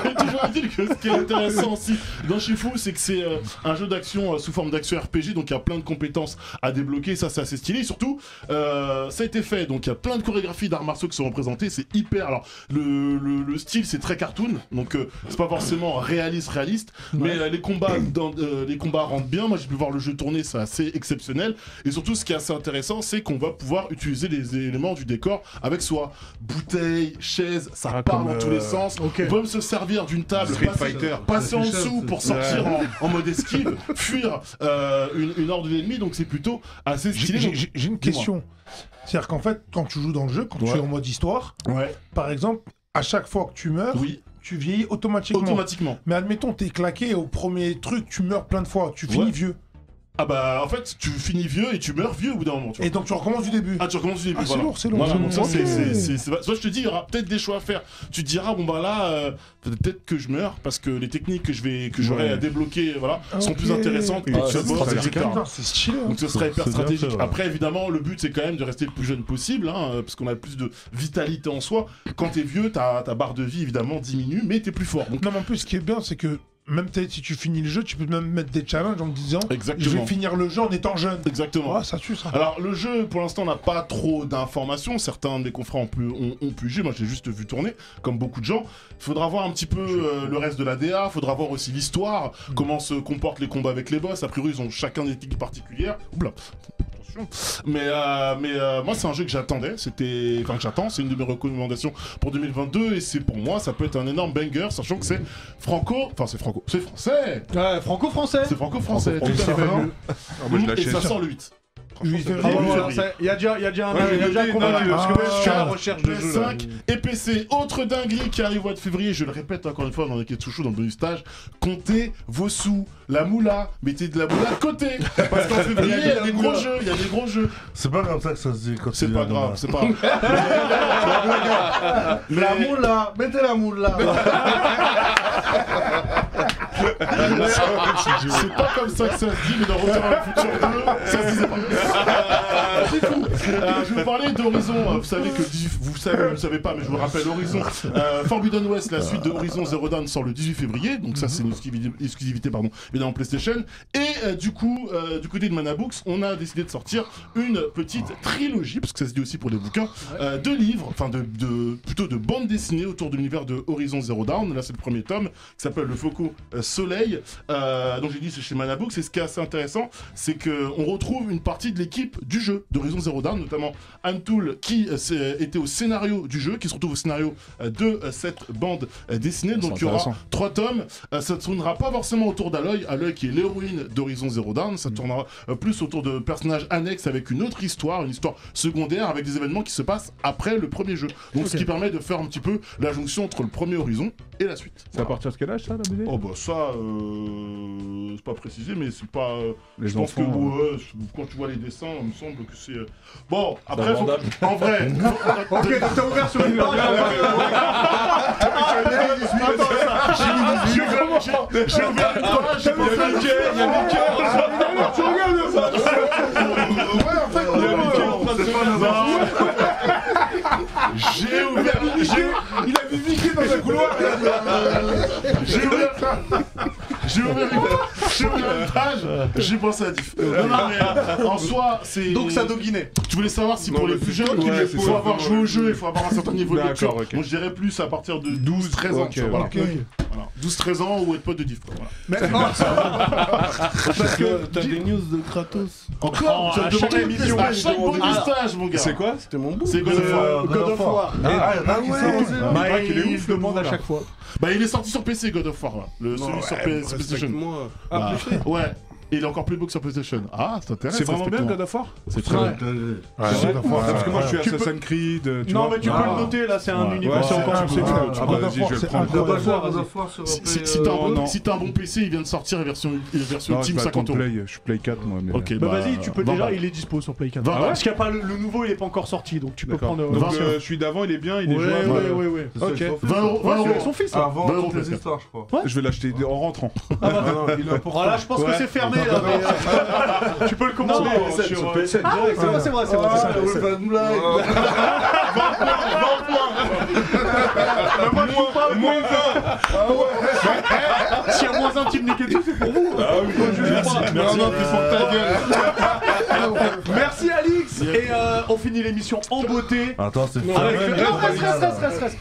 Speaker 13: Mais toujours dire que ce qui est intéressant aussi dans Shifu, c'est que c'est un jeu d'action sous forme d'action RPG, donc il y a plein de compétences à débloquer, ça c'est assez stylé. Et surtout, ça a été fait, donc il y a plein de chorégraphies d'arts martiaux qui sont représentées, c'est hyper. Alors le style c'est très cartoon, donc c'est pas forcément réaliste, mais les combats rentrent bien. Moi j'ai pu voir le jeu tourner, c'est assez exceptionnel. Et surtout, ce qui est assez intéressant, c'est qu'on va pouvoir utiliser les éléments du décor avec soi. Bouteille, chaise, ça part dans tous les sens. On peut même se servir d'une table, passer en dessous pour sortir en mode esquive, fuir une horde d'ennemis, donc c'est plutôt assez stylé.
Speaker 6: J'ai une question. C'est-à-dire qu'en fait, quand tu joues dans le jeu, quand tu es en mode histoire, par exemple, à chaque fois que tu meurs, tu vieillis automatiquement. Mais admettons, t'es claqué au premier truc, tu meurs plein de fois, tu finis vieux.
Speaker 13: Ah bah en fait tu finis vieux et tu meurs vieux au bout d'un moment.
Speaker 6: Et donc tu recommences du début.
Speaker 13: Ah tu recommences du début.
Speaker 6: C'est lourd, c'est lourd.
Speaker 13: Voilà, donc ça c'est soit je te dis il y aura peut-être des choix à faire. Tu te diras bon bah là peut-être que je meurs parce que les techniques que j'aurai à débloquer sont plus intéressantes que
Speaker 6: c'est stylé.
Speaker 13: Donc ce serait hyper stratégique. Après évidemment le but c'est quand même de rester le plus jeune possible parce qu'on a plus de vitalité en soi. Quand t'es vieux ta barre de vie évidemment diminue mais t'es plus fort.
Speaker 6: Non mais en plus ce qui est bien c'est que même si tu finis le jeu, tu peux même mettre des challenges en te disant je vais finir le jeu en étant jeune.
Speaker 13: Exactement.
Speaker 6: Ça tue ça.
Speaker 13: Alors le jeu pour l'instant n'a pas trop d'informations. Certains de mes confrères ont pu juger. Moi j'ai juste vu tourner comme beaucoup de gens. Il faudra voir un petit peu le reste de la DA. Il faudra voir aussi l'histoire, comment se comportent les combats avec les boss. A priori ils ont chacun des techniques particulières. Oula. Mais moi c'est un jeu que j'attendais, j'attends, c'est une de mes recommandations pour 2022 et c'est pour moi ça peut être un énorme banger sachant que c'est c'est français.
Speaker 1: Franco-français.
Speaker 13: C'est franco-français. Tout à fait. Et ça sort le 8.
Speaker 1: Il y a déjà un combat.
Speaker 13: Je suis à la recherche de jeux. PS5 et PC. Autre dinguerie qui arrive au mois de février. Je le répète encore une fois dans les Ketsuchou, dans le bonus stage. Comptez vos sous. La moula. Mettez de la moula de côté. Parce qu'en février, il y a des gros jeux.
Speaker 4: C'est pas comme ça que ça se dit quand
Speaker 13: c'est pas grave. C'est pas grave.
Speaker 4: La moula. Mettez la moula.
Speaker 13: C'est pas comme ça que ça se dit, mais dans Retour à le futur 2, ça se disait pas. Du coup, je vais vous parler d'Horizon. Vous savez que vous ne savez pas, mais je vous rappelle Horizon Forbidden West, la suite de Horizon Zero Dawn sort le 18 février. Donc ça, c'est une exclusivité, évidemment PlayStation. Et du coup, du côté de Manabooks, on a décidé de sortir une petite trilogie, parce que ça se dit aussi pour des bouquins, de livres, enfin plutôt de bandes dessinées autour de l'univers de Horizon Zero Dawn. Là, c'est le premier tome qui s'appelle Le Faucon Soleil. Donc j'ai dit c'est chez Manabooks. Et ce qui est assez intéressant, c'est qu'on retrouve une partie de l'équipe du jeu d'Horizon Zero Dawn, notamment Antoul qui était au scénario du jeu, qui se retrouve au scénario de cette bande dessinée. Donc il y aura 3 tomes. Ça ne tournera pas forcément autour d'Aloy, Aloy qui est l'héroïne d'Horizon Zero Dawn. Ça tournera plus autour de personnages annexes avec une autre histoire, une histoire secondaire avec des événements qui se passent après le premier jeu. Donc ce qui permet de faire un petit peu la jonction entre le premier Horizon et la suite.
Speaker 3: C'est à partir de quel âge ça, la BD?
Speaker 13: Oh bah ça, c'est pas précisé, mais c'est pas...
Speaker 3: je pense que
Speaker 13: quand tu vois les dessins, il me semble que c'est... Bon, après, en vrai...
Speaker 1: Ok, donc t'as ouvert sur une page.
Speaker 13: J'ai ouvert une page, j'ai pensé à Mickey, il y a Mickey.
Speaker 1: Tu regardes ça.
Speaker 13: Ouais, en fait, il y a Mickey en train de se J'ai ouvert...
Speaker 6: Il a vu Mickey dans un couloir.
Speaker 13: J'ai ouvert une page, j'ai pensé à Diff. Non, mais en soi, c'est.
Speaker 1: Donc ça doguinait.
Speaker 13: Tu voulais savoir si pour les plus jeunes, il faut avoir joué au jeu, il faut avoir un certain niveau de lecture. Moi, je dirais plus à partir de 12-13 ans. Voilà. 12-13 ans ou être pote de Diff.
Speaker 5: Parce que t'as des news de Kratos.
Speaker 13: Encore
Speaker 1: à chaque émission.
Speaker 13: À chaque bonus stage, mon gars.
Speaker 3: C'est quoi?
Speaker 5: C'était mon bout.
Speaker 13: C'est God of War.
Speaker 1: God of War.
Speaker 13: Il est ouf,
Speaker 1: le monde à chaque fois.
Speaker 13: Bah, il est sorti sur PC, God of War, là. Celui sur PlayStation.
Speaker 5: Ah,
Speaker 13: ouais. Et il est encore plus beau que sur PlayStation. Ah, c'est intéressant.
Speaker 3: C'est vraiment bien God of War?
Speaker 13: C'est très bien.
Speaker 3: Parce que moi je suis Assassin's Creed.
Speaker 1: Non, mais tu peux le noter là, c'est un univers. C'est encore
Speaker 3: God of War, je vais le prendre.
Speaker 13: Si t'as un bon PC, il vient de sortir version Ultime 50 €.
Speaker 3: Je suis Play 4 moi.
Speaker 13: Ok,
Speaker 1: bah vas-y, tu peux déjà, il est dispo sur Play 4. Parce qu'il y a pas le nouveau, il est pas encore sorti, donc tu peux prendre.
Speaker 3: Donc celui d'avant, il est bien, il est jouable.
Speaker 1: Ouais.
Speaker 3: Ok.
Speaker 13: 20 €.
Speaker 1: Avec son fils.
Speaker 4: Avant toutes les histoires, je crois.
Speaker 3: Je vais l'acheter en rentrant.
Speaker 1: Voilà, je pense que c'est fermé là. Tu peux le commander sur PS7. Ah oui, c'est vrai. Moins 20. S'il y a moins un type Neketsu, c'est pour vous.
Speaker 13: Ah oui, merci.
Speaker 1: Merci Alix. Et on finit l'émission en beauté.
Speaker 4: Attends, c'est
Speaker 1: Reste.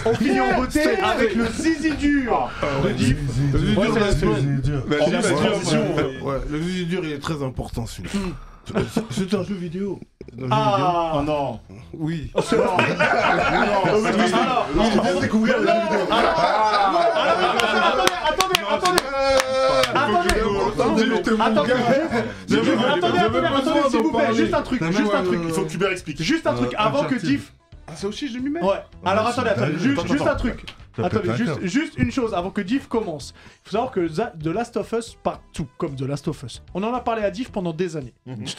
Speaker 1: On finit en beauté avec le zizi dur de Diff.
Speaker 5: Le zizi dur, il est très important celui-là. C'est un jeu vidéo.
Speaker 1: Ah
Speaker 13: non.
Speaker 5: Oui.
Speaker 1: C'est bon.
Speaker 13: Tu viens de découvrir le jeu vidéo.
Speaker 1: Attendez, s'il vous plaît, juste un truc.
Speaker 13: Il faut que Hubert explique.
Speaker 1: Juste un truc avant que Diff.
Speaker 3: Ah, ça aussi, je m'y mets.
Speaker 1: Ouais. Alors attendez, juste un truc. Attendez, juste une chose avant que Diff commence. Il faut savoir que The Last of Us partout, comme The Last of Us. On en a parlé à Diff pendant des années.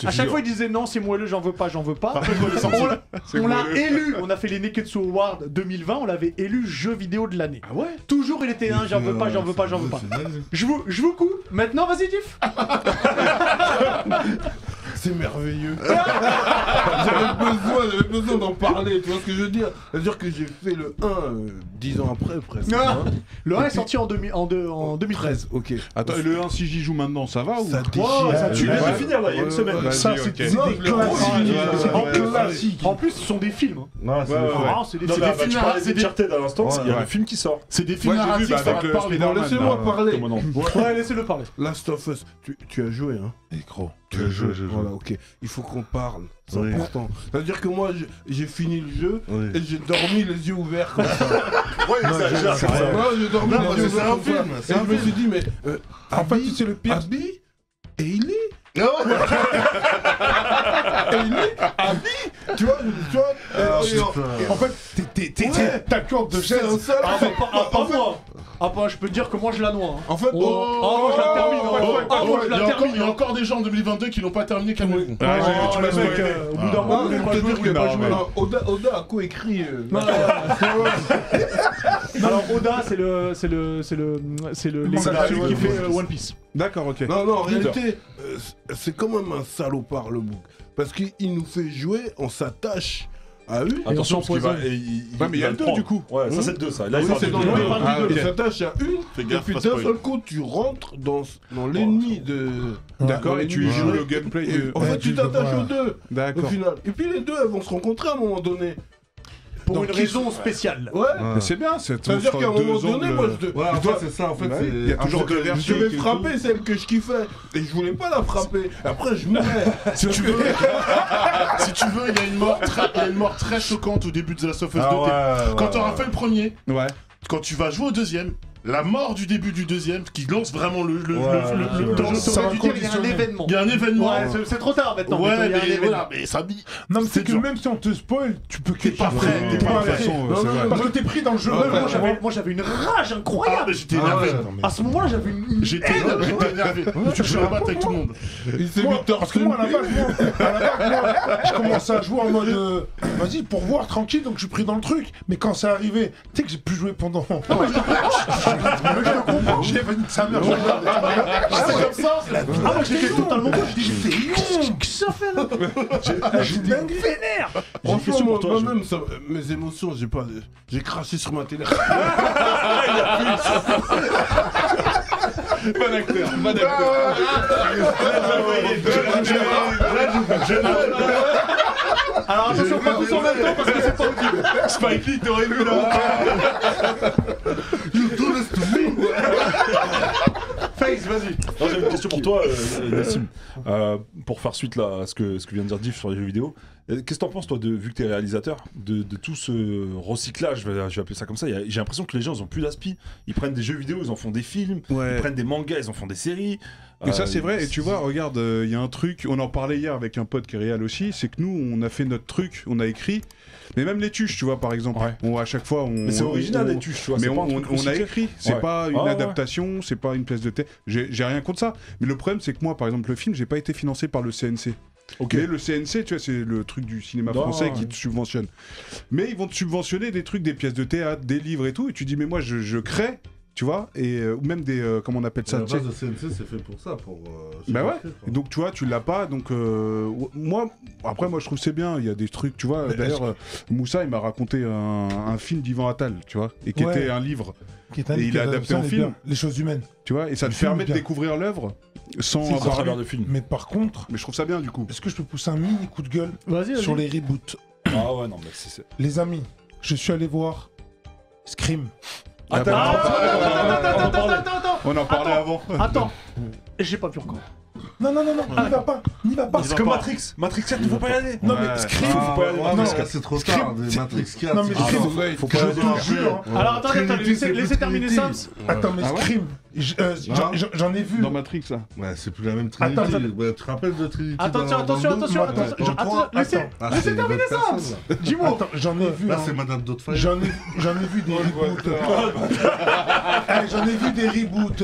Speaker 1: À chaque fois, il disait non, c'est moelleux, j'en veux pas. On l'a élu. On a fait les Neketsu Awards 2020. On l'avait élu jeu vidéo de l'année.
Speaker 3: Ah ouais.
Speaker 1: Toujours, il était j'en veux pas. Je vous coupe. Maintenant, vas-y, Diff.
Speaker 5: C'est merveilleux. J'avais besoin d'en parler, tu vois ce que je veux dire? C'est-à-dire que j'ai fait le 1 10 ans après, presque.
Speaker 1: Le 1 est sorti en 2013.
Speaker 5: Ok.
Speaker 3: Attends, et le 1, si j'y joue maintenant, ça va ou?
Speaker 5: Ça déchire.
Speaker 1: Tu viens de finir là, il y a une semaine.
Speaker 3: Ça, c'est
Speaker 1: des classiques. En plus, ce sont des films.
Speaker 2: C'est des films. Tu parlais d'Uncharted à l'instant, il y a un film qui sort.
Speaker 13: C'est des films narratifs.
Speaker 5: Laissez-moi parler.
Speaker 1: Ouais, laissez-le parler.
Speaker 5: Last of Us, tu as joué, hein?
Speaker 3: Gros.
Speaker 5: Tu as joué. Voilà, ok. Il faut qu'on parle. C'est important. C'est-à-dire que moi, j'ai fini le jeu et j'ai dormi les yeux ouverts comme ça.
Speaker 13: C'est vrai.
Speaker 5: J'ai dormi les yeux ouverts comme ça. Et je me suis dit, mais
Speaker 6: En fait, c'est le pire.
Speaker 5: Abby, et il est. Tu vois,
Speaker 6: En fait, ta corde de chaise.
Speaker 1: Ah bah je peux te dire que moi je la noie.
Speaker 5: En fait,
Speaker 1: moi je la termine.
Speaker 13: Il y a encore des gens en 2022 qui l'ont pas terminé, calme-vous.
Speaker 1: Tu m'as mec, au bout d'un moment, on pas joué.
Speaker 5: Oda a coécrit.
Speaker 1: Alors Oda, c'est celui qui fait One Piece.
Speaker 3: D'accord, ok.
Speaker 5: Non, en réalité, c'est quand même un salopard le bouc. Parce qu'il nous fait jouer, on s'attache à une.
Speaker 2: Attention, parce qu'il va.
Speaker 3: Mais il y a le 2 du coup.
Speaker 2: Ouais, ça c'est le 2, ça. Là,
Speaker 5: c'est dans le 2. Il s'attache à une.
Speaker 13: Fais
Speaker 5: Et puis d'un seul coup, tu rentres dans l'ennemi de.
Speaker 3: D'accord, et tu joues le gameplay.
Speaker 5: En fait, tu t'attaches aux deux.
Speaker 3: D'accord.
Speaker 5: Au final. Et puis les deux, elles vont se rencontrer à un moment donné.
Speaker 1: Pour une raison spéciale.
Speaker 5: Ouais.
Speaker 3: Mais c'est bien, c'est
Speaker 5: Ça veut dire qu'à un moment donné, moi je dois.
Speaker 4: c'est ça en fait.
Speaker 3: Il y a toujours deux versions.
Speaker 5: Je vais frapper celle que je kiffais. Et je voulais pas la frapper. Après, je mourais.
Speaker 13: Si tu veux, il y a une mort très choquante au début de The Last of Us 2. Quand t'auras fait le premier, quand tu vas jouer au deuxième, la mort du début du deuxième, qui lance vraiment le
Speaker 1: Ça veut dire qu'il y a un événement.
Speaker 13: Il y a un événement.
Speaker 1: Ouais, c'est trop tard maintenant.
Speaker 13: Ouais, mais ça dit.
Speaker 6: Non, mais c'est que même si on te spoil, tu peux que.
Speaker 13: T'es pas prêt.
Speaker 6: Parce que t'es pris dans le jeu.
Speaker 1: Moi j'avais une rage incroyable.
Speaker 13: J'étais énervé.
Speaker 1: À ce moment-là, j'avais une.
Speaker 13: J'étais énervé. Je suis à battre avec tout le monde.
Speaker 6: Parce que moi, à la base, je commençais à jouer en mode. Vas-y, pour voir tranquille, donc je suis pris dans le truc. Mais quand c'est arrivé, tu sais que j'ai pu jouer pendant. J'ai venu de sa mère.
Speaker 1: C'est comme ça. Ah, moi j'étais totalement con. Je dis, qu'est-ce que ça fait là? J'étais vénère.
Speaker 5: Franchement, moi-même, mes émotions, j'ai craché sur ma télé.
Speaker 3: Pas d'acteur.
Speaker 1: Alors attention, pas tous en même temps parce que c'est pas audible.
Speaker 3: Spike Lee, t'aurais vu là.
Speaker 4: You do this to me.
Speaker 1: Face, vas-y.
Speaker 2: J'ai une question pour toi, Nassim. Pour faire suite là, à ce que vient de dire Diff sur les jeux vidéo. Qu'est-ce que t'en penses, toi, vu que t'es réalisateur, de tout ce recyclage, je vais appeler ça comme ça. J'ai l'impression que les gens, ils ont plus d'aspi. Ils prennent des jeux vidéo, ils en font des films. Ils prennent des mangas, ils en font des séries.
Speaker 3: Et ça, c'est vrai. Et tu vois, regarde, il y a un truc, on en parlait hier avec un pote qui est réal aussi, c'est que nous, on a fait notre truc, on a écrit. Mais même les tuches, tu vois, par exemple. À chaque fois,
Speaker 2: Mais c'est original, les tuches, tu vois.
Speaker 3: Mais
Speaker 2: on
Speaker 3: a écrit. C'est pas une adaptation, c'est pas une pièce de théâtre. J'ai rien contre ça. Mais le problème, c'est que moi, par exemple, le film, j'ai pas été financé par le CNC. Mais le CNC, tu vois, c'est le truc du cinéma français qui te subventionne. Mais ils vont te subventionner des trucs, des pièces de théâtre, des livres et tout. Et tu dis, mais moi, je crée. Tu vois, et ou même des comment on appelle ça,
Speaker 4: la base de CNC c'est fait pour ça, pour
Speaker 3: bah ouais. Et donc tu vois, tu l'as pas, donc moi je trouve c'est bien. Il y a des trucs, tu vois. D'ailleurs, Moussa il m'a raconté un film d'Ivan Attal, tu vois, et qui était un livre. Et il a adapté en film.
Speaker 6: Les choses humaines.
Speaker 3: Tu vois, et ça te permet de découvrir l'œuvre sans avoir
Speaker 2: travers de film.
Speaker 6: Mais par contre,
Speaker 3: je trouve ça bien du coup.
Speaker 6: Est-ce que je peux pousser un mini coup de gueule sur les reboots?
Speaker 2: Ah ouais, non mais c'est.
Speaker 6: Les amis, je suis allé voir Scream.
Speaker 1: Attends.
Speaker 3: On en parlait avant.
Speaker 1: Attends, j'ai pas pu encore.
Speaker 6: Non, n'y va pas.
Speaker 2: C'est comme Matrix 4, il faut pas y aller.
Speaker 6: Non mais Scream,
Speaker 2: faut pas y aller.
Speaker 4: Non, c'est trop tard, Matrix 4.
Speaker 6: Non mais Scream,
Speaker 2: faut pas y aller.
Speaker 6: je te jure.
Speaker 1: Alors attends, laissez terminer Sams.
Speaker 6: Attends, mais Scream, j'en ai vu.
Speaker 3: Dans Matrix, ça.
Speaker 4: Ouais, c'est plus la même Trinity. Tu te rappelles de Trinity?
Speaker 1: Attention. Laissez terminer Sams. Dis-moi.
Speaker 6: J'en ai vu.
Speaker 4: Là, c'est Madame Doubtfire.
Speaker 6: J'en ai vu des reboots. J'en ai vu des reboots,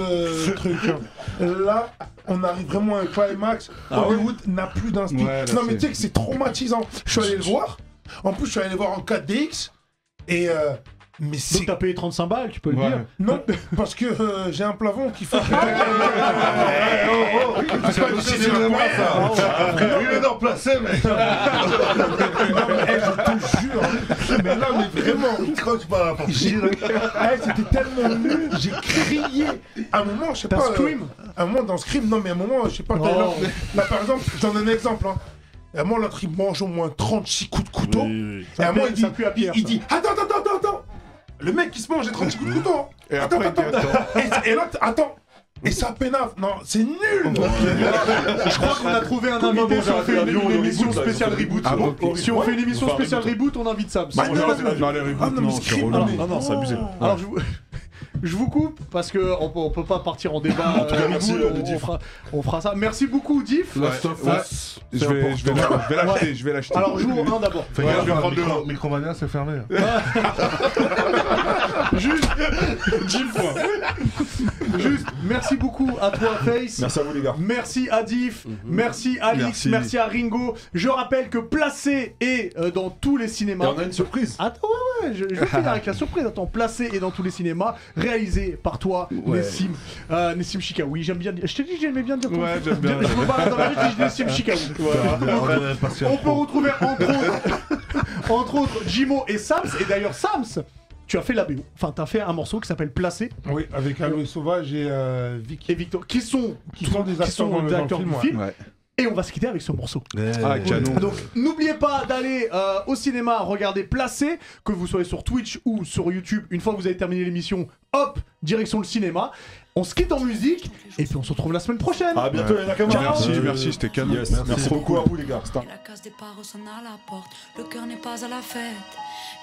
Speaker 6: trucs. Là, on arrive vraiment à un climax. Hollywood n'a plus d'inspi. Non, mais tu sais que c'est traumatisant. Je suis allé le voir. En plus, je suis allé le voir en 4DX. Et. Mais c'est...
Speaker 1: Donc t'as payé 35 balles, tu peux le dire.
Speaker 6: Non, parce que j'ai un plafond qui fait...
Speaker 4: C'est pas le cinéma, ça. Il est dans placé, mec.
Speaker 6: Non, mais je te jure. Mais là, mais vraiment...
Speaker 4: Il croche pas la porte.
Speaker 6: C'était tellement nul. J'ai crié. À un moment, je sais pas...
Speaker 1: Scream.
Speaker 6: À un moment, dans Scream, non, mais à un moment, je sais pas... Là, par exemple, je donne un exemple, hein. Et à un moment, l'autre, il mange au moins 36 coups de couteau. Et à un moment, il dit... Attends. Le mec qui se mange les 36 coups de couteau.
Speaker 3: Et après,
Speaker 6: et l'autre, attends. Et ça pénave. Non, c'est nul.
Speaker 1: Je crois qu'on a trouvé un invité si on fait une émission spéciale reboot. Si on fait une émission spéciale reboot, on invite Sams.
Speaker 3: Non, les reboots, non, c'est relou.
Speaker 2: Non, c'est abusé.
Speaker 1: Alors je vous coupe parce que on peut pas partir en débat.
Speaker 2: En tout cas, merci
Speaker 1: on fera ça. Merci beaucoup, Diff.
Speaker 3: Je vais l'acheter.
Speaker 1: Alors joue 1 d'abord.
Speaker 4: Micromania, c'est fermé.
Speaker 1: Juste 10 points. Juste, merci beaucoup à toi, Face.
Speaker 2: Merci à vous, les gars.
Speaker 1: Merci à Diff. Merci à Alix. Merci à Ringo. Je rappelle que Placé est dans tous les cinémas.
Speaker 2: Et on a une surprise.
Speaker 1: Attends, ouais, je vais finir avec la surprise. Attends, Placé est dans tous les cinémas. Réalisé par toi, Nessim. Nessim Chikaoui. J'aime bien dire. Je t'ai dit que j'aimais bien dire ton
Speaker 3: Ouais, j'aime bien.
Speaker 1: Je me balade dans la rue et je dis Nessim Chikaoui. On peut retrouver entre autres Jimo et Sams. Et d'ailleurs, Sams, tu as fait la BO. Enfin, tu as fait un morceau qui s'appelle Placé.
Speaker 6: Oui, avec Aloé Sauvage et Vicky.
Speaker 1: Et Victor, qui sont
Speaker 6: des acteurs dans le film.
Speaker 1: Ouais. Et on va se quitter avec ce morceau.
Speaker 3: Canon.
Speaker 1: Donc n'oubliez pas d'aller au cinéma regarder Placé, que vous soyez sur Twitch ou sur YouTube. Une fois que vous avez terminé l'émission, hop, direction le cinéma. On se quitte en musique et puis on se retrouve la semaine prochaine.
Speaker 2: À bientôt les Nakama.
Speaker 3: Merci, c'était canon.
Speaker 2: Merci beaucoup à vous les gars.
Speaker 14: La case départ sonne à la porte, le cœur n'est pas à la fête.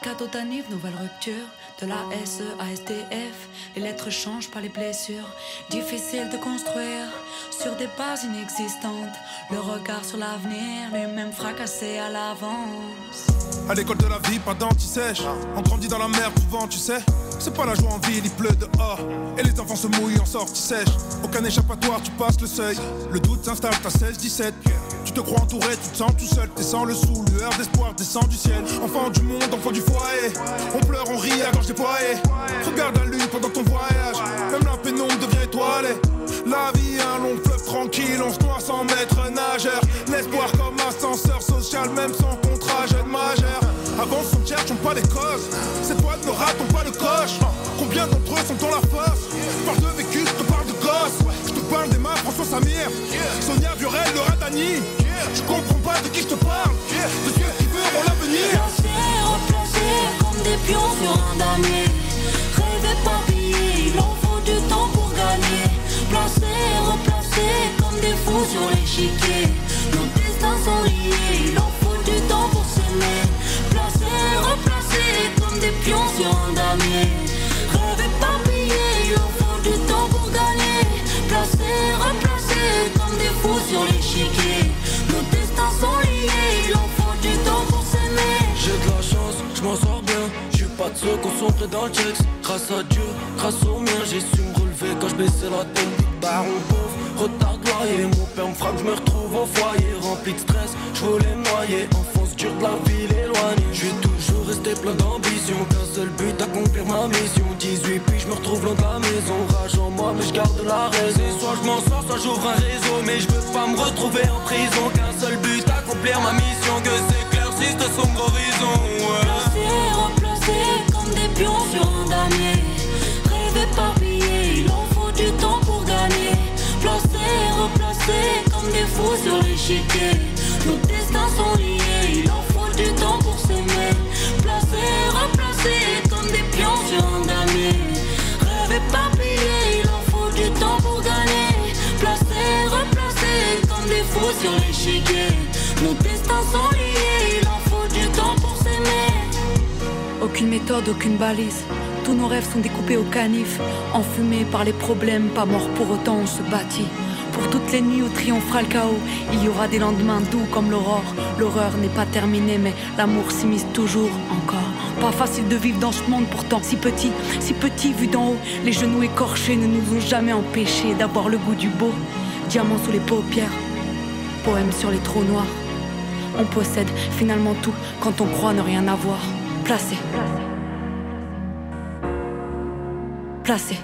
Speaker 14: Cadeau d'anniv, nouvelle rupture, de la SE à SDF. Les lettres changent par les blessures, difficile de construire sur des bases inexistantes. Le regard sur l'avenir, lui-même fracassé à l'avance.
Speaker 15: À l'école de la vie, pas d'anti-sèche. On grandit dans la mer, souvent tu sais. C'est pas la joie en ville, il pleut dehors. Et les enfants se mouillent en sortie sèche. Aucun échappatoire, tu passes le seuil. Le doute s'installe, t'as 16-17. Tu te crois entouré, tu te sens tout seul. Descends le sous, lueur d'espoir descend du ciel. Enfant du monde, enfant du foyer. On pleure, on rit à gorge déployée. Regarde la lune pendant ton voyage. Même la pénombre devient étoilée. La vie est un long fleuve tranquille, on se noie sans maître nageur. L'espoir comme ascenseur social, même sans contrat, jeune majeur. Avance, on ne cherche pas les causes. Ces toits ne ratons pas le coche. Combien d'entre eux sont dans la fosse? Parle de vécu, je te parle de gosse. Viorel, le Radani. Je comprends pas de qui je te parle. De ceux qui verront l'avenir.
Speaker 14: Placés, replacés comme des pions sur un damier. Rêver éparpillés, il en faut du temps pour gagner. Placés, replacés comme des fous sur l'échiquier. Nos destins sont liés, il en faut du temps pour s'aimer. Placés, replacés comme des pions sur un damier. Rêver éparpillés, il en faut du temps pour gagner. Placés, replacés comme des fous sur l'échiquier. Nos destins sont liés, il en faut du temps pour s'aimer.
Speaker 16: J'ai de la chance, je m'en sors bien. J'suis pas de ceux qu'on sombre dans le checks. Grâce à Dieu, grâce aux miens, j'ai su me relever quand je baissais la tête. Baron pauvre, retard de loyer. Mon père me frappe, je me retrouve au foyer. Rempli de stress, je voulais me noyer. Enfance dure de la ville éloignée. Je suis toujours resté plein d'ambition. Qu'un seul but, accomplir ma mission. 18 puis je me retrouve loin de la maison. Rage en moi, mais je garde la raison. Soit je m'en sors, soit j'ouvre un réseau. Mais je veux pas me retrouver en prison. Qu'un seul but, accomplir ma mission. Que s'éclaircisse de sombre horizon.
Speaker 14: Placés, replacés comme des pions sur un damier. Rêver éparpillés, il en faut du temps pour gagner. Placés, replacés comme des fous sur l'échiquier. Nos destins sont liés, il en faut du temps pour s'aimer. Placés, replacés comme des pions sur un damier. Rêver éparpillés, il en faut du temps pour gagner. Placés, replacés comme des fous sur l'échiquier. Nos destins sont liés, il en faut du temps pour s'aimer.
Speaker 17: Aucune méthode, aucune balise. Tous nos rêves sont découpés au canif. Enfumés par les problèmes, pas morts pour autant, on se bâtit. Pour toutes les nuits où triomphera le chaos, il y aura des lendemains doux comme l'aurore. L'horreur n'est pas terminée, mais l'amour s'immisce toujours encore. Pas facile de vivre dans ce monde pourtant si petit vu d'en haut. Les genoux écorchés ne nous ont jamais empêchés d'avoir le goût du beau. Diamants sous les paupières, poèmes sur les trous noirs. On possède finalement tout quand on croit ne rien avoir. Placé. Placé.